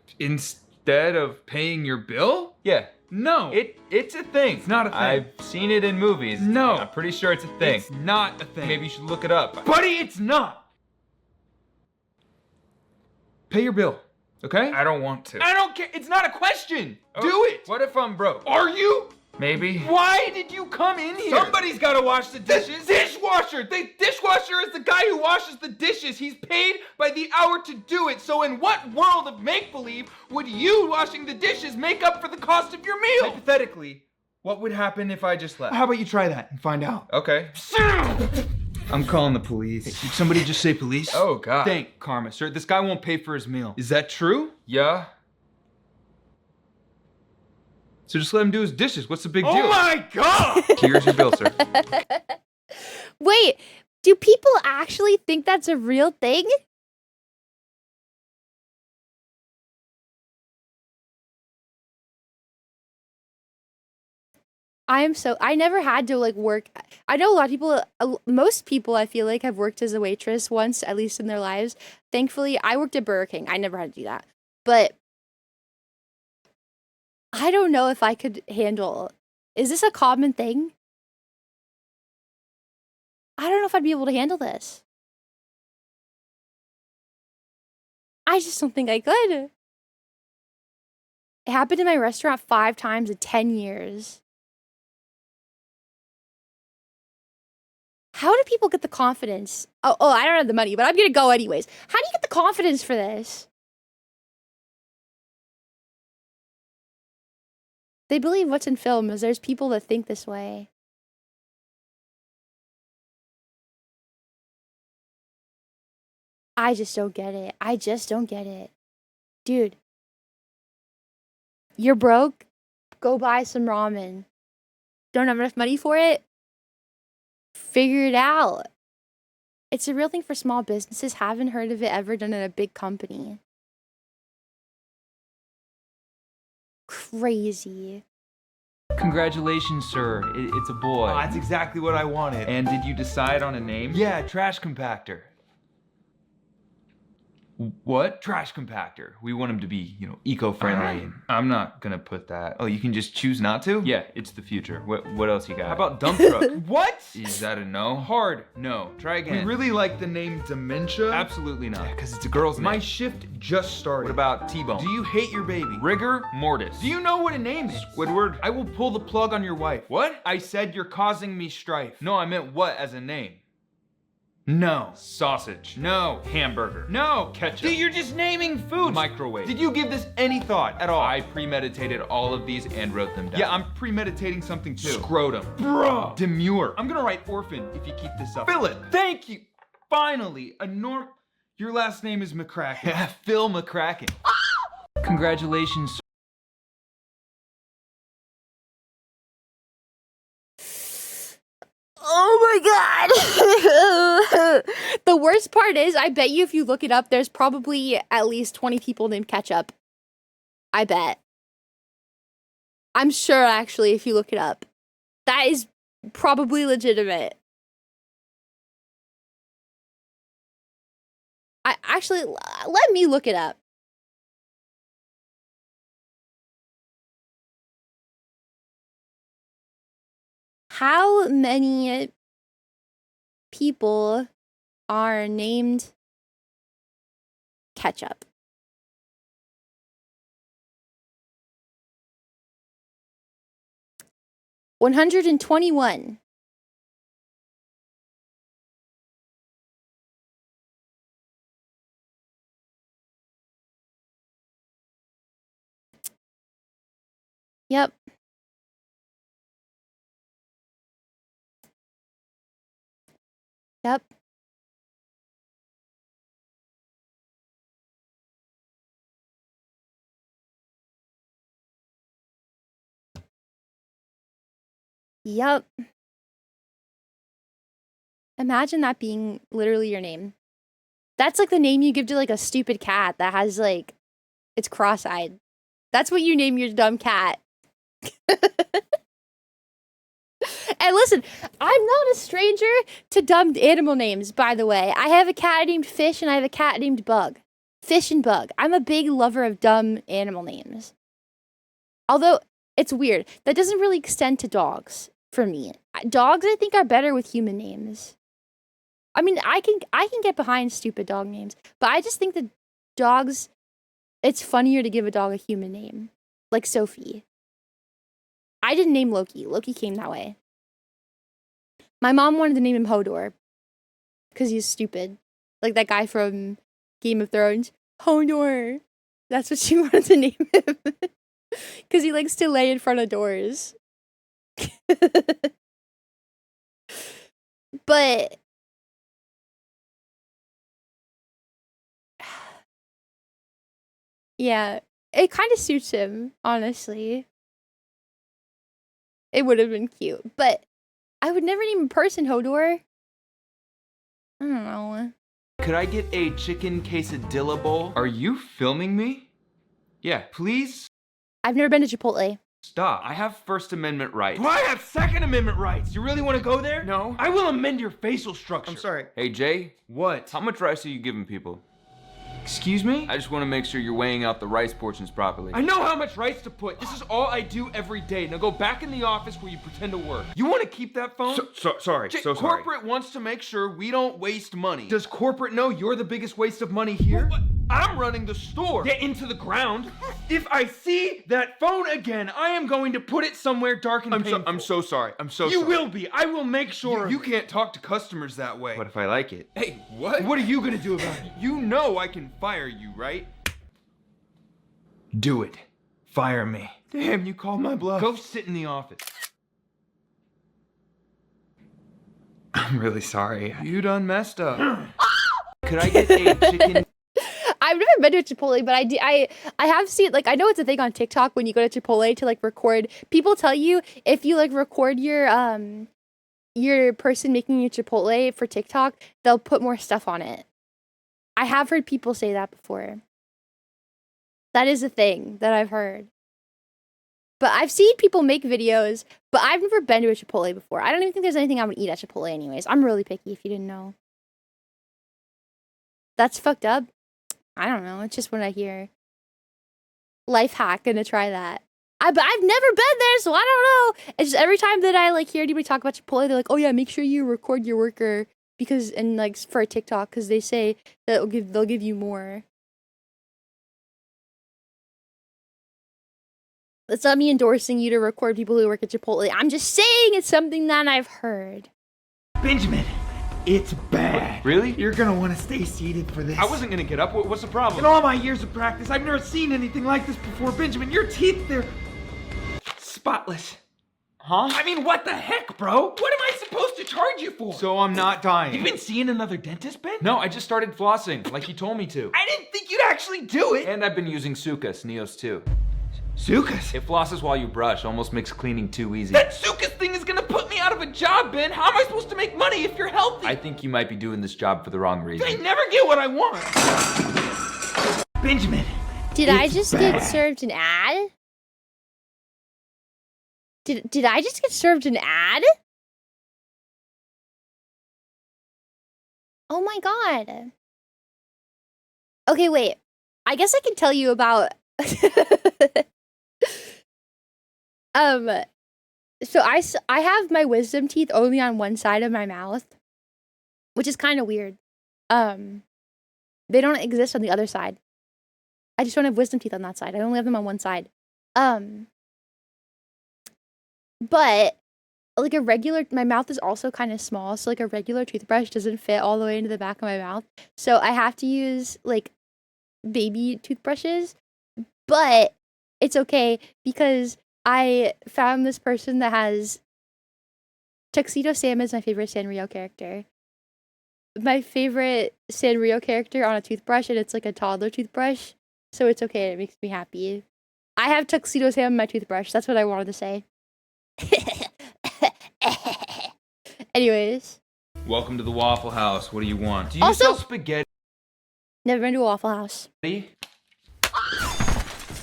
Instead of paying your bill? Yeah. No. It's a thing. It's not a thing. I've seen it in movies. No. I'm pretty sure it's a thing. It's not a thing. Maybe you should look it up. Buddy, it's not. Pay your bill, okay? I don't want to. I don't care. It's not a question. Do it. What if I'm broke? Are you? Maybe. Why did you come in here? Somebody's gotta wash the dishes. The dishwasher! The dishwasher is the guy who washes the dishes. He's paid by the hour to do it. So in what world of make-believe would you washing the dishes make up for the cost of your meal? Hypothetically, what would happen if I just left? How about you try that and find out? Okay. I'm calling the police. Did somebody just say police? Oh, God. Thank karma, sir. This guy won't pay for his meal. Is that true? Yeah. So just let him do his dishes. What's the big deal? Oh my God! Here's your bill, sir. Wait, do people actually think that's a real thing? I never had to like work. I know a lot of people, most people I feel like have worked as a waitress once, at least in their lives. Thankfully, I worked at Burger King. I never had to do that. But I don't know if I could handle. Is this a common thing? I don't know if I'd be able to handle this. I just don't think I could. It happened in my restaurant 5 times in 10 years. How do people get the confidence? Oh, I don't have the money, but I'm gonna go anyways. How do you get the confidence for this? They believe what's in film is there's people that think this way. I just don't get it. I just don't get it. Dude, you're broke? Go buy some ramen. Don't have enough money for it? Figure it out. It's a real thing for small businesses. Haven't heard of it ever done in a big company. Crazy. Congratulations, sir. It's a boy. Oh, that's exactly what I wanted. And did you decide on a name? Yeah, trash compactor. What? Trash compactor. We want him to be, eco-friendly. I'm not gonna put that. Oh, you can just choose not to? Yeah, it's the future. What else you got? How about dump truck? What? Is that a no? Hard no. Try again. We really like the name Dementia? Absolutely not. Yeah, because it's a girl's name. My shift just started. What about T-Bone? Do you hate your baby? Rigor mortis. Do you know what a name is? Squidward? I will pull the plug on your wife. What? I said you're causing me strife. No, I meant what as a name? No. Sausage. No. Hamburger. No. Ketchup. Dude, you're just naming foods. Microwave. Did you give this any thought at all? I premeditated all of these and wrote them down. Yeah, I'm premeditating something too. Scrotum. Bro. Demure. I'm gonna write orphan if you keep this up. Philip. Thank you. Finally, your last name is McCracken. Yeah, Phil McCracken. Congratulations. Oh my God. The worst part is, I bet you if you look it up, there's probably at least 20 people named Ketchup. I bet. I'm sure, actually, if you look it up. That is probably legitimate. Let me look it up. How many people are named Ketchup? $121. Yep. Yep. Yep. Imagine that being literally your name. That's like the name you give to like a stupid cat that has like, it's cross-eyed. That's what you name your dumb cat. And listen, I'm not a stranger to dumb animal names, by the way. I have a cat named Fish and I have a cat named Bug. Fish and Bug. I'm a big lover of dumb animal names. Although, it's weird. That doesn't really extend to dogs for me. Dogs, I think, are better with human names. I mean, I can get behind stupid dog names, but I just think that dogs, it's funnier to give a dog a human name. Like Sophie. I didn't name Loki. Loki came that way. My mom wanted to name him Hodor. Because he's stupid. Like that guy from Game of Thrones. Hodor. That's what she wanted to name him. Because he likes to lay in front of doors. But... yeah. It kind of suits him, honestly. It would have been cute. But I would never name a person Hodor. I don't know. Could I get a chicken quesadilla bowl? Are you filming me? Yeah, please I've never been to Chipotle. stop. I have First Amendment rights. Do I have Second Amendment rights? You really want to go there? No. I will amend your facial structure. I'm sorry. Hey, Jay. What? How much rice are you giving people? Excuse me? I just want to make sure you're weighing out the rice portions properly. I know how much rice to put. This is all I do every day. Now go back in the office where you pretend to work. You want to keep that phone? Sorry. Jay, corporate wants to make sure we don't waste money. Does corporate know you're the biggest waste of money here? What? I'm running the store. Get into the ground. If I see that phone again, I am going to put it somewhere dark and painful. I'm so sorry. I'm so sorry. You will be. I will make sure. You can't talk to customers that way. What if I like it? Hey, what? What are you gonna do about it? You know I can fire you, right? Do it. Fire me. Damn, you called my bluff. Go sit in the office. I'm really sorry. You done messed up. Could I get a chicken? I've never been to a Chipotle, but I have seen, like, I know it's a thing on TikTok when you go to Chipotle to, like, record. People tell you if you, like, record your person making your Chipotle for TikTok, they'll put more stuff on it. I have heard people say that before. That is a thing that I've heard. But I've seen people make videos, but I've never been to a Chipotle before. I don't even think there's anything I would eat at Chipotle anyways. I'm really picky if you didn't know. That's fucked up. I don't know. It's just what I hear. Life hack. Gonna try that. But I've never been there, so I don't know. It's just every time that I like hear anybody talk about Chipotle, they're like, "Oh yeah, make sure you record your worker because and like for a TikTok because they say that they'll give you more." That's not me endorsing you to record people who work at Chipotle. I'm just saying it's something that I've heard. Benjamin, it's bad. Really? You're gonna want to stay seated for this. I wasn't gonna get up. What's the problem? In all my years of practice, I've never seen anything like this before. Benjamin, your teeth, they're spotless. Huh? I mean, what the heck, bro? What am I supposed to charge you for? So I'm not dying. You've been seeing another dentist, Ben? No, I just started flossing, like you told me to. I didn't think you'd actually do it. And I've been using Sukas, Neos too. Sukas? It flosses while you brush, almost makes cleaning too easy. That Sukas thing is gonna put me out of a job, Ben. How am I supposed to make money if you're healthy? I think you might be doing this job for the wrong reason. I never get what I want. Benjamin. Did I just get served an ad? Did I just get served an ad? Oh my god. Okay, wait. I guess I can tell you about so I have my wisdom teeth only on one side of my mouth, which is kind of weird. They don't exist on the other side. I just don't have wisdom teeth on that side. I only have them on one side. But like my mouth is also kind of small, so like a regular toothbrush doesn't fit all the way into the back of my mouth. So I have to use like baby toothbrushes, but it's okay because I found this person that has Tuxedo Sam is my favorite Sanrio character. My favorite Sanrio character on a toothbrush, and it's like a toddler toothbrush, so it's okay. It makes me happy. I have Tuxedo Sam in my toothbrush. That's what I wanted to say. Anyways. Welcome to the Waffle House. What do you want? Do you Also- sell spaghetti? Never been to a Waffle House.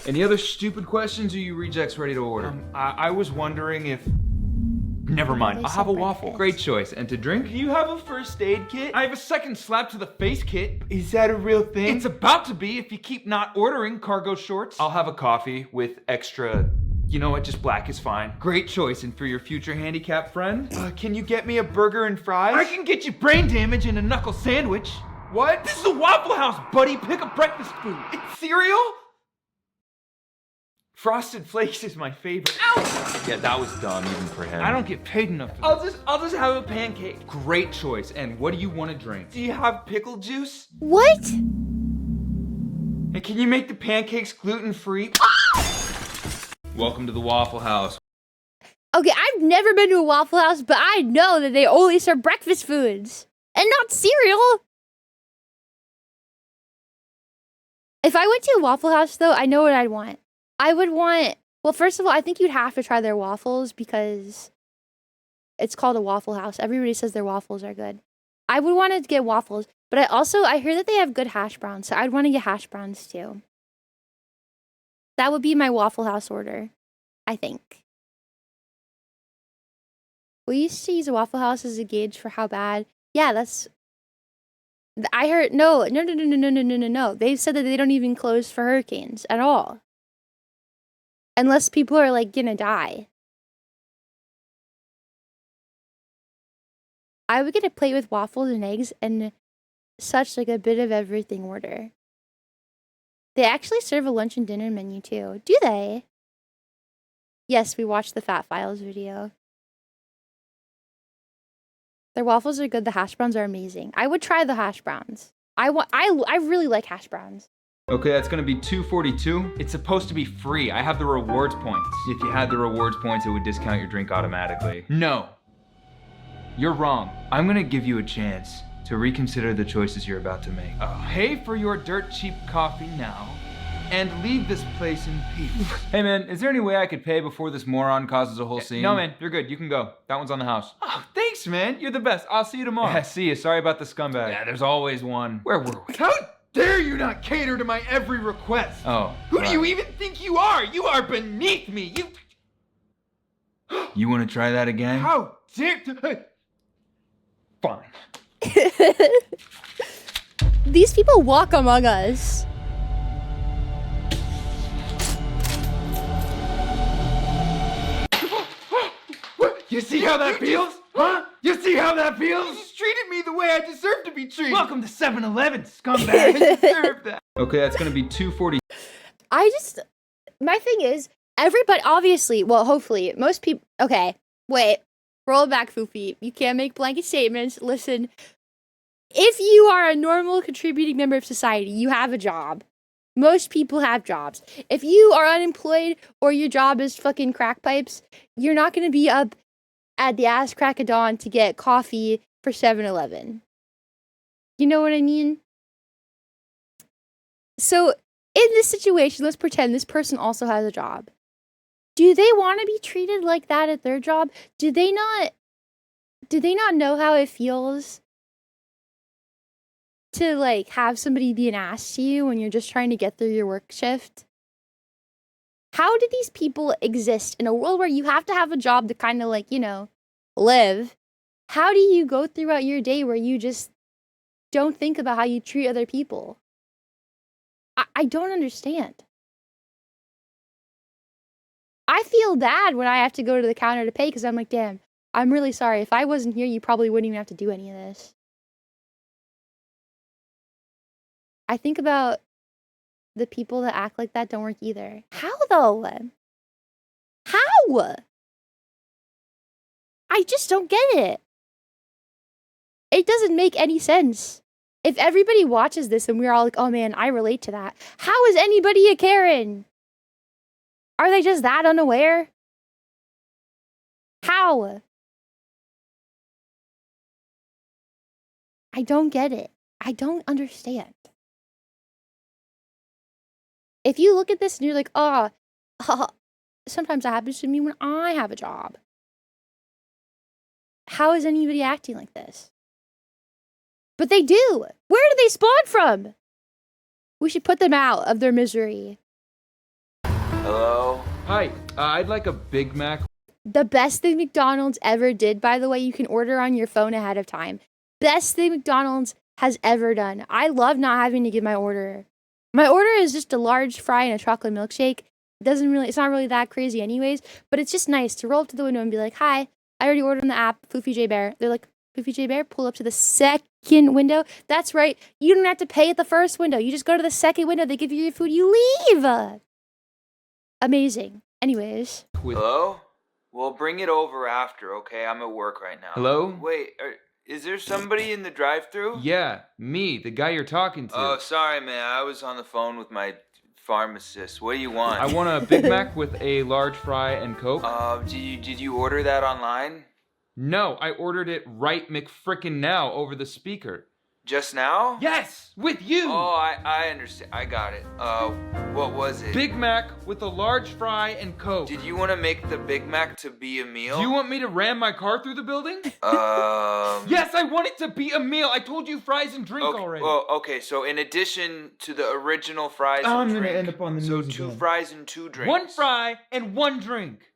Any other stupid questions, or you rejects ready to order? I was wondering if Never mind, They I'll have a said waffle. breakfast. Great choice. And to drink? Do you have a first aid kit? I have a second slap to the face kit. Is that a real thing? It's about to be if you keep not ordering cargo shorts. I'll have a coffee with extra, you know what, just black is fine. Great choice. And for your future handicapped friend? Can you get me a burger and fries? I can get you brain damage and a knuckle sandwich. What? This is a Waffle House, buddy. Pick up breakfast food. It's cereal? Frosted Flakes is my favorite. Ow! Yeah, that was dumb even for him. I don't get paid enough for that. I'll just have a pancake. Great choice. And what do you want to drink? Do you have pickle juice? What? And can you make the pancakes gluten-free? Welcome to the Waffle House. Okay, I've never been to a Waffle House, but I know that they only serve breakfast foods and not cereal. If I went to a Waffle House, though, I know what I'd want. I would want, well, first of all, I think you'd have to try their waffles because it's called a Waffle House. Everybody says their waffles are good. I would want to get waffles, but I hear that they have good hash browns, so I'd want to get hash browns too. That would be my Waffle House order, I think. We used to use a Waffle House as a gauge for how bad. Yeah, that's. I heard no. They said that they don't even close for hurricanes at all, unless people are like gonna die. I would get a plate with waffles and eggs and such like a bit of everything order. They actually serve a lunch and dinner menu too. Do they? Yes, we watched the Fat Files video. Their waffles are good. The hash browns are amazing. I would try the hash browns. I really like hash browns. Okay, that's gonna be $2.42. It's supposed to be free. I have the rewards points. If you had the rewards points, it would discount your drink automatically. No. You're wrong. I'm gonna give you a chance to reconsider the choices you're about to make. Pay for your dirt cheap coffee now and leave this place in peace. Hey man, is there any way I could pay before this moron causes a whole scene? No man, you're good. You can go. That one's on the house. Oh, thanks, man. You're the best. I'll see you tomorrow. Yeah, see you. Sorry about the scumbag. Yeah, there's always one. Where were we? How dare you not cater to my every request? Oh, Who do you even think you are? You are beneath me. You want to try that again? How dare... Fine. These people walk among us. You see how that feels? Huh? You see how that feels? You just treated me the way I deserve to be treated. Welcome to 7-Eleven, scumbag. You deserve that. Okay, that's gonna be $2.40. My thing is, everybody, obviously, well, hopefully, most people, okay, wait, roll back, Fuufie. You can't make blanket statements. Listen, if you are a normal contributing member of society, you have a job. Most people have jobs. If you are unemployed or your job is fucking crack pipes, you're not going to be up at the ass crack of dawn to get coffee for 7-Eleven. You know what I mean? So, in this situation, let's pretend this person also has a job. Do they want to be treated like that at their job? Do they not know how it feels to like have somebody be an ass to you when you're just trying to get through your work shift? How do these people exist in a world where you have to have a job to kind of like, you know, live? How do you go throughout your day where you just don't think about how you treat other people? I don't understand. I feel bad when I have to go to the counter to pay because I'm like, damn, I'm really sorry. If I wasn't here, you probably wouldn't even have to do any of this. I think about the people that act like that don't work either. How though? How? I just don't get it. It doesn't make any sense. If everybody watches this and we're all like, oh man, I relate to that. How is anybody a Karen? Are they just that unaware? How? I don't get it. I don't understand. If you look at this and you're like, sometimes that happens to me when I have a job. How is anybody acting like this? But they do. Where do they spawn from? We should put them out of their misery. Hello? Hi, I'd like a Big Mac. The best thing McDonald's ever did, by the way, you can order on your phone ahead of time. Best thing McDonald's has ever done. I love not having to give my order. My order is just a large fry and a chocolate milkshake. It's not really that crazy anyways, but it's just nice to roll up to the window and be like, hi, I already ordered on the app, Fuufie J Bear. They're like, Fuufie J Bear, pull up to the second window. That's right. You don't have to pay at the first window. You just go to the second window. They give you your food. You leave. Amazing. Anyways. Hello? Well, bring it over after, okay? I'm at work right now. Hello? Wait, is there somebody in the drive-thru? Yeah, me, the guy you're talking to. Oh, sorry, man. I was on the phone with my pharmacist. What do you want? I want a Big Mac with a large fry and Coke. Did you order that online? No, I ordered it right McFrickin' now over the speaker. Just now? Yes, with you! Oh, I understand. I got it. What was it? Big Mac with a large fry and Coke. Did you want to make the Big Mac to be a meal? Do you want me to ram my car through the building? Yes, I want it to be a meal. I told you fries and drink already. Well, okay, so in addition to the original fries and drink, end up on the news two again. fries and 2 drinks. 1 fry and 1 drink.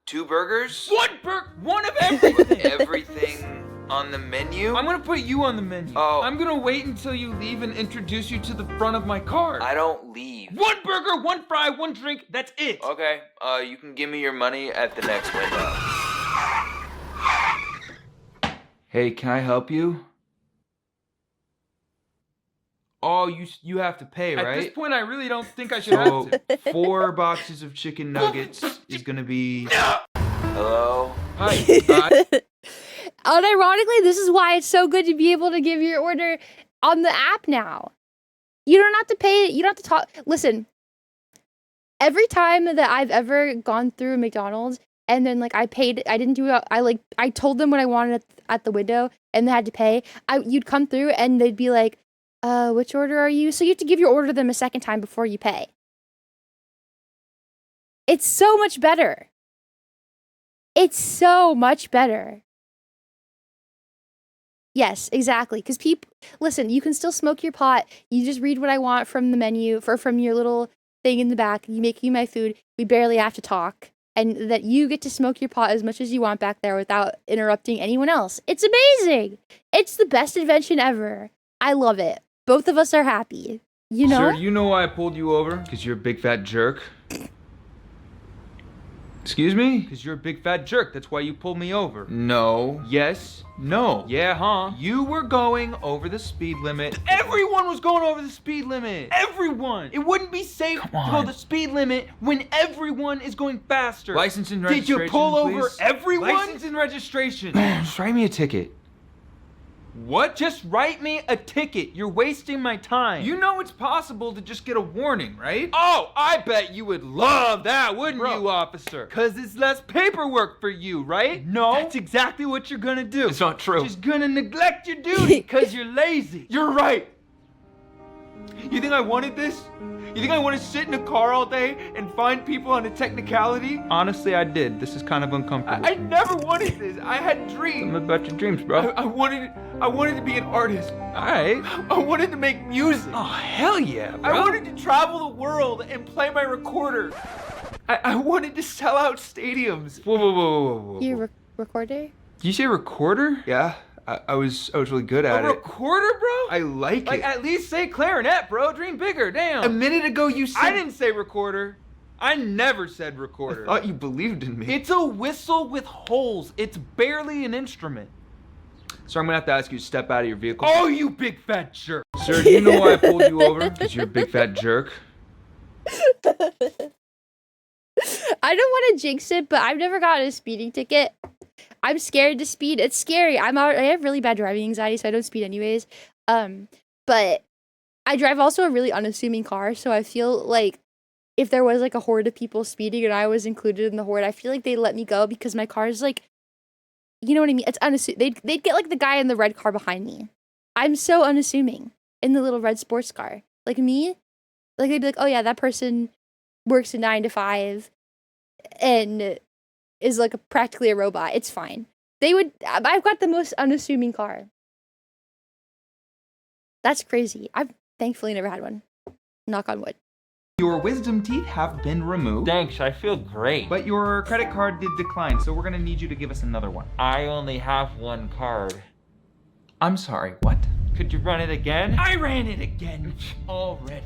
2 burgers? 1 of everything. Everything on the menu? I'm gonna put you on the menu. Oh. I'm gonna wait until you leave and introduce you to the front of my car. I don't leave. 1 burger, 1 fry, 1 drink, that's it. Okay, you can give me your money at the next window. Hey, can I help you? Oh, you have to pay, At right? this point, I really don't think I should have to. 4 boxes of chicken nuggets is gonna be... Hello? Hi. Unironically, this is why it's so good to be able to give your order on the app now. You don't have to pay. You don't have to talk. Listen, every time that I've ever gone through McDonald's and then like I paid, I didn't do it. I told them what I wanted at the window and they had to pay. You'd come through and they'd be like, which order are you? So you have to give your order to them a second time before you pay. It's so much better. It's so much better. Yes, exactly. Because listen, you can still smoke your pot. You just read what I want from the menu, from your little thing in the back. You make me my food. We barely have to talk. And that you get to smoke your pot as much as you want back there without interrupting anyone else. It's amazing. It's the best invention ever. I love it. Both of us are happy. You know? Sir, do you know why I pulled you over? Because you're a big fat jerk. Excuse me? Because you're a big fat jerk. That's why you pulled me over. No. Yes. No. Yeah, huh? You were going over the speed limit. Everyone was going over the speed limit. Everyone. It wouldn't be safe to go the speed limit when everyone is going faster. License and Did registration, you pull over please? everyone? License and registration. Just write me a ticket. What? Just write me a ticket. You're wasting my time. You know it's possible to just get a warning, right? Oh, I bet you would love that, wouldn't you, officer? Because it's less paperwork for you, right? No. That's exactly what you're gonna do. It's not true. Just gonna neglect your duty because you're lazy. You're right. You think I wanted this? You think I want to sit in a car all day and find people on a technicality? Honestly, I did. This is kind of uncomfortable. I never wanted this. I had dreams. Tell me about your dreams, bro. I wanted to be an artist. All right. I wanted to make music. Oh, hell yeah, bro. I wanted to travel the world and play my recorder. I wanted to sell out stadiums. Whoa. Your recorder? Did you say recorder? Yeah. I was really good at it. A recorder, bro? I like it. Like, at least say clarinet, bro. Dream bigger, damn. A minute ago you said... I didn't say recorder. I never said recorder. I thought you believed in me. It's a whistle with holes. It's barely an instrument. So I'm gonna have to ask you to step out of your vehicle. Oh, you big fat jerk. Sir, do you know why I pulled you over? Because you're a big fat jerk. I don't want to jinx it, but I've never gotten a speeding ticket. I'm scared to speed. It's scary. I have really bad driving anxiety, so I don't speed anyways. But I drive also a really unassuming car, so I feel like if there was like a horde of people speeding and I was included in the horde, I feel like they'd let me go because my car is like, you know what I mean? It's unassuming. They'd get like the guy in the red car behind me. I'm so unassuming in the little red sports car. Like me, like they'd be like, oh yeah, that person works a 9 to 5 and is like practically a robot. It's fine. I've got the most unassuming car. That's crazy. I've thankfully never had one. Knock on wood. Your wisdom teeth have been removed. Thanks, I feel great. But your credit card did decline, so we're gonna need you to give us another one. I only have one card. I'm sorry, what? Could you run it again? I ran it again already.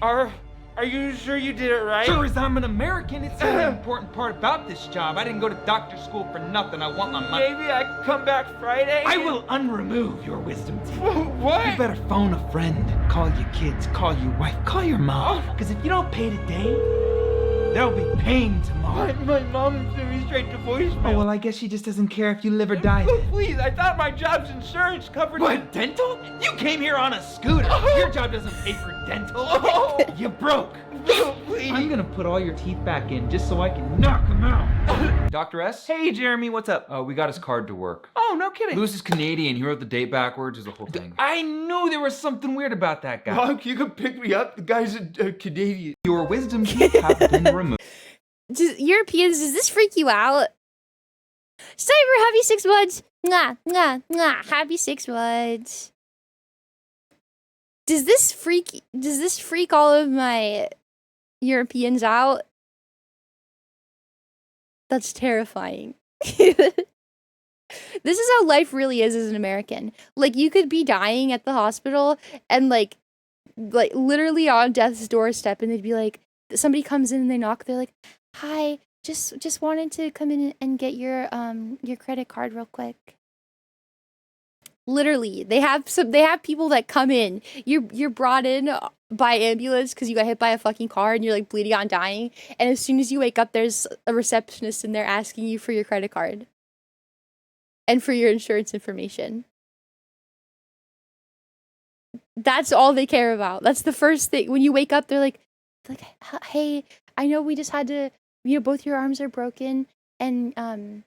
Are you sure you did it right? Sure as I'm an American, it's the important part about this job. I didn't go to doctor school for nothing. I want my money. Maybe I can come back Friday? I will unremove your wisdom teeth. What? You better phone a friend, call your kids, call your wife, call your mom. Because if you don't pay today, there'll be pain tomorrow. My mom sent me straight to voicemail. Oh, well, I guess she just doesn't care if you live or die. Please, I thought my job's insurance covered. What, dental? You came here on a scooter. Your job doesn't pay for dental. You broke. Please. I'm gonna put all your teeth back in just so I can knock them out. Dr. S? Hey, Jeremy, what's up? Oh, we got his card to work. Oh, no kidding. Lewis is Canadian. He wrote the date backwards. There's a whole thing. I knew there was something weird about that guy. Mom, you can pick me up. The guy's a Canadian. Your wisdom teeth have been removed. Europeans, does this freak you out? Cyber, happy 6 months. Mwah, mwah, mwah. Happy 6 months. Does this freak all of my Europeans out? That's terrifying. This is how life really is as an American. Like, you could be dying at the hospital and like literally on death's doorstep, and they'd be like, somebody comes in and they knock, they're like, hi, just wanted to come in and get your credit card real quick. Literally, they have people that come in. You're brought in by ambulance because you got hit by a fucking car and you're like bleeding out, dying. And as soon as you wake up, there's a receptionist in there asking you for your credit card and for your insurance information. That's all they care about. That's the first thing. When you wake up, they're like, hey, I know we just had to, both your arms are broken, and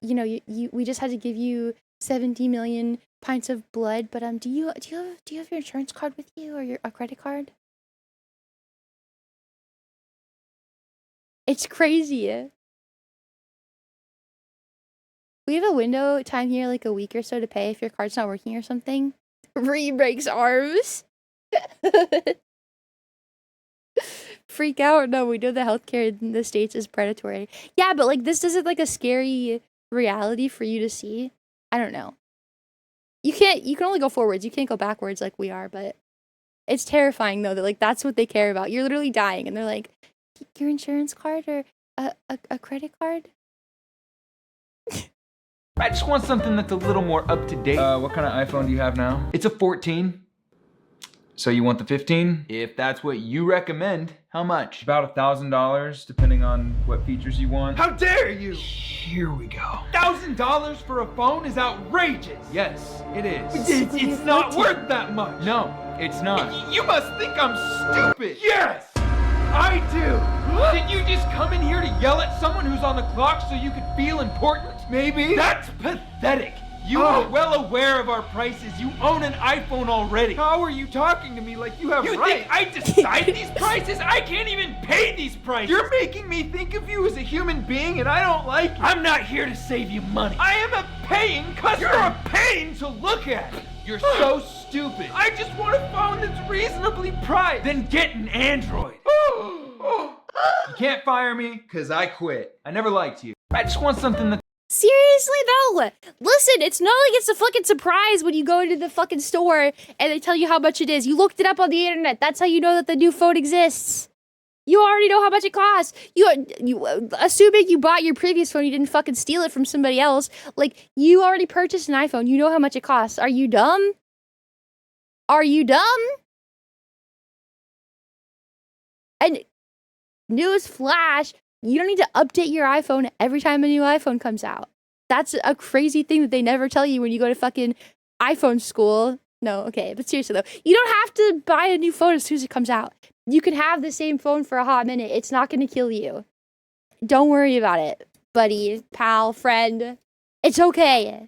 we just had to give you 70 million pints of blood, but do you have your insurance card with you, or a credit card? It's crazy. We have a window time here, like a week or so, to pay if your card's not working or something. Breaks arms. Freak out? No, we know the healthcare in the States is predatory. Yeah, but like this isn't like a scary reality for you to see. I don't know. You can only go forwards. You can't go backwards like we are, but it's terrifying though that like that's what they care about. You're literally dying and they're like, your insurance card or a credit card? I just want something that's a little more up to date. What kind of iPhone do you have now? It's a 14. So you want the 15? If that's what you recommend, how much? About $1,000, depending on what features you want. How dare you? Here we go. $1,000 for a phone is outrageous. Yes, it is. It's not worth that much. No, it's not. You must think I'm stupid. Yes, I do. Did you just come in here to yell at someone who's on the clock so you could feel important? Maybe. That's pathetic. You are well aware of our prices. You own an iPhone already. How are you talking to me like you have rights? Think I decide these prices? I can't even pay these prices. You're making me think of you as a human being, and I don't like it. I'm not here to save you money. I am a paying customer. You're a pain to look at. You're so stupid. I just want a phone that's reasonably priced. Then get an Android. You can't fire me, because I quit. I never liked you. I just want something that... Seriously though, listen, it's not like it's a fucking surprise when you go into the fucking store and they tell you how much it is. You looked it up on the internet. That's how you know that the new phone exists. You already know how much it costs. You assuming you bought your previous phone, you didn't fucking steal it from somebody else. Like, you already purchased an iPhone. You know how much it costs. Are you dumb? Are you dumb? And news flash, you don't need to update your iPhone every time a new iPhone comes out. That's a crazy thing that they never tell you when you go to fucking iPhone school. No, okay, but seriously though, you don't have to buy a new phone as soon as it comes out. You can have the same phone for a hot minute. It's not going to kill you. Don't worry about it, buddy, pal, friend. It's okay.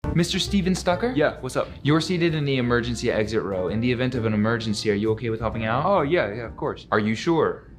Mr. Steven Stucker? Yeah, what's up? You're seated in the emergency exit row. In the event of an emergency, are you okay with helping out? Oh, yeah, of course. Are you sure?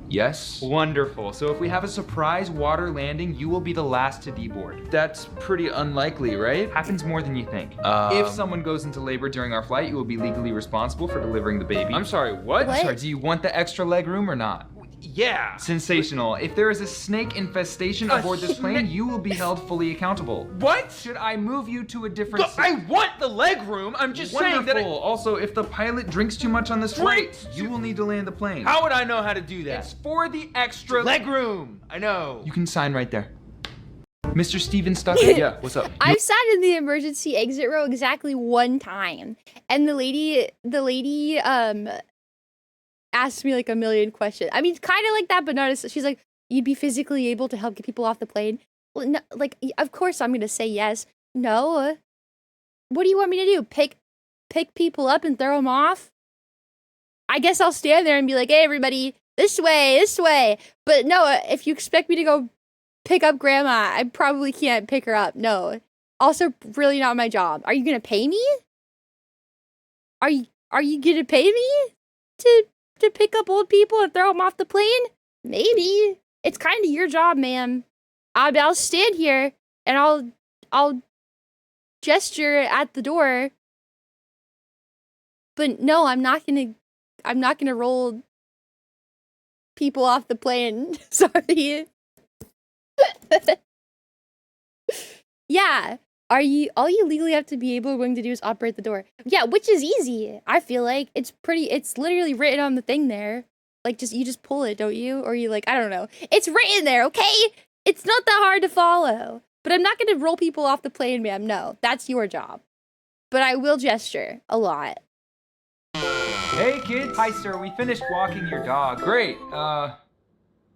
Yes. Wonderful. So if we have a surprise water landing, you will be the last to deboard. That's pretty unlikely, right? Happens more than you think. If someone goes into labor during our flight, you will be legally responsible for delivering the baby. I'm sorry, what? What? Sorry, do you want the extra leg room or not? Yeah. Sensational. If there is a snake infestation aboard this plane, you will be held fully accountable. What? Should I move you to a different seat? I want the leg room. I'm just saying that. Also, if the pilot drinks too much on this flight, you will need to land the plane. How would I know how to do that? It's for the extra leg room. I know. You can sign right there. Mr. Steven Stuckey? Yeah, what's up? I've sat in the emergency exit row exactly one time, and the lady asked me like a million questions. I mean, kind of like that, but not as. She's like, "You'd be physically able to help get people off the plane?" Well, no, like, of course I'm gonna say yes. No. What do you want me to do? Pick people up and throw them off? I guess I'll stand there and be like, "Hey, everybody, this way, this way." But no, if you expect me to go pick up grandma, I probably can't pick her up. No. Also, really not my job. Are you gonna pay me? Are you gonna pay me to pick up old people and throw them off the plane? Maybe. It's kind of your job, ma'am. I'll stand here and I'll gesture at the door. But no, I'm not gonna roll people off the plane. Sorry. Yeah. All you legally have to be willing to do is operate the door. Yeah, which is easy. I feel like it's literally written on the thing there. Like, you just pull it, don't you? Or you, like, I don't know. It's written there, okay? It's not that hard to follow. But I'm not gonna roll people off the plane, ma'am. No, that's your job. But I will gesture a lot. Hey, kids. Hi, sir. We finished walking your dog. Great.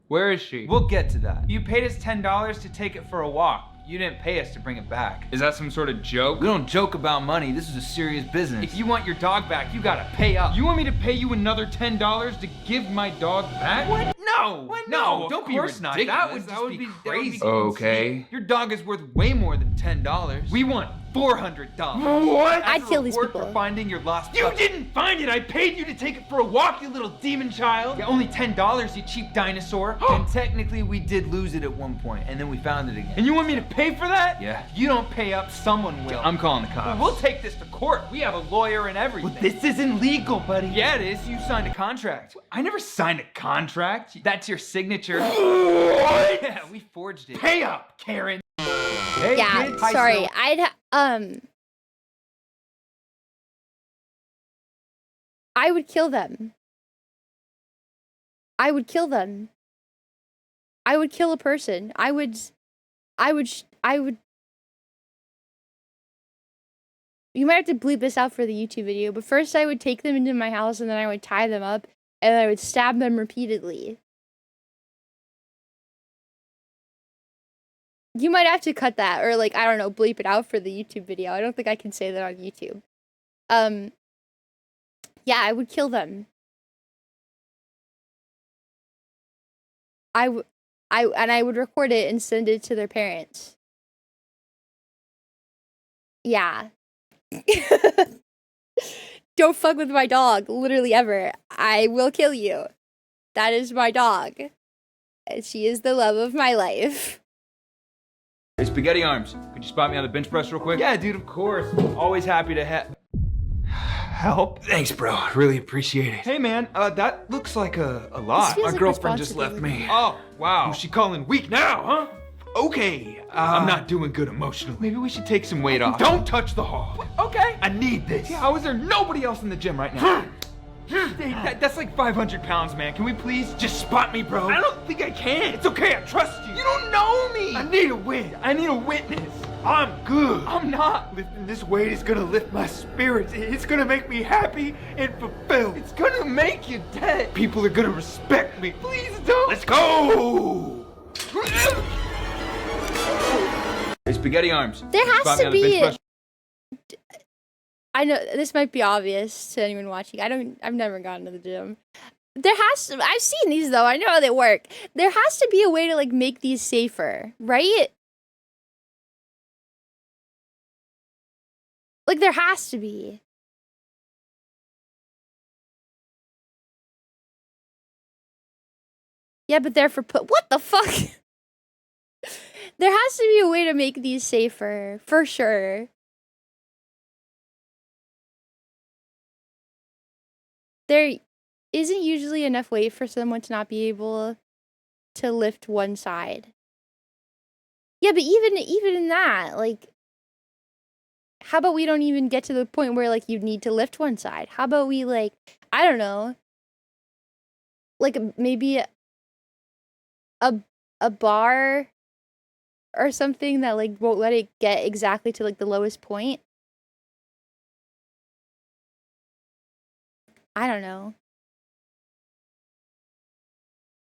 Where is she? We'll get to that. You paid us $10 to take it for a walk. You didn't pay us to bring it back. Is that some sort of joke? We don't joke about money. This is a serious business. If you want your dog back, you gotta pay up. You want me to pay you another $10 to give my dog back? What? No. What? No, Don't be ridiculous. ridiculous. That would be crazy. Okay. Your dog is worth way more than $10. We want $400. What? I'd kill these reward people. for finding your lost You puppy. didn't find it. I paid you to take it for a walk, you little demon child. Yeah, only $10, you cheap dinosaur. And technically, we did lose it at one point, and then we found it again. And you want me to pay for that? Yeah. If you don't pay up, someone will. I'm calling the cops. We'll take this to court. We have a lawyer and everything. Well, this isn't legal, buddy. Yeah, it is. You signed a contract. I never signed a contract. That's your signature. What? Yeah, we forged it. Pay up, Karen. Hey, Yeah, kids. sorry. I would kill them. I would kill them. I would kill a person. I would. You might have to bleep this out for the YouTube video, but first I would take them into my house and then I would tie them up and then I would stab them repeatedly. You might have to cut that or, like, I don't know, bleep it out for the YouTube video. I don't think I can say that on YouTube. Yeah, I would kill them. I would record it and send it to their parents. Yeah. Don't fuck with my dog, literally ever. I will kill you. That is my dog. And she is the love of my life. Hey, Spaghetti Arms. Could you spot me on the bench press real quick? Yeah, dude, of course. Always happy to help. Thanks, bro. Really appreciate it. Hey, man, that looks like a lot. feels My like girlfriend just left me. Oh, wow. Who's she calling weak now, huh? Okay, I'm not doing good emotionally. Maybe we should take some weight off. Don't touch the hall. Okay. I need this. Yeah, how is there nobody else in the gym right now? Hey, that's like 500 pounds, man. Can we please Just spot me, bro. I don't think I can. It's okay, I trust you. You don't know me. I need a win. I need a witness. I'm good. I'm not. Lifting this weight is gonna lift my spirits. It's gonna make me happy and fulfilled. It's gonna make you dead. People are gonna respect me. Please don't. Let's go! Hey, Spaghetti Arms. There has Spot me to on the bench be. press. I know this might be obvious to anyone watching. I've never gone to the gym. I've seen these though. I know how they work. There has to be a way to, like, make these safer, right? Like, there has to be. Yeah, but they're for what the fuck? There has to be a way to make these safer, for sure. There isn't usually enough weight for someone to not be able to lift one side. Yeah, but even in that, like, how about we don't even get to the point where, like, you need to lift one side? How about we, like, I don't know, like, maybe a bar or something that, like, won't let it get exactly to, like, the lowest point? I don't know.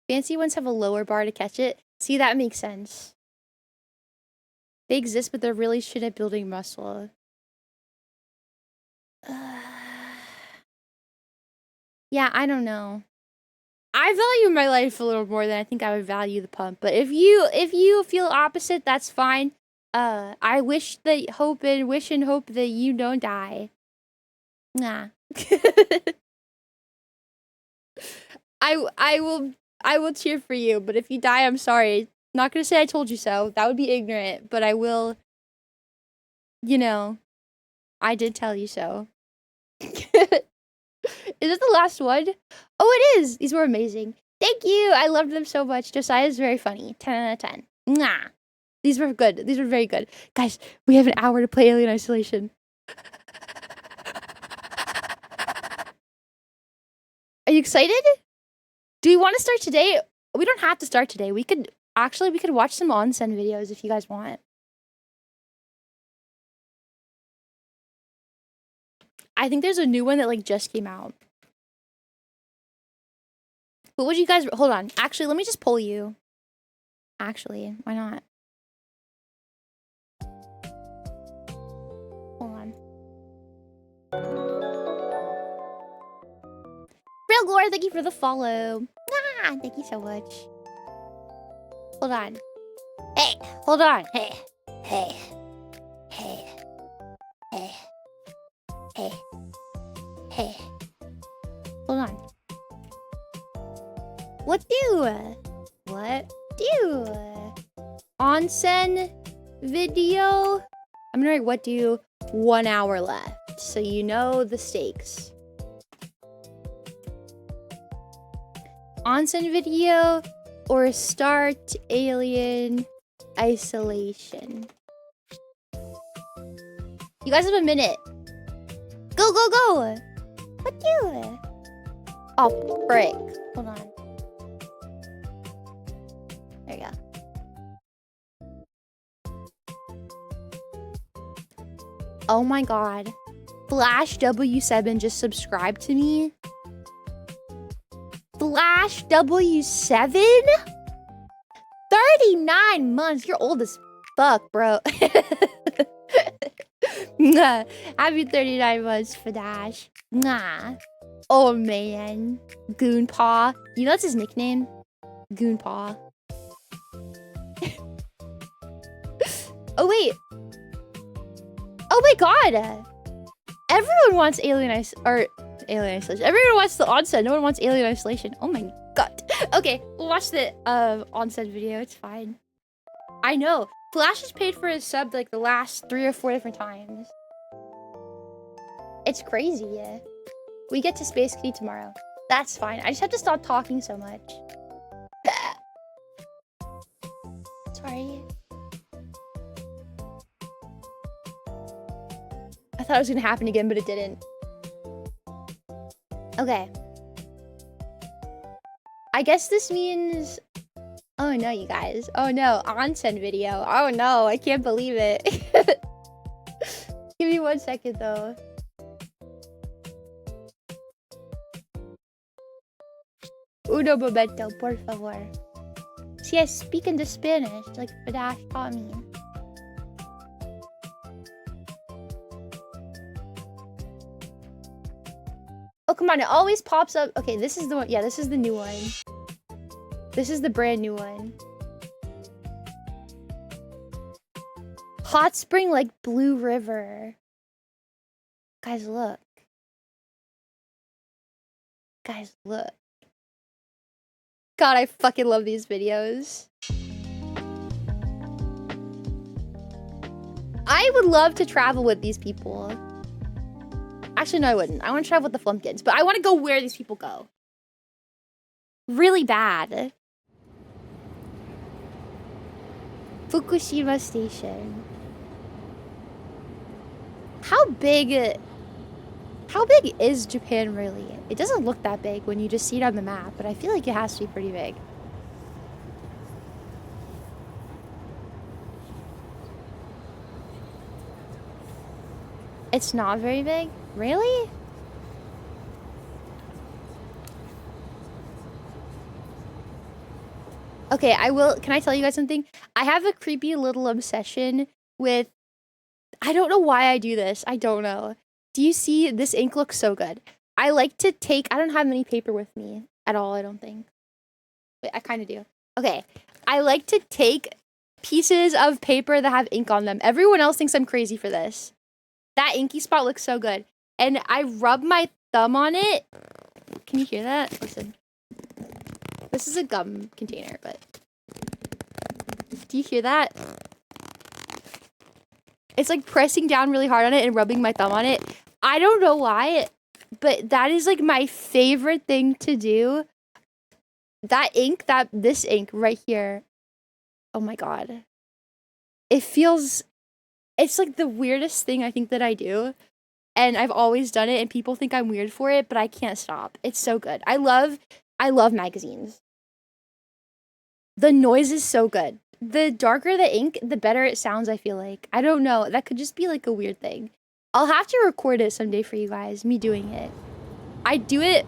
Fancy ones have a lower bar to catch it. See, that makes sense. They exist, but they're really shit at building muscle. Yeah, I don't know. I value my life a little more than I think I would value the pump. But if you feel opposite, that's fine. I wish and hope that you don't die. Nah. I will cheer for you, but if you die, I'm sorry. Not gonna say I told you so. That would be ignorant, but I will, you know, I did tell you so. Is it the last one? Oh, it is! These were amazing. Thank you! I loved them so much. Josiah's very funny. 10 out of 10. Mwah! These were good. These were very good. Guys, we have an hour to play Alien Isolation. Are you excited? Do we want to start today? We don't have to start today. We could watch some onsen videos if you guys want. I think there's a new one that, like, just came out. What would you guys... Hold on. Actually, let me just poll you. Actually, why not? Hold on. Real Glory, thank you for the follow. Ah, thank you so much. Hold on. Hey, hold on. Hey, hey, hey, hey, hey, hey. Hold on. What do? Onsen video? I'm gonna write what do 1 hour left, so you know the stakes. Onsen video or start Alien Isolation? You guys have a minute. Go, go, go! What do? Oh, frick. Hold on. There you go. Oh my god. Flash W7 just subscribed to me. Flash W7? 39 months. You're old as fuck, bro. Happy 39 months, Flash. Nah. Oh man. Goonpaw. You know that's his nickname? Goonpaw. Oh wait. Oh my god. Everyone wants Alien Isolation. Everyone wants the onsen. No one wants Alien Isolation. Oh my god. Okay, we'll watch the onsen video. It's fine. I know. Flash has paid for his sub like the last 3 or 4 different times. It's crazy, yeah. We get to Space Kitty tomorrow. That's fine. I just have to stop talking so much. Sorry. I thought it was gonna happen again, but it didn't. Okay. I guess this means... Oh no, you guys. Oh no, onsen video. Oh no, I can't believe it. Give me 1 second though. Uno momento, por favor. See, I speak into Spanish, like Badash taught me. Oh, come on, it always pops up. Okay, this is the one. Yeah, this is the new one. This is the brand new one. Hot spring like Blue River. Guys, look. Guys, look. god, I fucking love these videos. I would love to travel with these people. Actually, no, I wouldn't. I want to travel with the Flumpkins, but I want to go where these people go. Really bad. Fukushima Station. How big is Japan really? It doesn't look that big when you just see it on the map, but I feel like it has to be pretty big. It's not very big? Really? Okay, can I tell you guys something? I have a creepy little obsession with, I don't know why I do this. I don't know. Do you see this ink looks so good? I like to take, I don't have any paper with me at all, I don't think. Wait, I kind of do. Okay, I like to take pieces of paper that have ink on them. Everyone else thinks I'm crazy for this. That inky spot looks so good. And I rub my thumb on it. Can you hear that? Listen. This is a gum container, but... Do you hear that? It's like pressing down really hard on it and rubbing my thumb on it. I don't know why, but that is like my favorite thing to do. That ink, this ink right here. Oh my god. It feels... It's like the weirdest thing I think that I do. And I've always done it and people think I'm weird for it, but I can't stop. It's so good. I love magazines. The noise is so good. The darker the ink, the better it sounds, I feel like. I don't know. That could just be like a weird thing. I'll have to record it someday for you guys, me doing it. I do it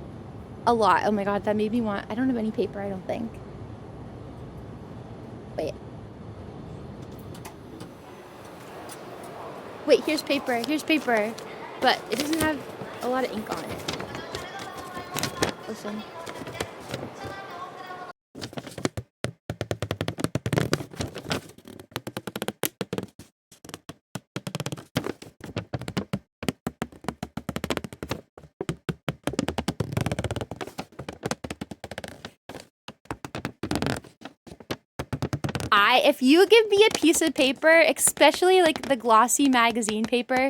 a lot. Oh my god, that made me want... I don't have any paper, I don't think. Wait. Wait, here's paper. Here's paper. But it doesn't have a lot of ink on it. Listen. If you give me a piece of paper, especially like the glossy magazine paper,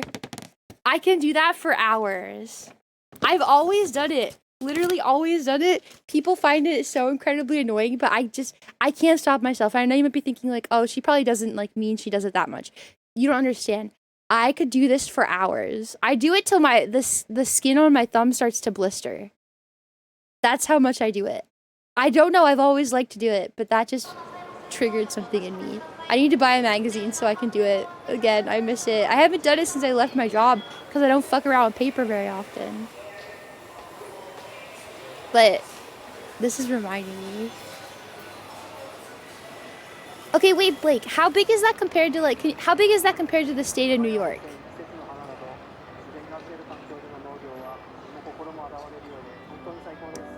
I can do that for hours. I've always done it. Literally always done it. People find it so incredibly annoying, but I can't stop myself. I know you might be thinking like, oh, she probably doesn't like mean she does it that much. You don't understand. I could do this for hours. I do it till the skin on my thumb starts to blister. That's how much I do it. I don't know. I've always liked to do it, but that just triggered something in me. I need to buy a magazine so I can do it again. I miss it. I haven't done it since I left my job because I don't fuck around with paper very often. But this is reminding me. Okay, wait, Blake. How big is that compared to how big is that compared to the state of New York?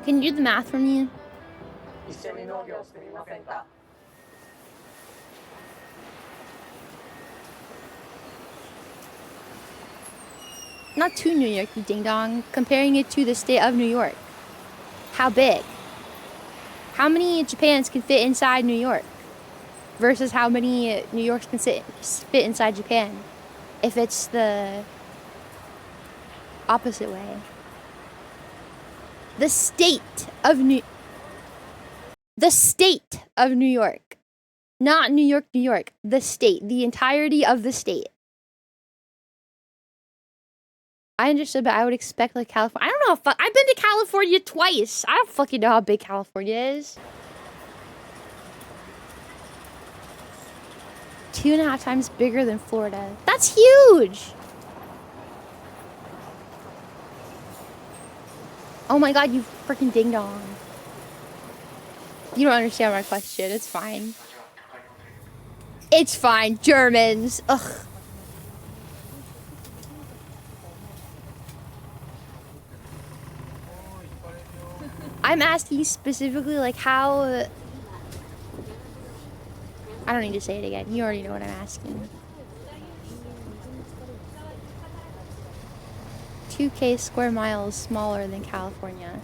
Can you do the math for me? Not to New York, you ding dong. Comparing it to the state of New York. How big? How many Japans can fit inside New York? Versus how many New Yorks can fit inside Japan? If it's the opposite way. The state of New York. Not New York, New York. The state. The entirety of the state. I understood, but I would expect like California. I don't know. I've been to California twice. I don't fucking know how big California is. 2.5 times bigger than Florida. That's huge. Oh my god, you freaking ding dong. You don't understand my question. It's fine. It's fine. Germans. Ugh. I'm asking specifically like how... I don't need to say it again. You already know what I'm asking. 2K square miles smaller than California.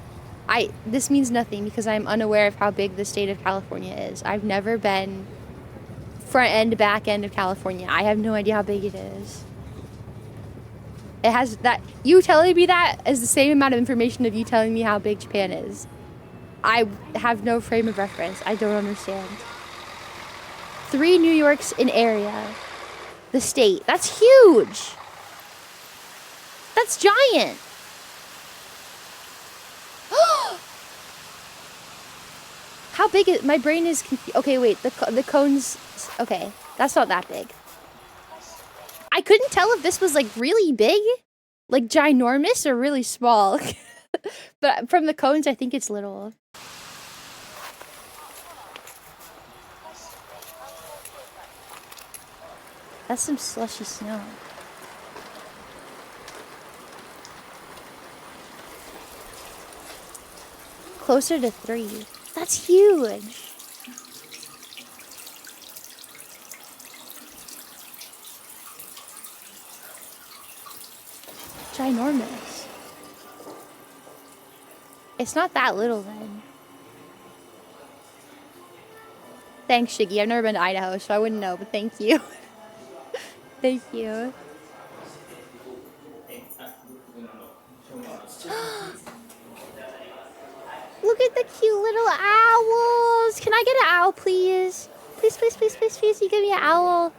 This means nothing because I'm unaware of how big the state of California is. I've never been front end, back end of California. I have no idea how big it is. It has that. You telling me that is the same amount of information of you telling me how big Japan is. I have no frame of reference. I don't understand. 3 New Yorks in area. The state. That's huge. That's giant. How big is my brain is confused. Okay, wait. The cones. Okay, that's not that big. I couldn't tell if this was like really big, like ginormous, or really small. But from the cones, I think it's little. That's some slushy snow. Closer to 3. That's huge. Ginormous. It's not that little then. Thanks, Shiggy. I've never been to Idaho, so I wouldn't know, but thank you. Thank you. Look at the cute little owls. Can I get an owl, please? Please, please, please, please, please. You give me an owl.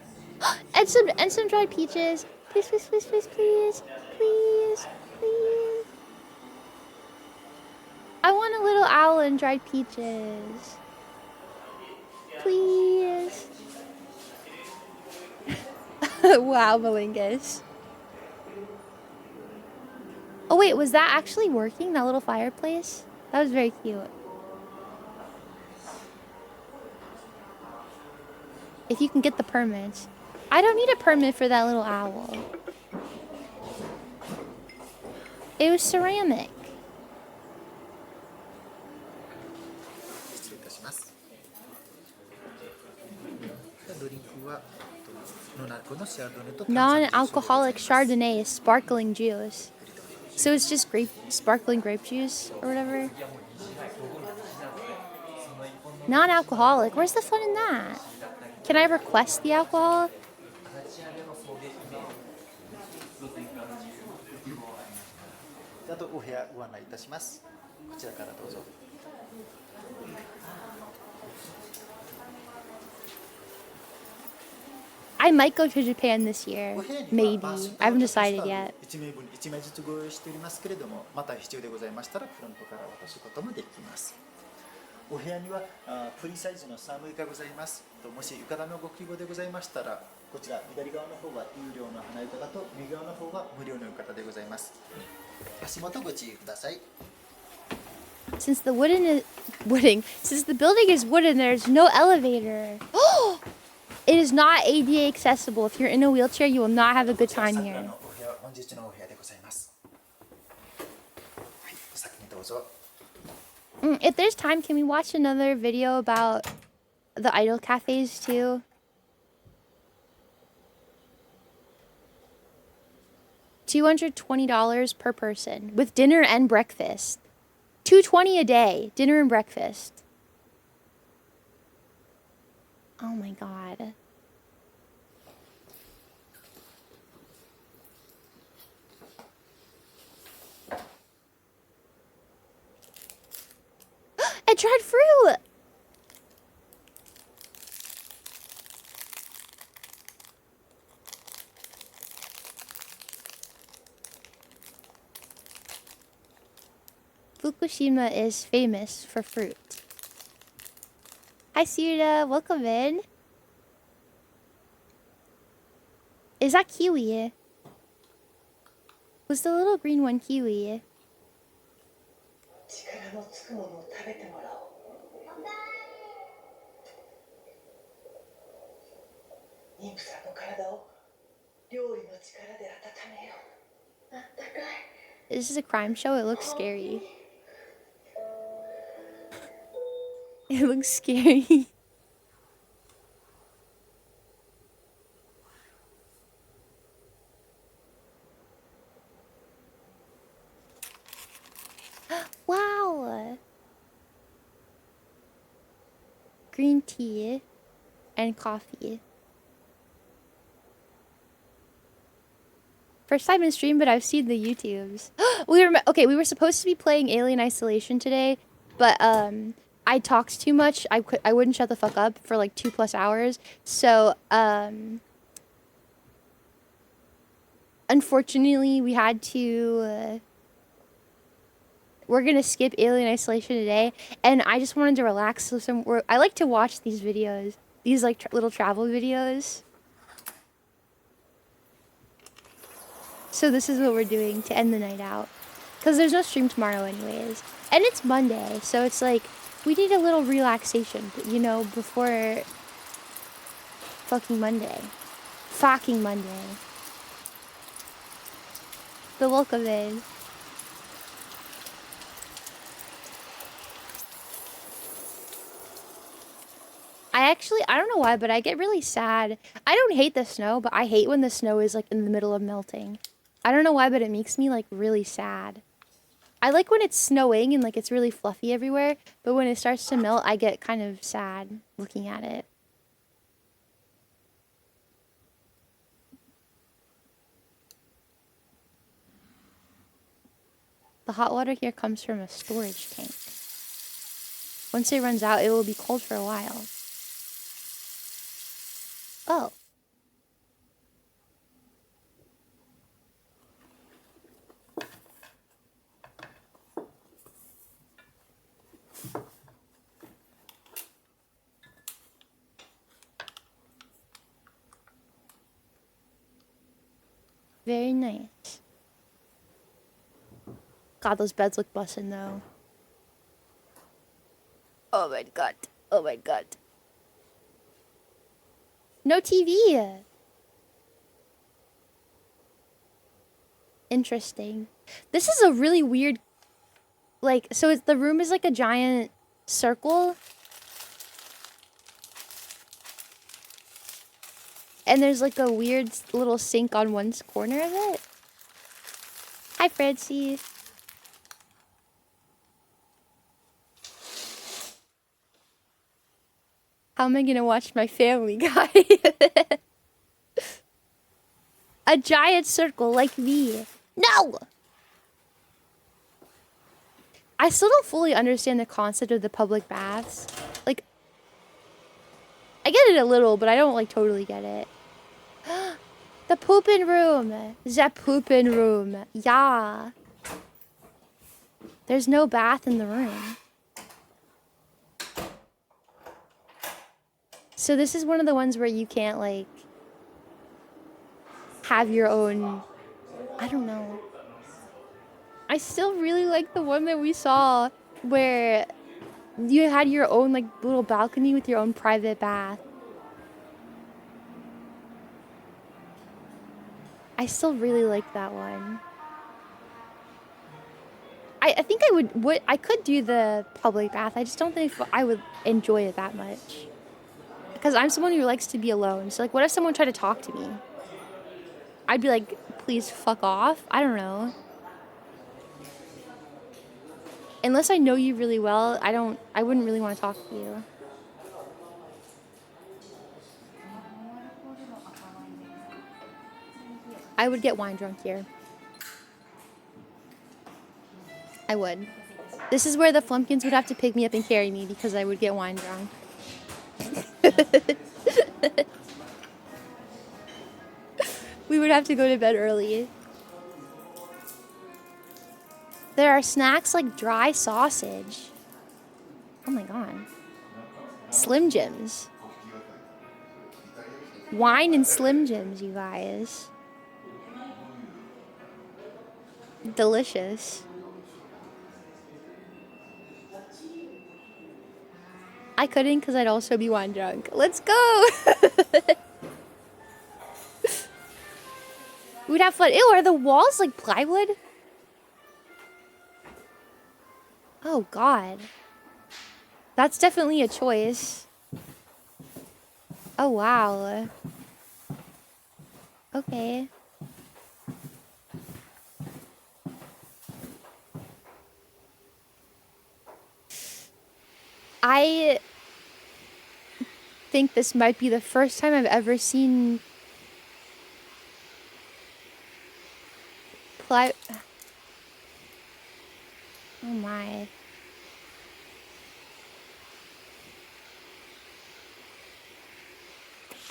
And some dried peaches. Please, please, please, please, please. Please, please. I want a little owl and dried peaches. Please. Wow, Malingus. Oh wait, was that actually working? That little fireplace? That was very cute. If you can get the permit. I don't need a permit for that little owl. It was ceramic. Non-alcoholic Chardonnay is sparkling juice. So it's just sparkling grape juice or whatever. Non-alcoholic. Where's the fun in that? Can I request the alcohol? I might go to Japan this year. Maybe. I haven't decided yet. Since the since the building is wooden, there's no elevator. Oh! It is not ADA accessible. If you're in a wheelchair, you will not have a good time here. If there's time, can we watch another video about the idol cafes too? $220 per person with dinner and breakfast. $220 a day, dinner and breakfast. Oh my god. And dried fruit! Fukushima is famous for fruit. Hi, Suda. Welcome in. Is that kiwi? Was the little green one kiwi? This is a crime show. It looks scary. It looks scary. Wow. green tea, and coffee. First time in stream, but I've seen the YouTubes. We were supposed to be playing Alien Isolation today, but I talked too much. I wouldn't shut the fuck up for like 2+ hours. So unfortunately, we had to. We're gonna skip Alien Isolation today, and I just wanted to relax. So I like to watch these videos, these like little travel videos. So this is what we're doing to end the night out. Because there's no stream tomorrow anyways. And it's Monday, so it's like, we need a little relaxation, you know, before fucking Monday. Fucking Monday. The welcome in. I don't know why, but I get really sad. I don't hate the snow, but I hate when the snow is like in the middle of melting. I don't know why, but it makes me like really sad. I like when it's snowing and like it's really fluffy everywhere, but when it starts to melt, I get kind of sad looking at it. The hot water here comes from a storage tank. Once it runs out, it will be cold for a while. Oh. Very nice. God, those beds look bussin' though. Oh my god. Oh my god. No TV. Interesting. This is a really weird, like, so the room is like a giant circle. And there's like a weird little sink on one corner of it. Hi, Francie. How am I gonna watch my Family Guy? A giant circle like me. No! I still don't fully understand the concept of the public baths. Like, I get it a little, but I don't like totally get it. The pooping room. The pooping room. Yeah. There's no bath in the room. So this is one of the ones where you can't, like, have your own... I don't know. I still really like the one that we saw where you had your own, like, little balcony with your own private bath. I still really like that one. I think I could do the public bath. I just don't think I would enjoy it that much. Because I'm someone who likes to be alone. So, like, what if someone tried to talk to me? I'd be like, please fuck off. I don't know. Unless I know you really well, I wouldn't really want to talk to you. I would get wine drunk here. I would. This is where the Flumpkins would have to pick me up and carry me because I would get wine drunk. We would have to go to bed early. There are snacks like dry sausage. Oh my god. Slim Jims. Wine and Slim Jims, you guys. Delicious. I couldn't because I'd also be wine drunk. Let's go! We'd have fun. Ew, are the walls like plywood? Oh god. That's definitely a choice. Oh wow. Okay. think this might be the first time I've ever seen oh my.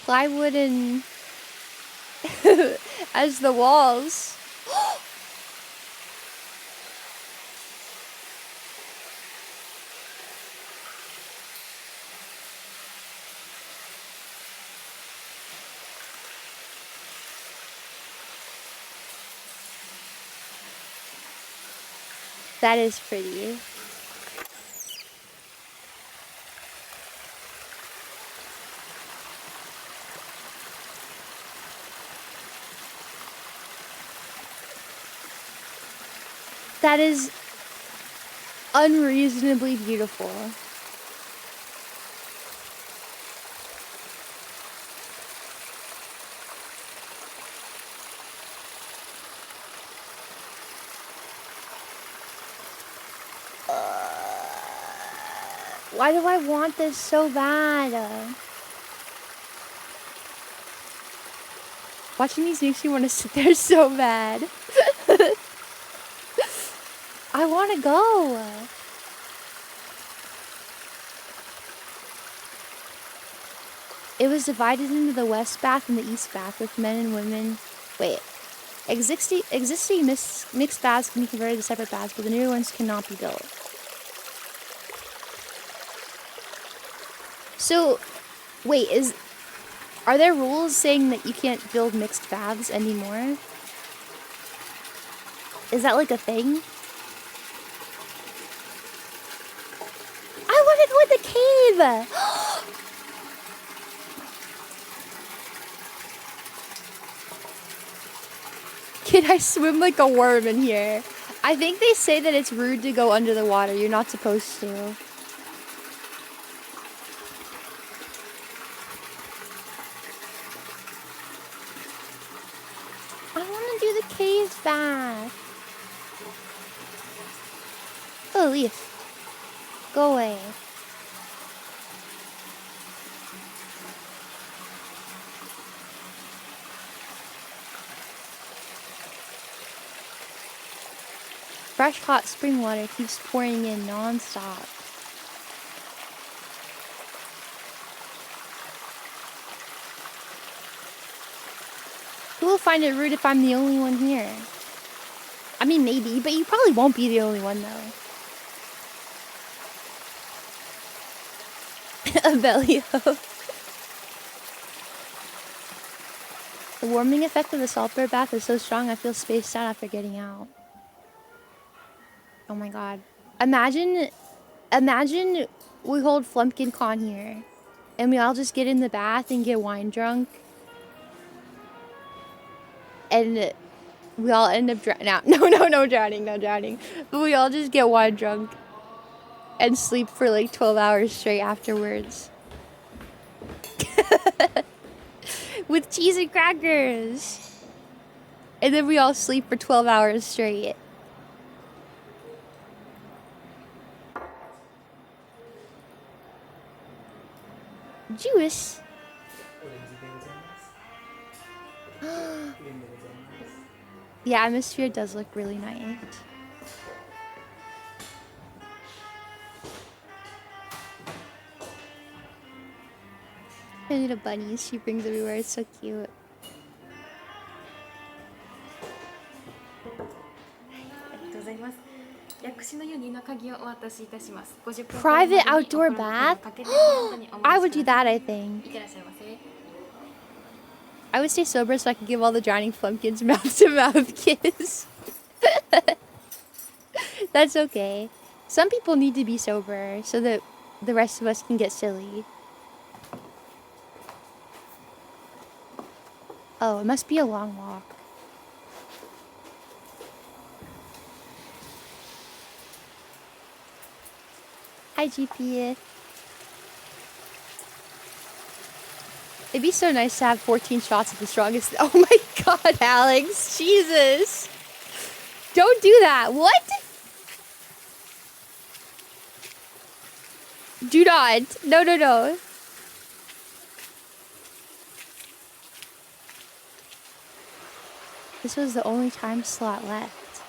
Plywood and as the walls. That is pretty. That is unreasonably beautiful. Why do I want this so bad? Watching these makes me want to sit there so bad. I want to go. It was divided into the West Bath and the East Bath with men and women. Wait. Existing mixed baths can be converted to separate baths, but the newer ones cannot be built. So, wait, are there rules saying that you can't build mixed baths anymore? Is that like a thing? I want to go in the cave! Can I swim like a worm in here? I think they say that it's rude to go under the water. You're not supposed to. I want to do the cave bath. Oh, leaf. Go away. Fresh hot spring water keeps pouring in non-stop. Who will find it rude if I'm the only one here? I mean, maybe, but you probably won't be the only one, though. Abellio. The warming effect of the saltwater bath is so strong I feel spaced out after getting out. Oh my god. Imagine we hold Flumpkin Con here and we all just get in the bath and get wine drunk. And we all end up drowning. No drowning. But we all just get wine drunk and sleep for like 12 hours straight afterwards. With cheese and crackers. And then we all sleep for 12 hours straight. Juice. The atmosphere does look really nice. My little bunnies she brings everywhere. It's so cute. Private outdoor bath? I would do that, I think. I would stay sober so I could give all the drowning Flumpkins mouth-to-mouth kiss. That's okay. Some people need to be sober so that the rest of us can get silly. Oh, it must be a long walk. Hi, GP. It'd be so nice to have 14 shots of the strongest. Oh my god, Alex. Jesus. Don't do that. What? Do not. No. This was the only time slot left.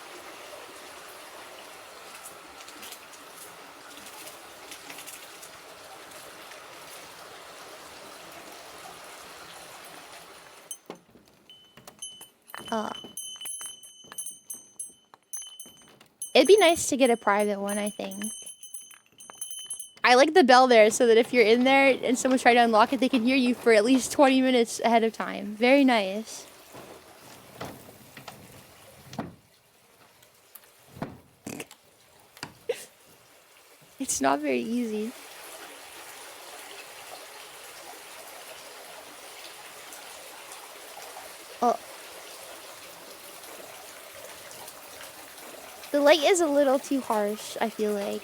Oh. It'd be nice to get a private one, I think. I like the bell there so that if you're in there and someone's trying to unlock it, they can hear you for at least 20 minutes ahead of time. Very nice. It's not very easy. Oh. The light is a little too harsh, I feel like.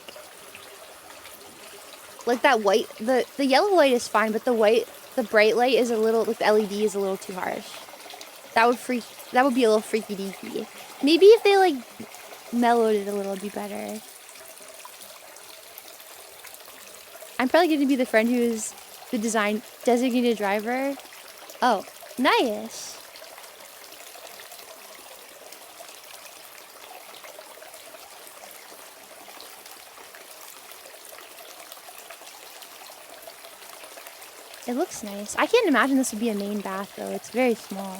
Like that white, the yellow light is fine, but the bright light is a little, like the LED is a little too harsh. That would be a little freaky deaky. Maybe if they like mellowed it a little, it'd be better. I'm probably going to be the friend who is the designated driver. Oh, nice. It looks nice. I can't imagine this would be a main bath though. It's very small.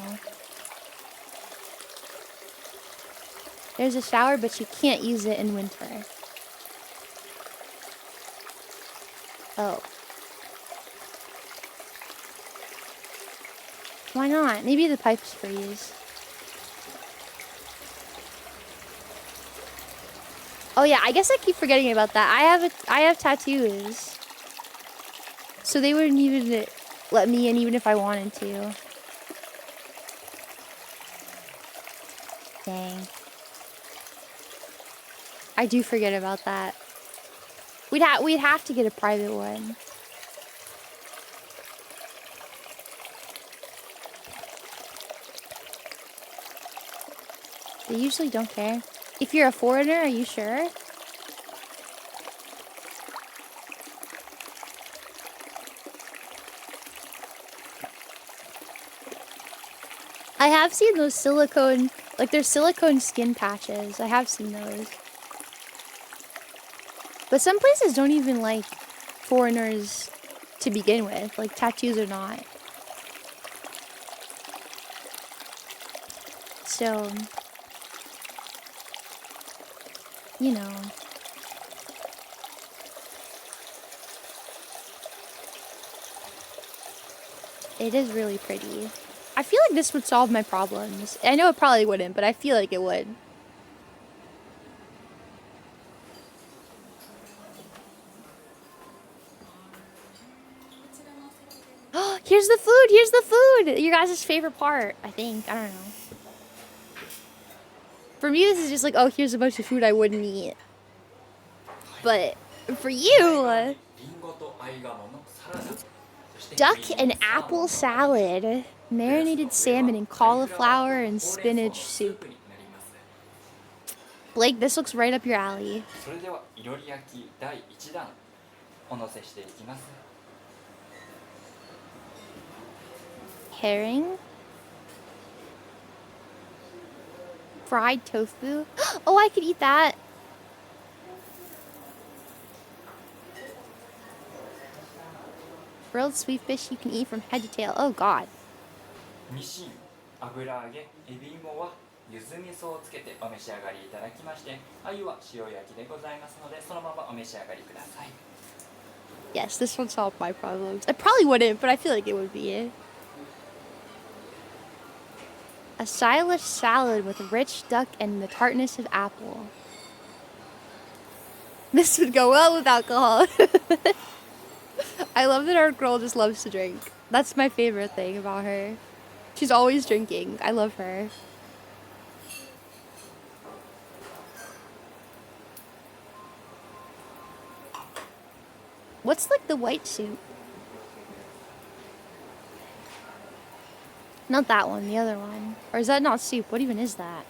There's a shower, but you can't use it in winter. Oh. Why not? Maybe the pipes freeze. Oh yeah, I guess I keep forgetting about that. I have tattoos. So they wouldn't even let me in even if I wanted to. Dang. I do forget about that. We'd have to get a private one. They usually don't care. If you're a foreigner, are you sure? I have seen those silicone, like there's silicone skin patches. I have seen those. But some places don't even like foreigners to begin with. Like tattoos are not. So, you know. It is really pretty. I feel like this would solve my problems. I know it probably wouldn't, but I feel like it would. Oh, here's the food! Here's the food! Your guys' favorite part, I think. I don't know. For me, this is just like, oh, here's a bunch of food I wouldn't eat. But for you... duck and apple salad. Marinated salmon and cauliflower and spinach soup. Blake, this looks right up your alley. Herring. Fried tofu. Oh, I could eat that. Grilled sweet fish you can eat from head to tail. Oh, God. Yes, this one solved my problems. I probably wouldn't, but I feel like it would be. A stylish salad with rich duck and the tartness of apple. This would go well with alcohol. I love that our girl just loves to drink. That's my favorite thing about her. She's always drinking. I love her. What's like the white soup? Not that one, the other one. Or is that not soup? What even is that?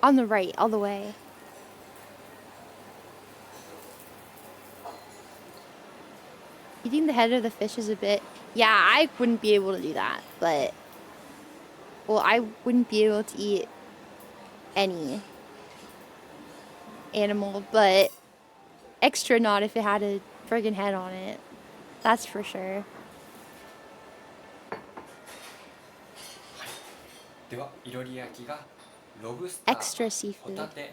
On the right, all the way. Eating the head of the fish is a bit... Yeah, I wouldn't be able to do that, but... Well, I wouldn't be able to eat any animal, but extra not if it had a friggin' head on it. That's for sure. では、いろり焼きがロブスター、 Extra ホ seafood. タテ、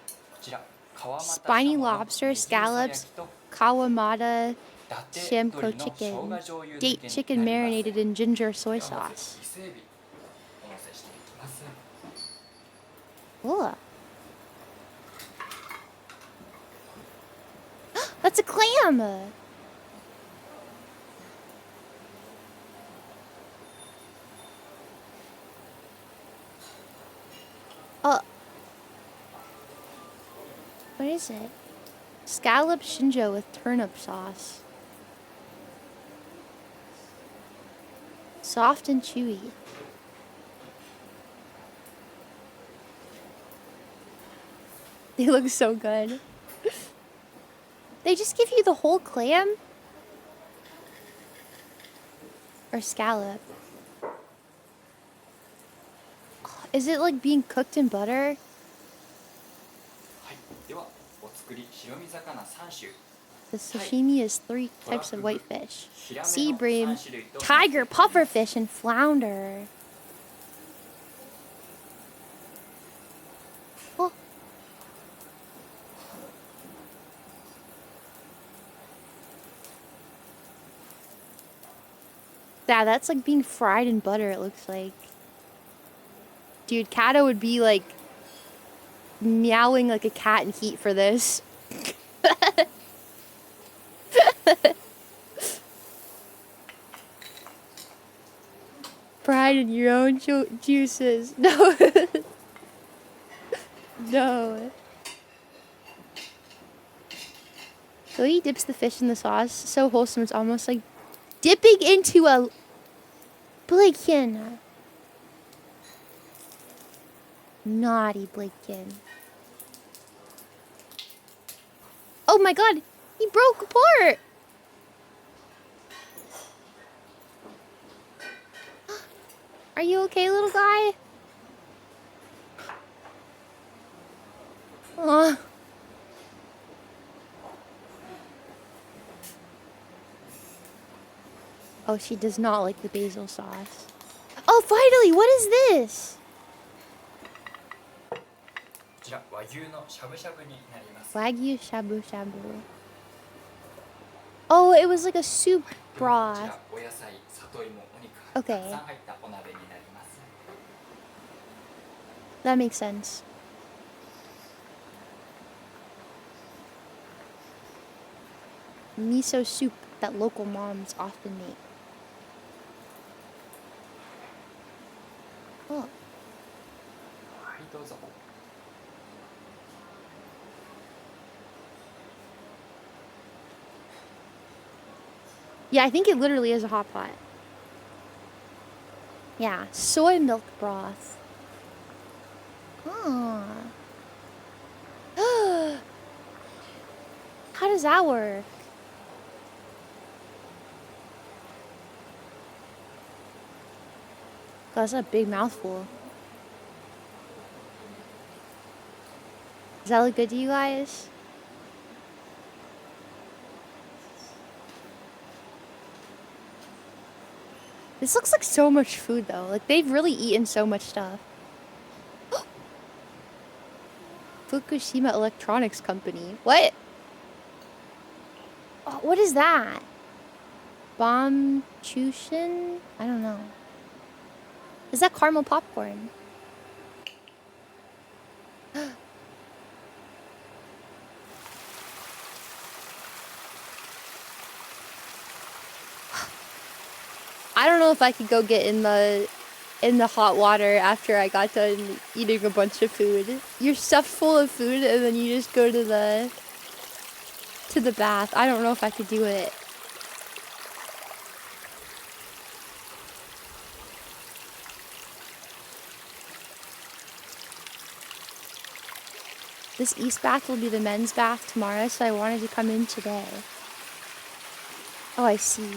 こちら川俣シャ Spiny モの lobster, ネギ味噌 scallops, 焼きと Kawamata, 伊達 Shamko 鶏の生姜 chicken, 醤油 date 漬け chicken になります。 marinated in ginger soy ではまず sauce. 伊勢海老お乗せしていきます。 Ugh. That's a clam! What is it? Scallop shinjo with turnip sauce. Soft and chewy. They look so good. They just give you the whole clam? Or scallop? Is it like being cooked in butter? はい、ではお作り白身魚3種。 The sashimi is 3 types of whitefish. ヒラメ Sea の bream, 3種類と tiger, pufferfish, and flounder. Oh. Yeah, that's like being fried in butter, it looks like. Dude, Kato would be like meowing like a cat in heat for this. Fried in your own juices. No. No. So he dips the fish in the sauce. So wholesome, it's almost like dipping into a Blakekin. Naughty Blakekin. Oh my god, he broke apart. Are you okay, little guy? Aw. Oh, she does not like the basil sauce. Oh, finally! What is this? こちら和牛のしゃぶしゃぶになります。 Wagyu shabu shabu. Oh, it was like a soup こち broth. らお野菜、里芋、お肉が Okay. たくさん入ったお鍋になります。 That makes sense. Miso soup that local moms often make. Oh. はい、どうぞ。 Yeah, I think it literally is a hot pot. Yeah, soy milk broth. Ah. How does that work? God, that's a big mouthful. Does that look good to you guys? This looks like so much food though. Like they've really eaten so much stuff. Fukushima Electronics Company. What? Oh, what is that? Bomb Chushin? I don't know. Is that caramel popcorn? I don't know if I could go get in the hot water after I got done eating a bunch of food. You're stuffed full of food and then you just go to the bath. I don't know if I could do it. This east bath will be the men's bath tomorrow, so I wanted to come in today. Oh, I see.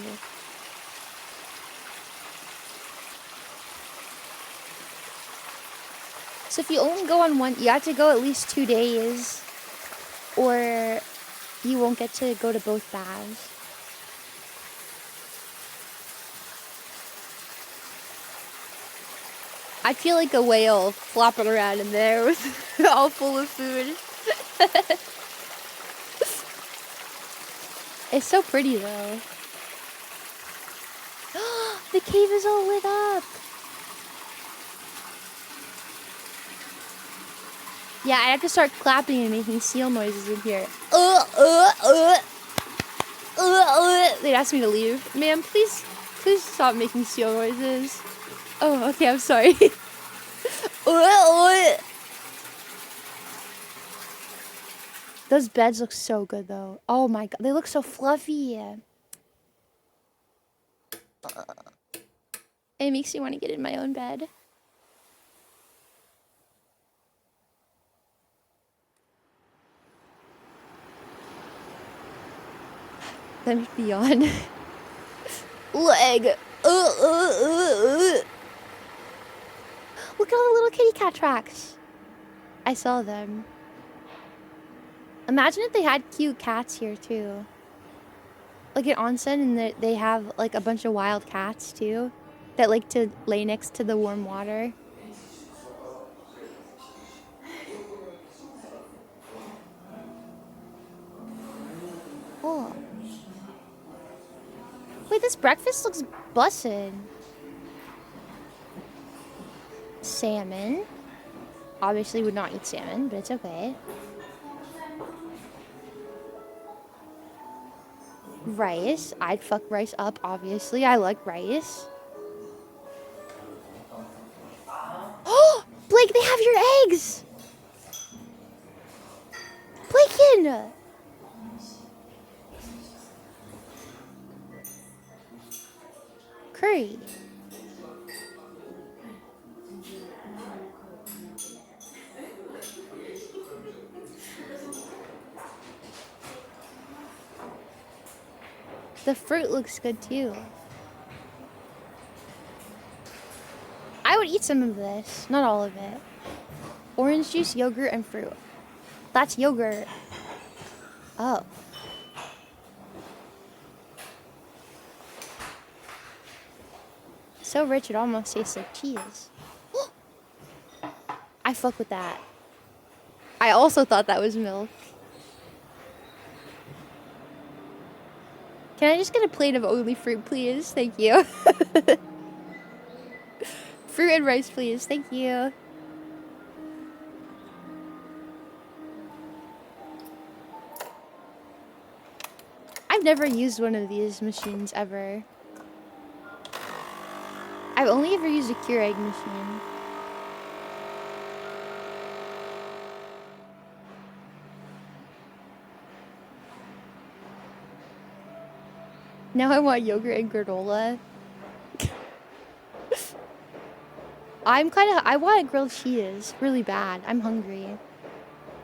So if you only go on one, you have to go at least 2 days, or you won't get to go to both baths. I feel like a whale flopping around in there with all full of food. It's so pretty though. The cave is all lit up. Yeah, I have to start clapping and making seal noises in here. They'd asked me to leave. Ma'am, please stop making seal noises. Oh, okay, I'm sorry. Those beds look so good, though. Oh my god, they look so fluffy. It makes me want to get in my own bed. Let me be on. Leg. Look at all the little kitty cat tracks. I saw them. Imagine if they had cute cats here too. Like in onsen, and they have like a bunch of wild cats too, that like to lay next to the warm water. Oh. Wait, this breakfast looks bussin'. Salmon. Obviously would not eat salmon, but it's okay. Rice. I'd fuck rice up, obviously. I like rice. Oh! Blake, they have your eggs! Blaken! Curry. The fruit looks good too. I would eat some of this, not all of it. Orange juice, yogurt, and fruit. That's yogurt. Oh. So rich it almost tastes like cheese. I fuck with that. I also thought that was milk. Can I just get a plate of only fruit, please? Thank you. Fruit and rice, please. Thank you. I've never used one of these machines ever. I've only ever used a Keurig machine. Now I want yogurt and granola. I want grilled cheese really bad. I'm hungry.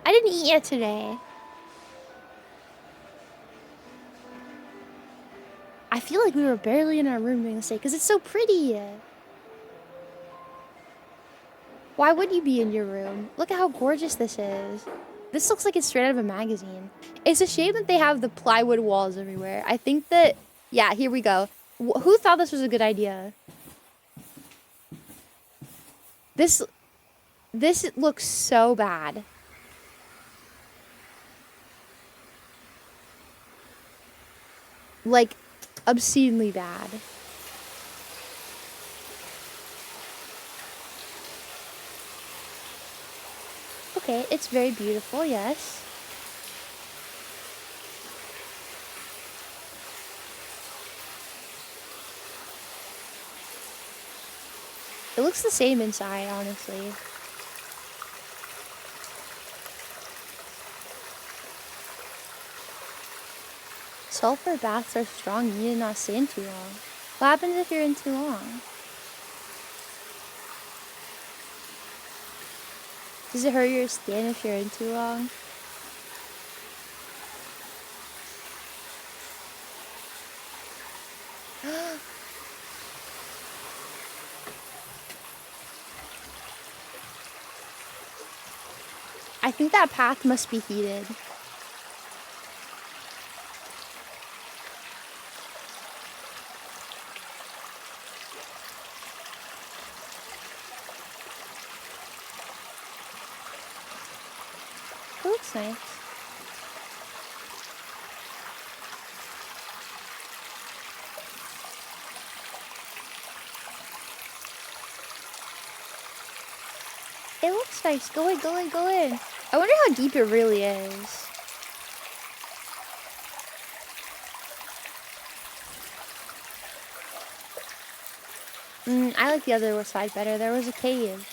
I didn't eat yet today. I feel like we were barely in our room doing this day because it's so pretty. Why would you be in your room? Look at how gorgeous this is. This looks like it's straight out of a magazine. It's a shame that they have the plywood walls everywhere. I think that, yeah, here we go. Who thought this was a good idea? This looks so bad. Like, obscenely bad. Okay, it's very beautiful, yes. It looks the same inside, honestly. Sulfur baths are strong. You need to not stay in too long. What happens if you're in too long? Does it hurt your skin if you're in too long? I think that path must be heated. It looks nice. It looks nice. Go in, go in, go in. I wonder how deep it really is. I like the other side better. There was a cave.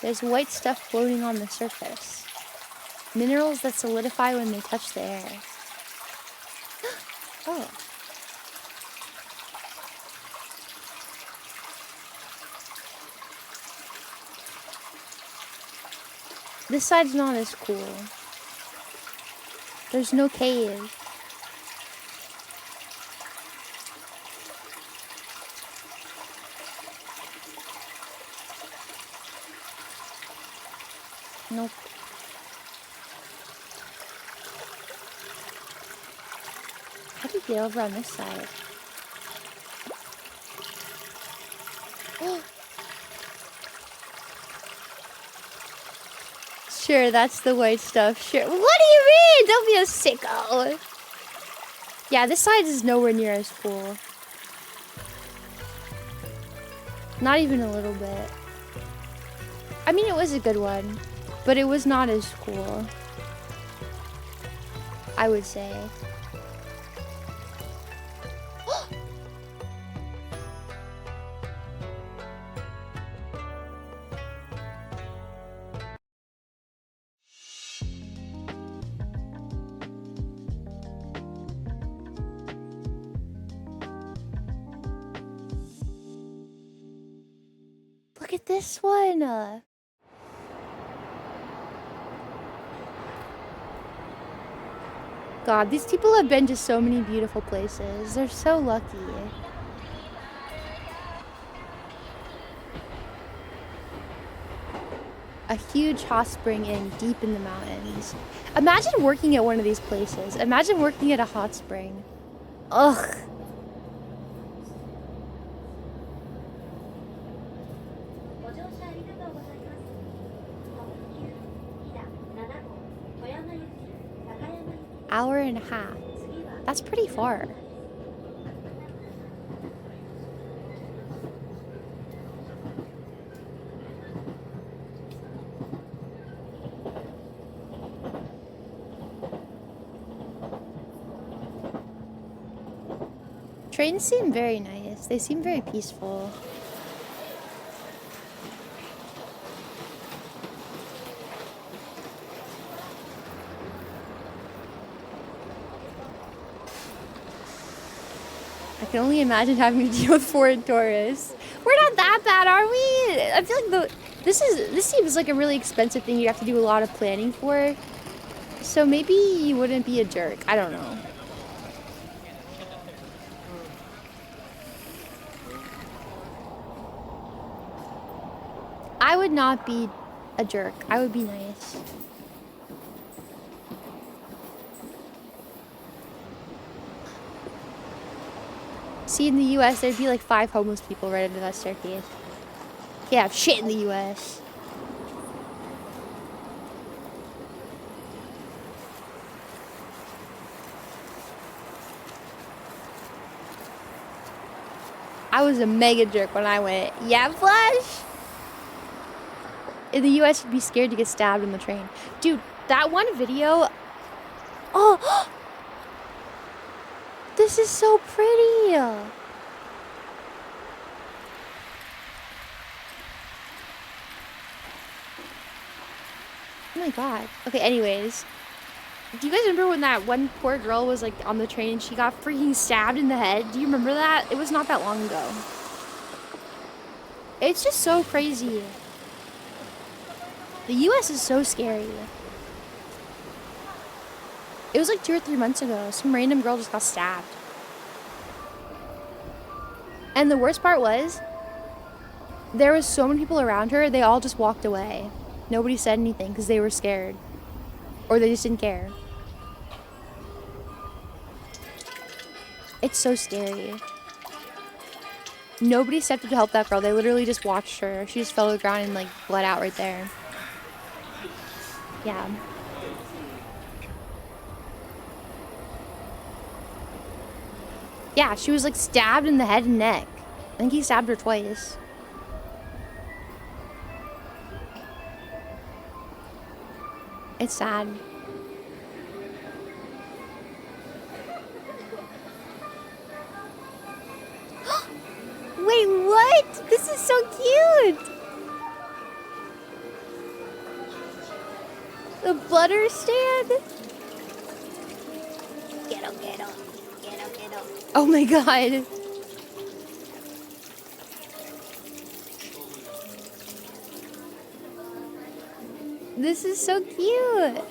There's white stuff floating on the surface. Minerals that solidify when they touch the air. Oh. This side's not as cool. There's no cave. Nope. How do you get over on this side? Sure, that's the white stuff. Sure. What do you mean? Don't be a sicko. Yeah, this side is nowhere near as cool. Not even a little bit. I mean, it was a good one, but it was not as cool, I would say. Look at this one. God, these people have been to so many beautiful places. They're so lucky. A huge hot spring in deep in the mountains. Imagine working at one of these places. Imagine working at a hot spring. Ugh. Hour and a half. That's pretty far. Trains seem very nice. They seem very peaceful. I can only imagine having to deal with foreign tourists. We're not that bad, are we? I feel like this seems like a really expensive thing you have to do a lot of planning for. So maybe you wouldn't be a jerk. I don't know. I would not be a jerk. I would be nice. See, in the US, there'd be like 5 homeless people right under that staircase. Can't have shit in the US. I was a mega jerk when I went, yeah, Flash? In the US, you'd be scared to get stabbed on the train. Dude, that one video... Oh! This is so pretty! Oh my god. Okay, anyways. Do you guys remember when that one poor girl was like on the train and she got freaking stabbed in the head? Do you remember that? It was not that long ago. It's just so crazy. The US is so scary. It was like 2 or 3 months ago. Some random girl just got stabbed. And the worst part was, there was so many people around her, they all just walked away. Nobody said anything because they were scared. Or they just didn't care. It's so scary. Nobody stepped up to help that girl. They literally just watched her. She just fell to the ground and like bled out right there. Yeah. Yeah, she was like stabbed in the head and neck. I think he stabbed her twice. It's sad. Wait, what? This is so cute! The butter stand? Get up, get up. Get up, get up. Oh my god. This is so cute.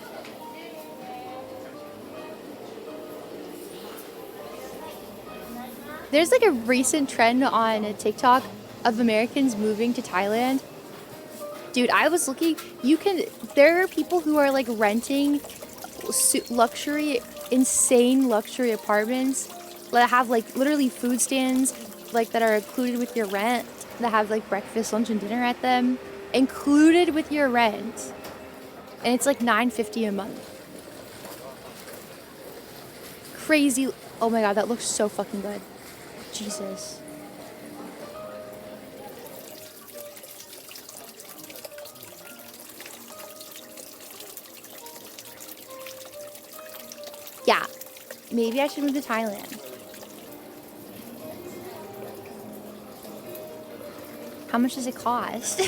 There's like a recent trend on TikTok of Americans moving to Thailand. Dude, I was looking, there are people who are like renting insane luxury apartments that have like literally food stands like that are included with your rent, that have like breakfast, lunch, and dinner at them, included with your rent. And it's like $9.50 a month. Crazy. Oh my god, that looks so fucking good. Jesus. Yeah. Maybe I should move to Thailand. How much does it cost?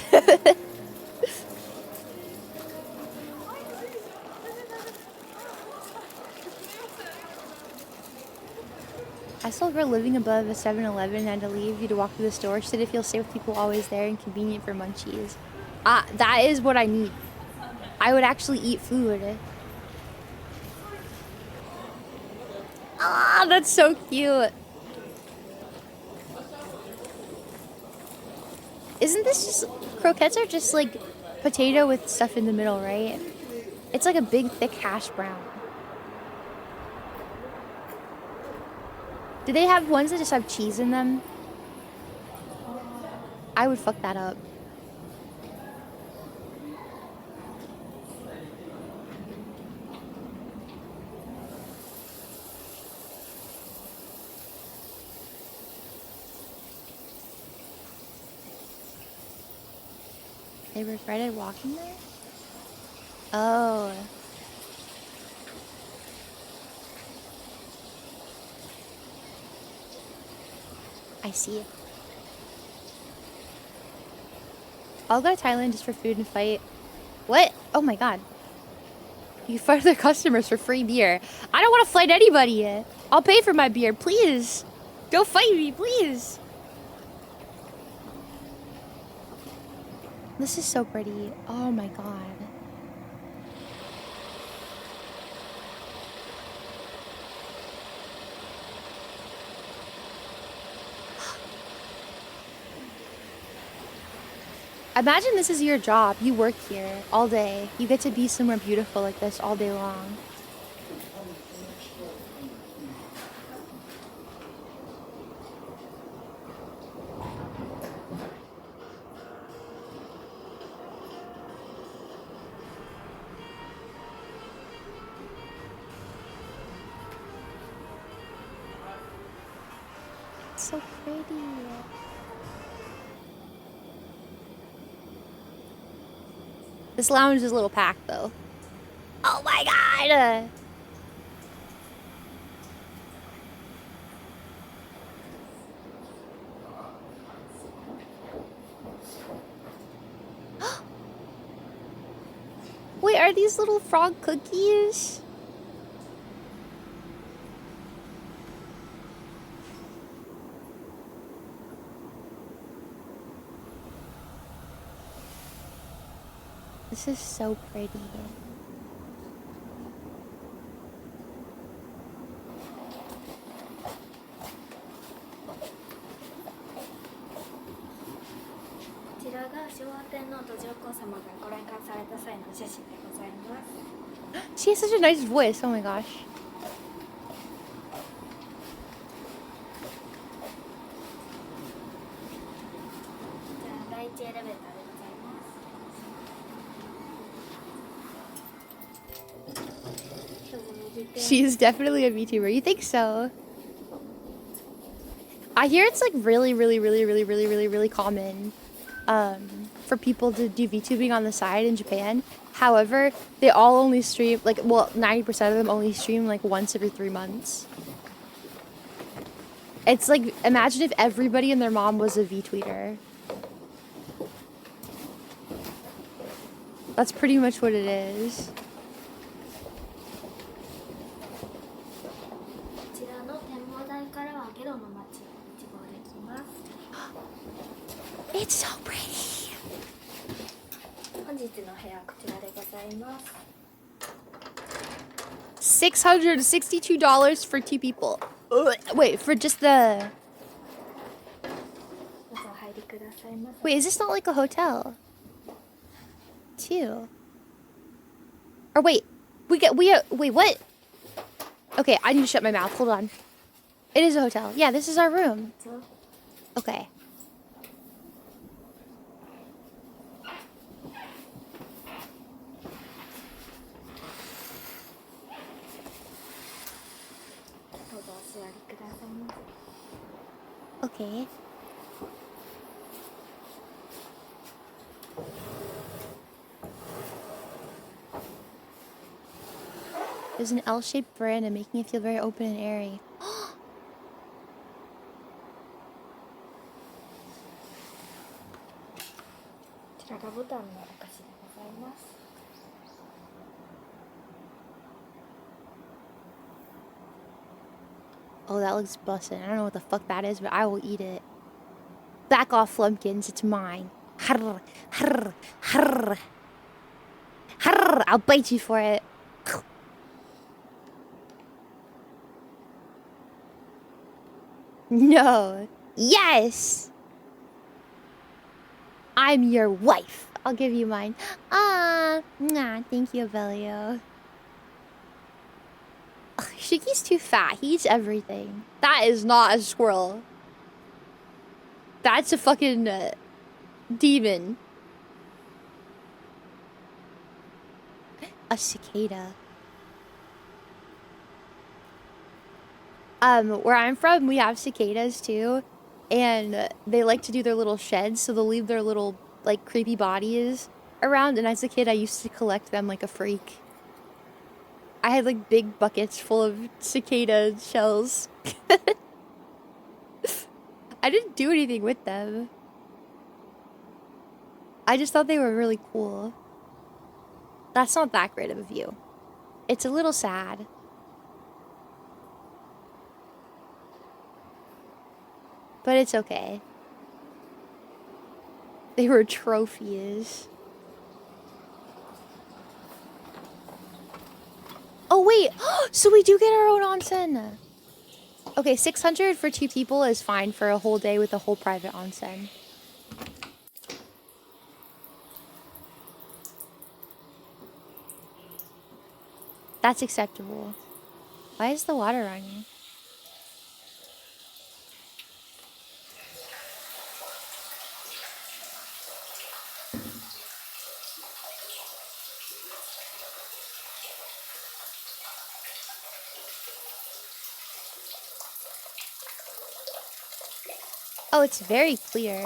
I saw a girl living above a 7-Eleven and had to leave. You to walk through the store. She said it feels safe with people always there and convenient for munchies. That is what I need. I would actually eat food. Ah, that's so cute. Isn't this just... Croquettes are just like potato with stuff in the middle, right? It's like a big, thick hash brown. Do they have ones that just have cheese in them? I would fuck that up. They regretted walking there? Oh. I see. I'll go to Thailand just for food and fight. What? Oh my god. You fight their customers for free beer. I don't want to fight anybody. I'll pay for my beer, please. Don't fight me, please. This is so pretty. Oh my god. Imagine this is your job. You work here all day. You get to be somewhere beautiful like this all day long. It's so pretty. This lounge is a little packed, though. Oh my god! Wait, are these little frog cookies? This is so pretty. She has such a nice voice. Oh my gosh. She's definitely a VTuber. You think so? I hear it's like really common for people to do VTubing on the side in Japan. However, they all only stream like, well, 90% of them only stream like once every 3 months. It's like, imagine if everybody and their mom was a VTweeter. That's pretty much what it is. It's so pretty. $662 for 2 people. Ugh, wait, for just the... Wait, is this not like a hotel? 2. Or wait, wait, what? Okay, I need to shut my mouth. Hold on. It is a hotel. Yeah, this is our room. Okay. Okay. There's an L-shaped veranda making it feel very open and airy. Oh, that looks bussin'. I don't know what the fuck that is, but I will eat it. Back off, Flumpkins. It's mine. Harr, harr, harr. Harr, I'll bite you for it. No. Yes! I'm your wife. I'll give you mine. Ah, nah, thank you, Abelio. Ugh, Shiki's too fat. He eats everything. That is not a squirrel. That's a fucking demon. A cicada. Where I'm from, we have cicadas too, and they like to do their little sheds, so they'll leave their little, like, creepy bodies around, and as a kid, I used to collect them like a freak. I had, like, big buckets full of cicada shells. I didn't do anything with them. I just thought they were really cool. That's not that great of a view. It's a little sad. But it's okay. They were trophies. Oh wait, so we do get our own onsen. Okay, 600 for 2 people is fine for a whole day with a whole private onsen. That's acceptable. Why is the water running? Oh, it's very clear.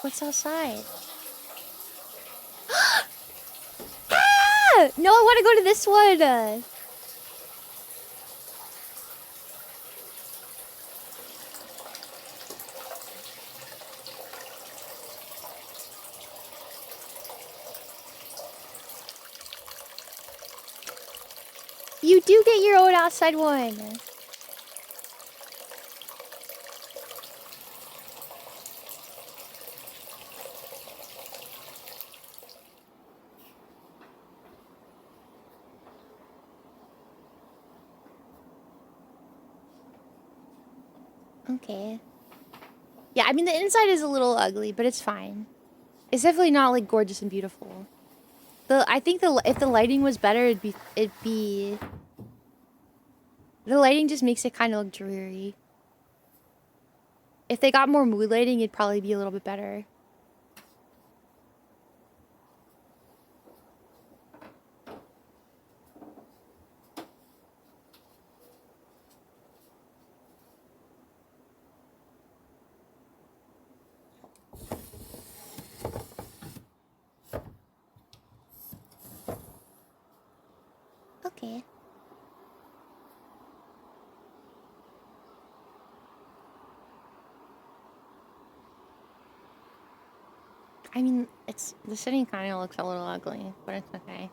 What's outside? Ah! No, I want to go to this one. You do get your own outside one. Okay. Yeah, I mean the inside is a little ugly, but it's fine. It's definitely not like gorgeous and beautiful. I think if the lighting was better, it'd be. The lighting just makes it kind of look dreary. If they got more mood lighting, it'd probably be a little bit better. Okay. I mean, the setting kind of looks a little ugly, but it's okay.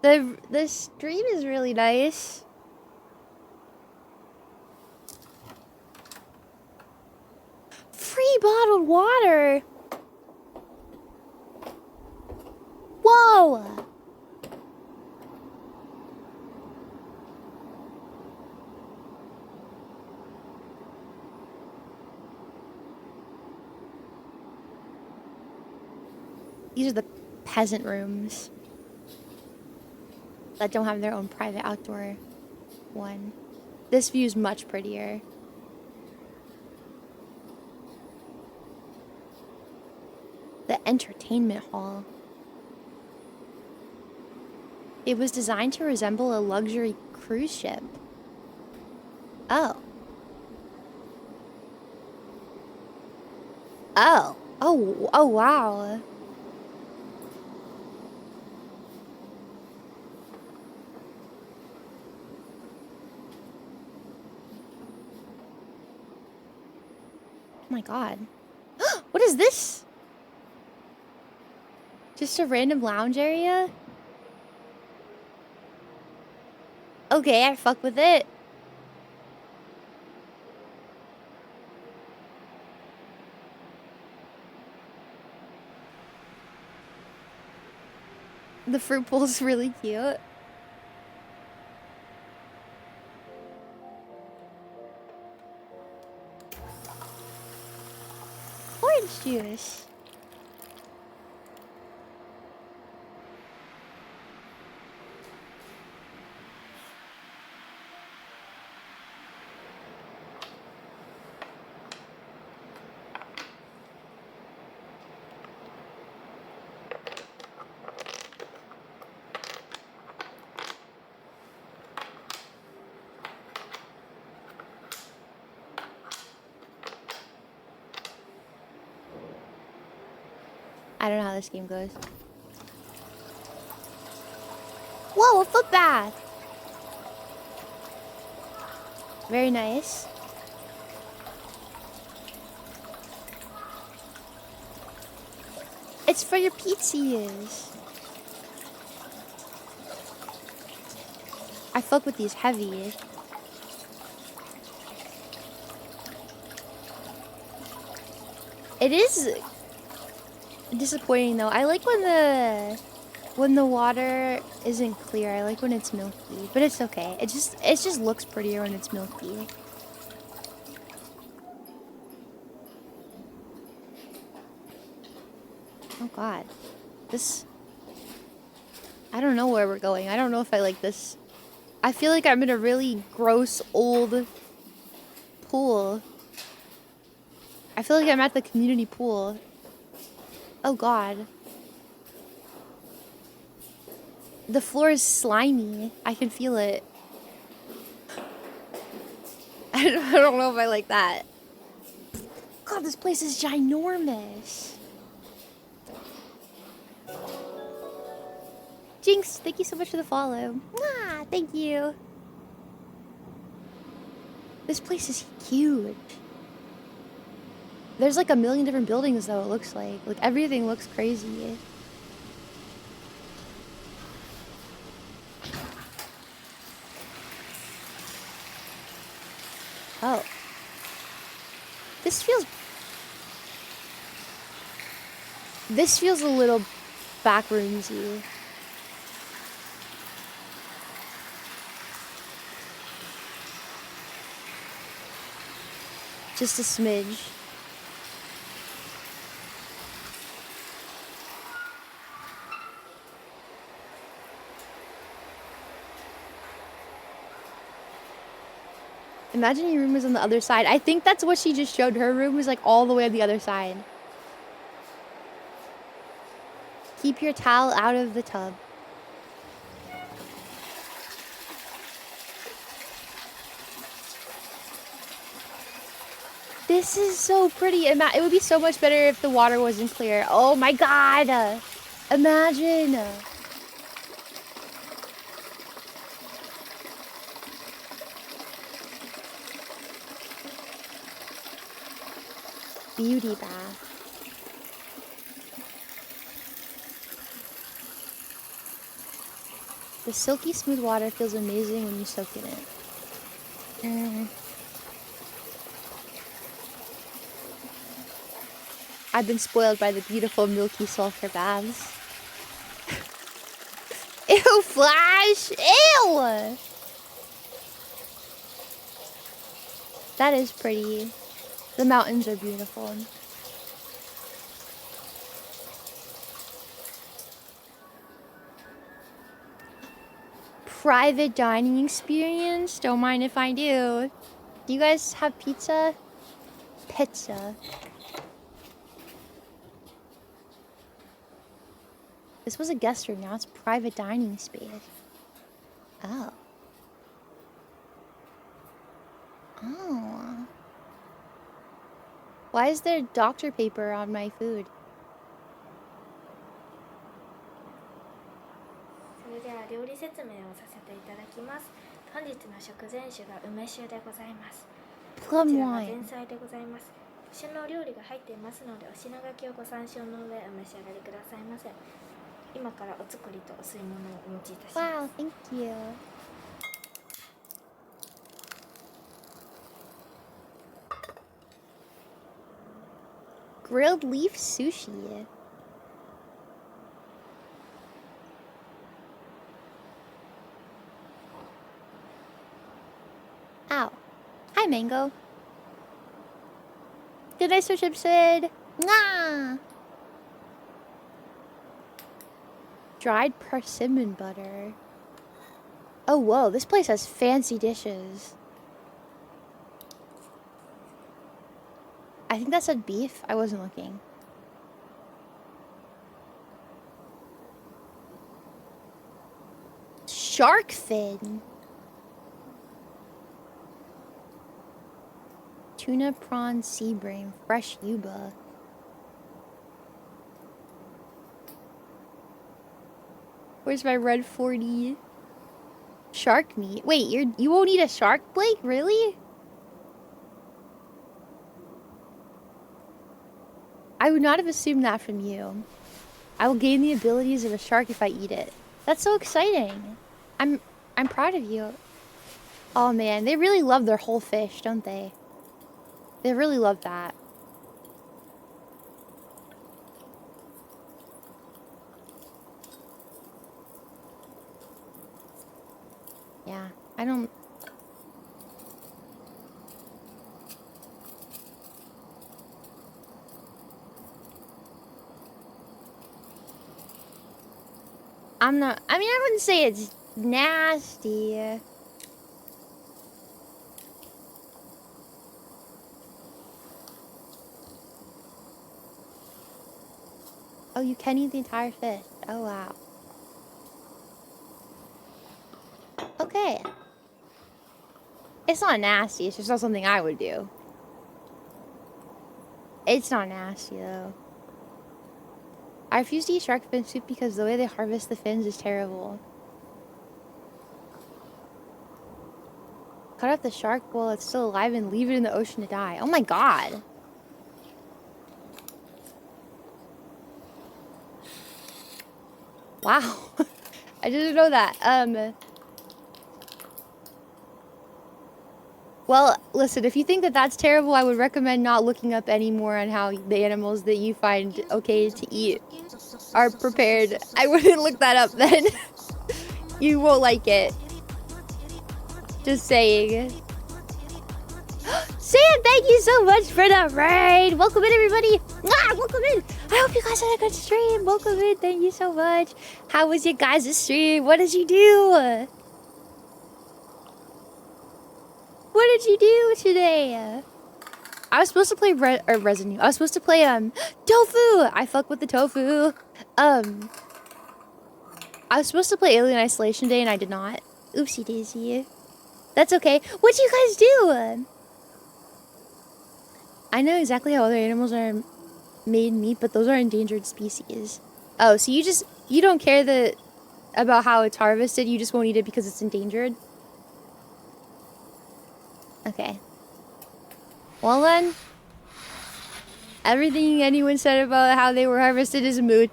The stream is really nice. Free bottled water. Whoa. These are the peasant rooms that don't have their own private outdoor one. This view is much prettier. The entertainment hall. It was designed to resemble a luxury cruise ship. Oh. Oh. Oh, wow. Oh my god. What is this? Just a random lounge area? Okay, I fuck with it. The fruit bowl is really cute. Orange juice. I don't know how this game goes. Whoa, a foot bath! Very nice. It's for your pizzas. I fuck with these heavy. It is disappointing though. I like when the water isn't clear. I like when it's milky, but it's okay. It just looks prettier when it's milky. Oh god. I don't know where we're going. I don't know if I like this. I feel like I'm in a really gross old pool. I feel like I'm at the community pool. Oh god. The floor is slimy. I can feel it. I don't know if I like that. God, this place is ginormous. Jinx, thank you so much for the follow. Mwah, thank you. This place is huge. There's like a million different buildings though, it looks like. Like everything looks crazy. Oh. This feels a little backroomsy. Just a smidge. Imagine your room was on the other side. I think that's what she just showed. Her room was like all the way on the other side. Keep your towel out of the tub. This is so pretty. It would be so much better if the water wasn't clear. Oh my god. Imagine. Beauty bath. The silky smooth water feels amazing when you soak in it. I've been spoiled by the beautiful milky sulfur baths. Ew, Flash! Ew! That is pretty. The mountains are beautiful. Private dining experience? Don't mind if I do. Do you guys have pizza? Pizza. This was a guest room, now it's private dining space. Oh. Oh. Why is there doctor paper on my food? それでは料理説明をさせていただきます。本日の食前酒が梅酒でございます。こ Plum ちらが wine. 前菜でございます。旬の料理が入っていますので、お品書きをご参照の上お召し上がりくださいませ。今からお作りとお吸い物をお持ちいたします。 Wow, thank you. Grilled leaf sushi. Ow. Hi, Mango. Good night, Sir Sid. Mwah! Dried persimmon butter. Oh, whoa. This place has fancy dishes. I think that said beef. I wasn't looking. Shark fin. Tuna, prawn, sea brain, fresh yuba. Where's my red 40? Shark meat. Wait, you won't eat a shark, Blake? Really? I would not have assumed that from you. I will gain the abilities of a shark if I eat it. That's so exciting. I'm proud of you. Oh man, they really love their whole fish, don't they? They really love that. Yeah, I don't... I'm not... I mean, I wouldn't say it's nasty. Oh, you can eat the entire fish. Oh, wow. Okay. It's not nasty. It's just not something I would do. It's not nasty, though. I refuse to eat shark fin soup because the way they harvest the fins is terrible. Cut off the shark while it's still alive and leave it in the ocean to die. Oh my god. Wow. I didn't know that. Well, listen, if you think that that's terrible, I would recommend not looking up any more on how the animals that you find okay to eat are prepared. I wouldn't look that up then. You won't like it. Just saying. Sand! Thank you so much for the raid. Welcome in, everybody. Welcome in. I hope you guys had a good stream. Welcome in. Thank you so much. How was your guys' stream? What did you do? What did you do today? I was supposed to play Resident. I was supposed to play tofu. I fuck with the tofu. I was supposed to play Alien Isolation Day and I did not. Oopsie daisy. That's okay. What'd you guys do? I know exactly how other animals are made meat, but those are endangered species. Oh, so you don't care about how it's harvested, you just won't eat it because it's endangered? Okay. Well then, everything anyone said about how they were harvested is moot.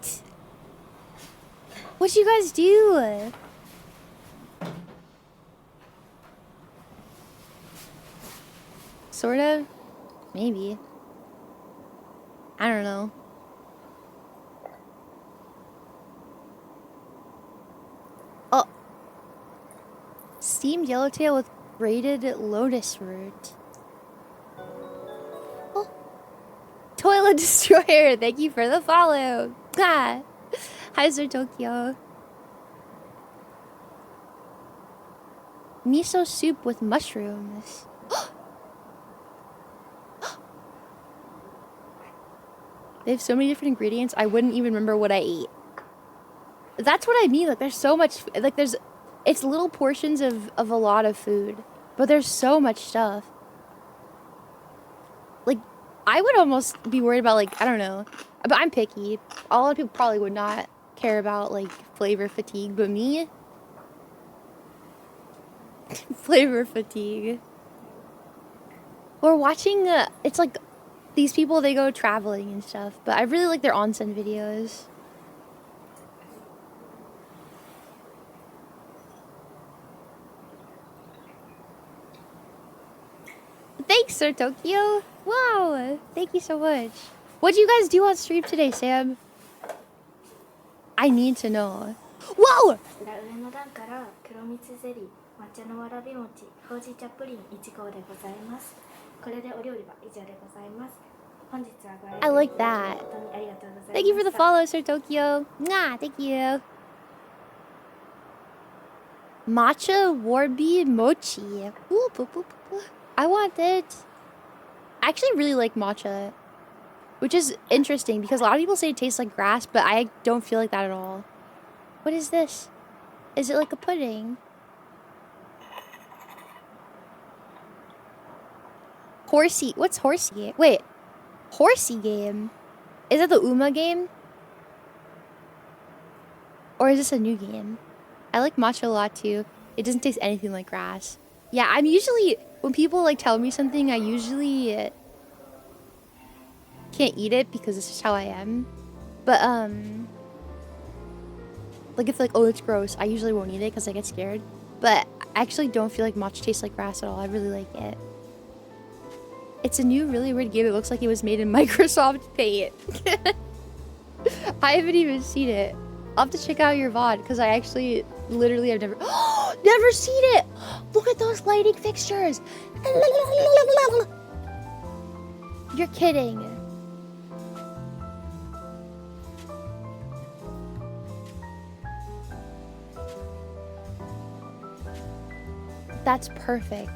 What'd you guys do? Sort of? Maybe. I don't know. Oh. Steamed yellowtail with grated lotus root. Oh. Toilet Destroyer, thank you for the follow. Ah. Hi, Sir Tokyo. Miso soup with mushrooms. They have so many different ingredients, I wouldn't even remember what I ate. That's what I mean, like there's so much, like it's little portions of a lot of food, but there's so much stuff. Like, I would almost be worried about like, I don't know, but I'm picky. A lot of people probably would not care about like flavor fatigue, but me? Flavor fatigue. We're watching, it's like, these people, they go traveling and stuff, but I really like their onsen videos. Thanks, Sir Tokyo. Wow, thank you so much. What'd you guys do on stream today, Sam? I need to know. Whoa! 上の段から黒蜜ゼリー、抹茶のわらび餅、ほうじ茶プリン1号でございます。これでお料理は以上でございます。本日はご来店 I like that. 本当にありがとうございました。 Thank you for the follow, Sir Tokyo. Mwah, thank you. Matcha Warby Mochi. Ooh, boop, boop, boop. I want it. I actually really like matcha, which is interesting because a lot of people say it tastes like grass, but I don't feel like that at all. What is this? Is it like a pudding? Horsey. What's horsey? Wait. Horsey game? Is it the Uma game? Or is this a new game? I like matcha a lot too. It doesn't taste anything like grass. Yeah, I'm usually, when people like tell me something, I usually can't eat it because it's just how I am. But like if like, oh, it's gross, I usually won't eat it because I get scared. But I actually don't feel like matcha tastes like grass at all. I really like it. It's a new really weird game. It looks like it was made in Microsoft Paint. I haven't even seen it. I'll have to check out your VOD because I actually literally have never never seen it. Look at those lighting fixtures. You're kidding. That's perfect.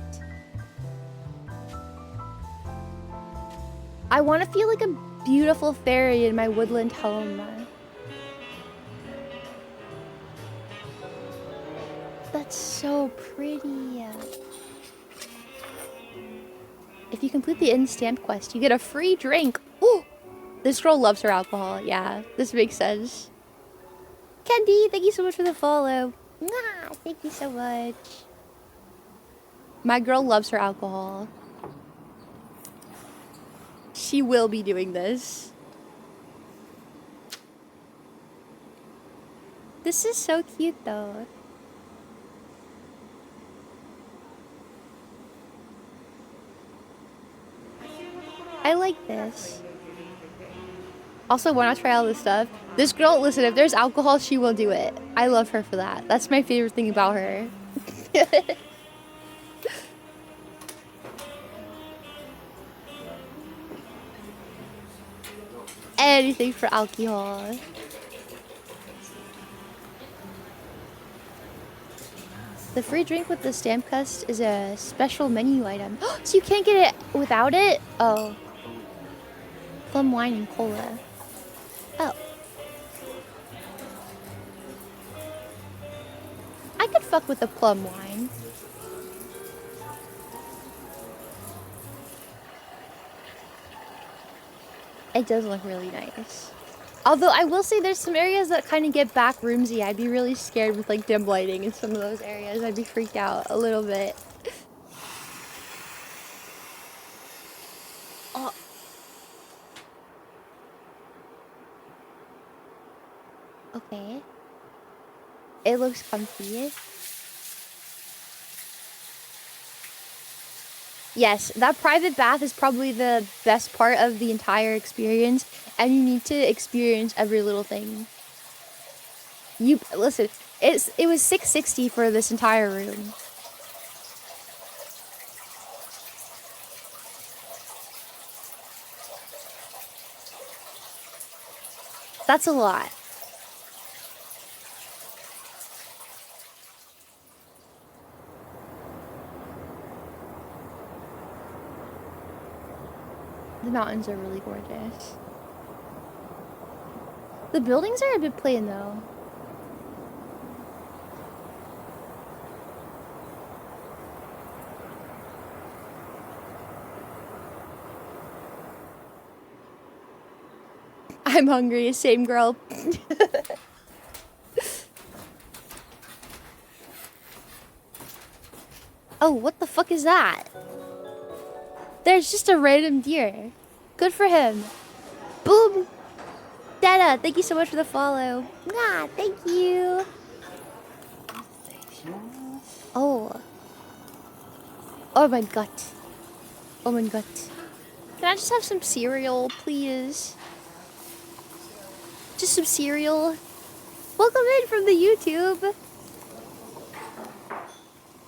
I want to feel like a beautiful fairy in my woodland home. That's so pretty. If you complete the in-stamp quest, you get a free drink. Ooh! This girl loves her alcohol. Yeah, this makes sense. Candy, thank you so much for the follow. Mwah, thank you so much. My girl loves her alcohol. She will be doing this. This is so cute though. I like this. Also, why not try all this stuff? This girl, listen, if there's alcohol, she will do it. I love her for that. That's my favorite thing about her. anything for alcohol. The free drink with the stamp cust is a special menu item. So you can't get it without it? Oh. Plum wine and cola. Oh. I could fuck with the plum wine. It does look really nice. Although I will say there's some areas that kind of get back roomsy. I'd be really scared with like dim lighting in some of those areas. I'd be freaked out a little bit. Oh. Okay. It looks comfy. Yes, that private bath is probably the best part of the entire experience, and you need to experience every little thing. You listen, it was $660 for this entire room. That's a lot. The mountains are really gorgeous. The buildings are a bit plain though. I'm hungry, same girl. Oh, what the fuck is that? There's just a random deer. Good for him. Boom! Dada, thank you so much for the follow. Ah, thank you. Oh. Oh my god. Oh my god. Can I just have some cereal, please? Just some cereal. Welcome in from the YouTube.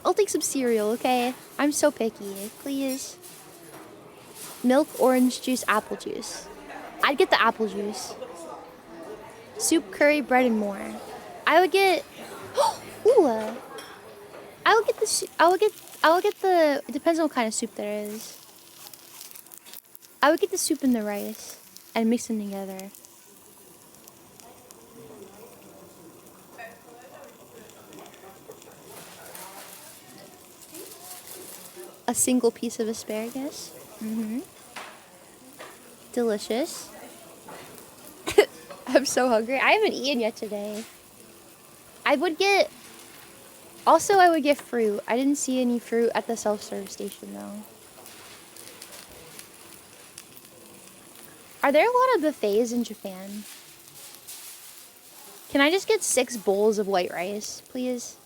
I'll take some cereal, okay? I'm so picky. Please. Milk, orange juice, apple juice. I'd get the apple juice. Soup, curry, bread, and more. I would get. Ooh. I would get the. I would get the. It depends on what kind of soup there is. I would get the soup and the rice and mix them together. A single piece of asparagus. Mm-hmm. Delicious. I'm so hungry. I haven't eaten yet today. I would get... Also, I would get fruit. I didn't see any fruit at the self-serve station, though. Are there a lot of buffets in Japan? Can I just get 6 bowls of white rice, please?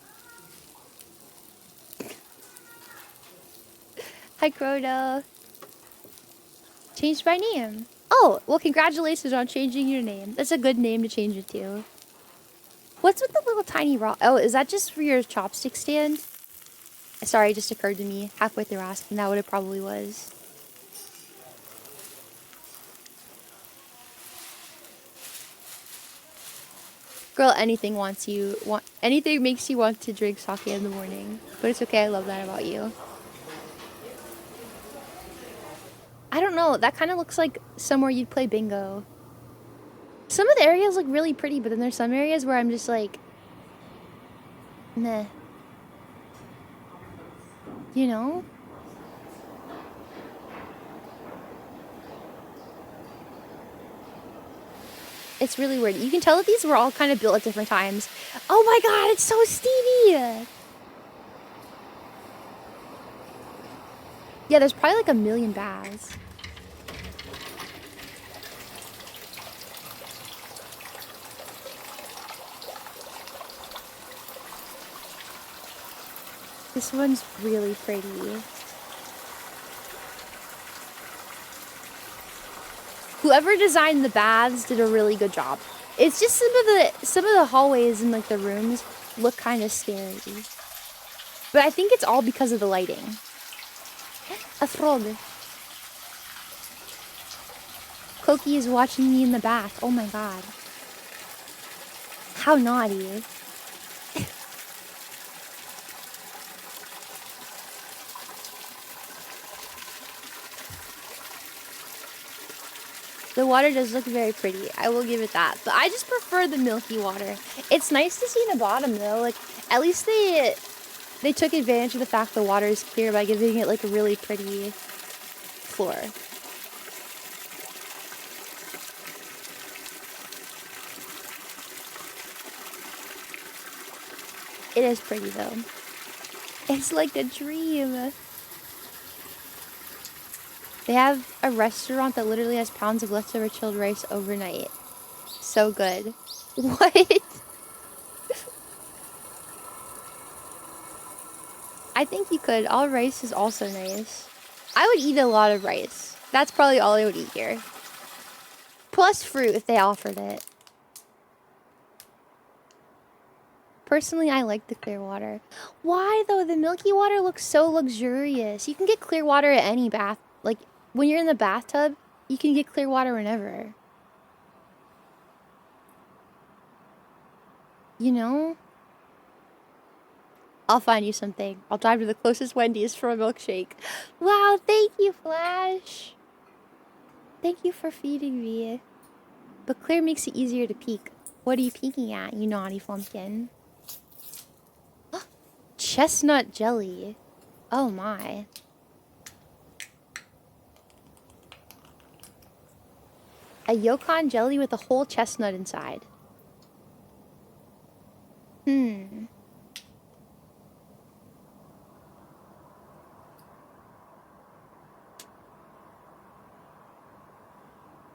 Hi, Chrono. Changed my name. Oh, well, congratulations on changing your name. That's a good name to change it to. What's with the little tiny rock? Oh, is that just for your chopstick stand? Sorry, it just occurred to me halfway through asking that what it probably was. Girl, anything anything makes you want to drink sake in the morning. But it's okay, I love that about you. I don't know, that kind of looks like somewhere you'd play bingo. Some of the areas look really pretty, but then there's some areas where I'm just like, meh. You know? It's really weird. You can tell that these were all kind of built at different times. Oh my god, it's so steamy! Yeah, there's probably like a million baths. This one's really pretty. Whoever designed the baths did a really good job. It's just some of the hallways and like the rooms look kind of scary. But I think it's all because of the lighting. A frog. Pokey is watching me in the bath. Oh my god. How naughty. The water does look very pretty. I will give it that. But I just prefer the milky water. It's nice to see the bottom though. Like, at least they took advantage of the fact the water is clear by giving it like a really pretty floor. It is pretty though. It's like a dream. They have a restaurant that literally has pounds of leftover chilled rice overnight. So good. What? I think you could. All rice is also nice. I would eat a lot of rice. That's probably all I would eat here. Plus fruit if they offered it. Personally, I like the clear water. Why though? The milky water looks so luxurious. You can get clear water at any bath. Like, when you're in the bathtub, you can get clear water whenever. You know? I'll find you something. I'll drive to the closest Wendy's for a milkshake. Wow, thank you, Flash. Thank you for feeding me. But clear makes it easier to peek. What are you peeking at, you naughty flumpkin? Chestnut jelly. Oh my. A yokon jelly with a whole chestnut inside.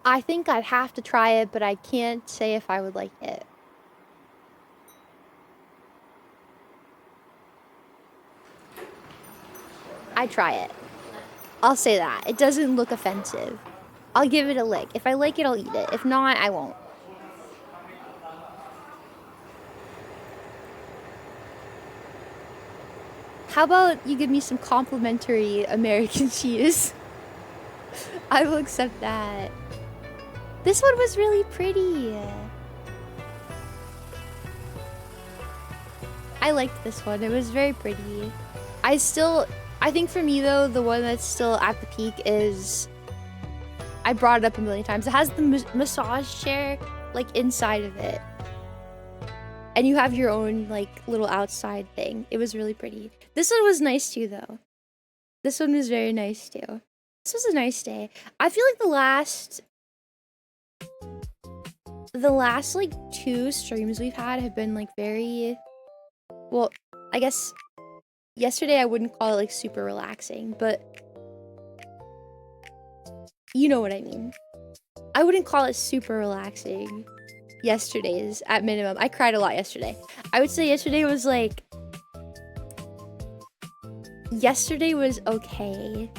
I think I'd have to try it, but I can't say if I would like it. I'd try it. I'll say that. It doesn't look offensive. I'll give it a lick. If I like it, I'll eat it. If not, I won't. How about you give me some complimentary American cheese? I will accept that. This one was really pretty. I liked this one. It was very pretty. I think for me though, the one that's still at the peak is, I brought it up a million times. It has the massage chair like inside of it. And you have your own like little outside thing. It was really pretty. This one was nice too though. This one was very nice too. This was a nice day. I feel like the last like 2 streams we've had have been like very, well, I guess yesterday I wouldn't call it like super relaxing, but you know what I mean. I wouldn't call it super relaxing. Yesterday's at minimum. I cried a lot yesterday. I would say yesterday was like, yesterday was okay.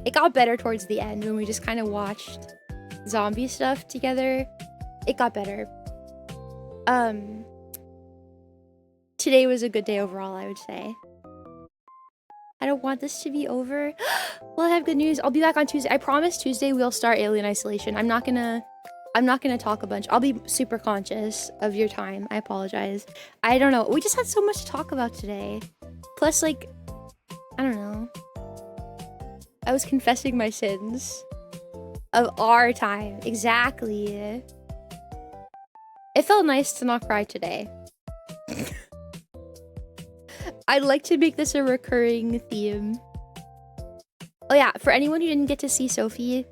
It got better towards the end when we just kind of watched zombie stuff together. It got better. Today was a good day overall, I would say. I don't want this to be over. Well, I have good news. I'll be back on Tuesday. I promise Tuesday we'll start Alien Isolation. I'm not gonna talk a bunch. I'll be super conscious of your time. I apologize. I don't know. We just had so much to talk about today. Plus, like, I don't know. I was confessing my sins of our time. Exactly. It felt nice to not cry today. I'd like to make this a recurring theme. Oh yeah, for anyone who didn't get to see Sophie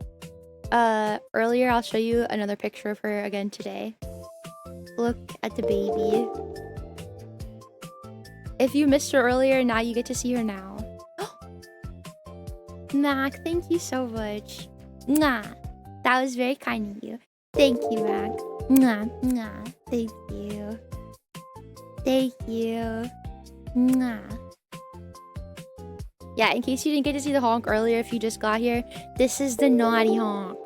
earlier, I'll show you another picture of her again today. Look at the baby. If you missed her earlier, now you get to see her now. Mac, thank you so much. Mwah. That was very kind of you. Thank you, Mac. Mwah, mwah. Thank you. Thank you. Mwah. Yeah, in case you didn't get to see the honk earlier, if you just got here, this is the naughty honk.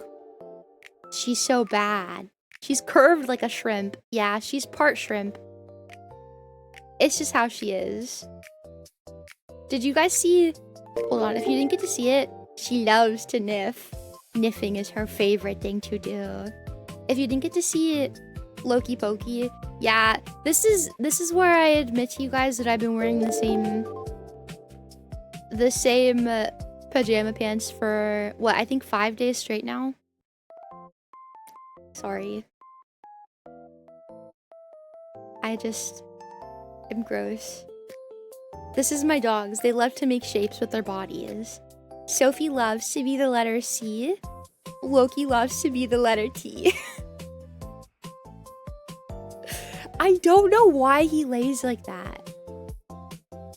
She's so bad. She's curved like a shrimp. Yeah, she's part shrimp. It's just how she is. Did you guys see... Hold on, if you didn't get to see it, she loves to niff. Sniffing is her favorite thing to do. If you didn't get to see Loki Pokey, yeah, this is where I admit to you guys that I've been wearing the same pajama pants for what, I think 5 days straight now. Sorry. I just am gross. This is my dogs. They love to make shapes with their bodies. Sophie loves to be the letter C. Loki loves to be the letter T. I don't know why he lays like that.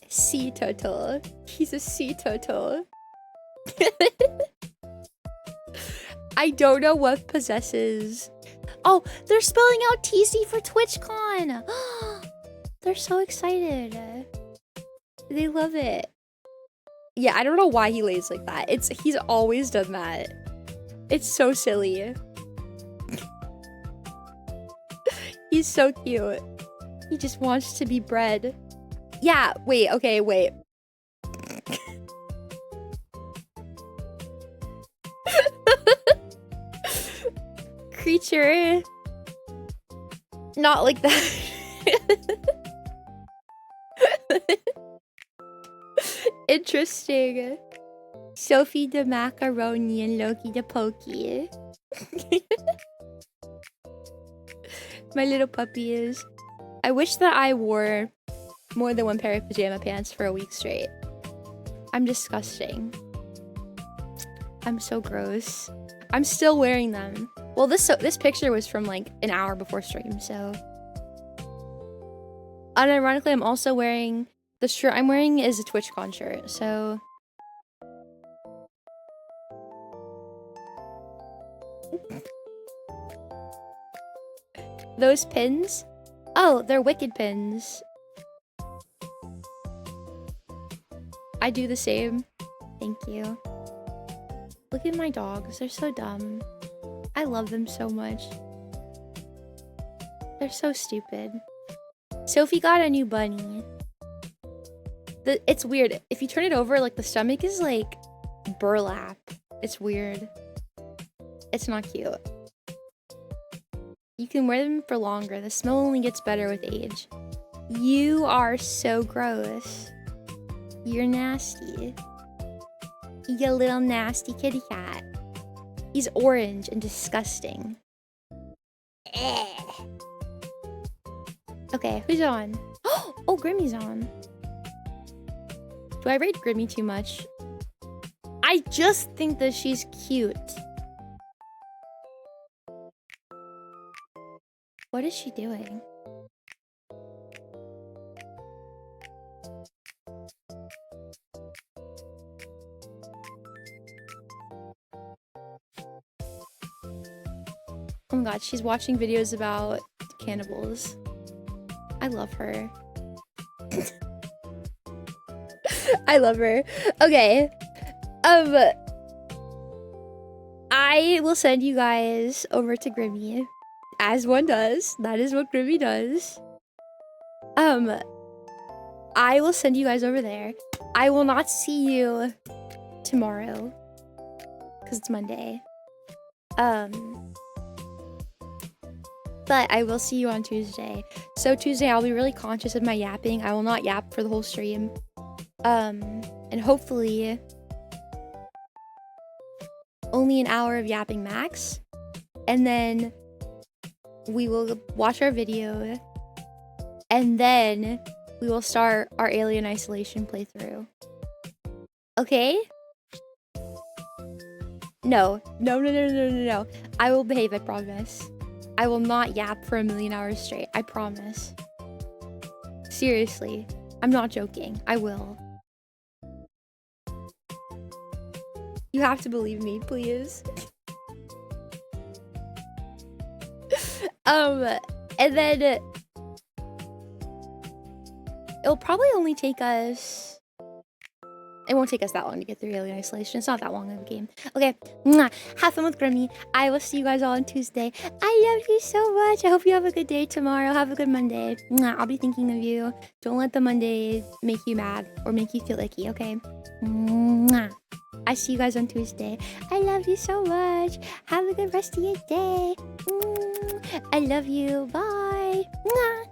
Sea turtle. He's a sea turtle. I don't know what possesses. Oh, they're spelling out TC for TwitchCon. They're so excited. They love it. Yeah, I don't know why he lays like that. He's always done that. It's so silly. He's so cute. He just wants to be bred. Yeah, wait, okay, wait. Creature. Not like that. Interesting. Sophie the macaroni and Loki the pokey. My little puppies. I wish that I wore more than one pair of pajama pants for a week straight. I'm disgusting. I'm so gross. I'm still wearing them. Well, this picture was from like an hour before stream, so. Unironically, I'm also wearing the shirt I'm wearing is a TwitchCon shirt, so. Those pins? Oh, they're wicked pins. I do the same. Thank you. Look at my dogs. They're so dumb. I love them so much. They're so stupid. Sophie got a new bunny. It's weird. If you turn it over, like the stomach is like burlap. It's weird. It's not cute. You can wear them for longer. The smell only gets better with age. You are so gross. You're nasty. You little nasty kitty cat. He's orange and disgusting. Okay, who's on? Oh, Grimmy's on. Do I rate Grimmy too much? I just think that she's cute. What is she doing? Oh my god, she's watching videos about cannibals. I love her. I love her. Okay. I will send you guys over to Grimmy. As one does. That is what Grimmy does. I will send you guys over there. I will not see you tomorrow. Because it's Monday. But I will see you on Tuesday. So Tuesday, I'll be really conscious of my yapping. I will not yap for the whole stream. And hopefully only an hour of yapping max. And then we will watch our video. And then we will start our Alien Isolation playthrough. Okay? No. No. I will behave, I promise. I will not yap for 1,000,000 hours straight. I promise. Seriously. I'm not joking. I will. You have to believe me, please. And then it'll probably only take us. It won't take us that long to get through Alien Isolation. It's not that long of a game. Okay, mwah. Have fun with Grimmy. I will see you guys all on Tuesday. I love you so much. I hope you have a good day tomorrow. Have a good Monday. Mwah. I'll be thinking of you. Don't let the Monday make you mad or make you feel icky, okay? Mwah. I see you guys on Tuesday. I love you so much. Have a good rest of your day. I love you. Bye. Mwah.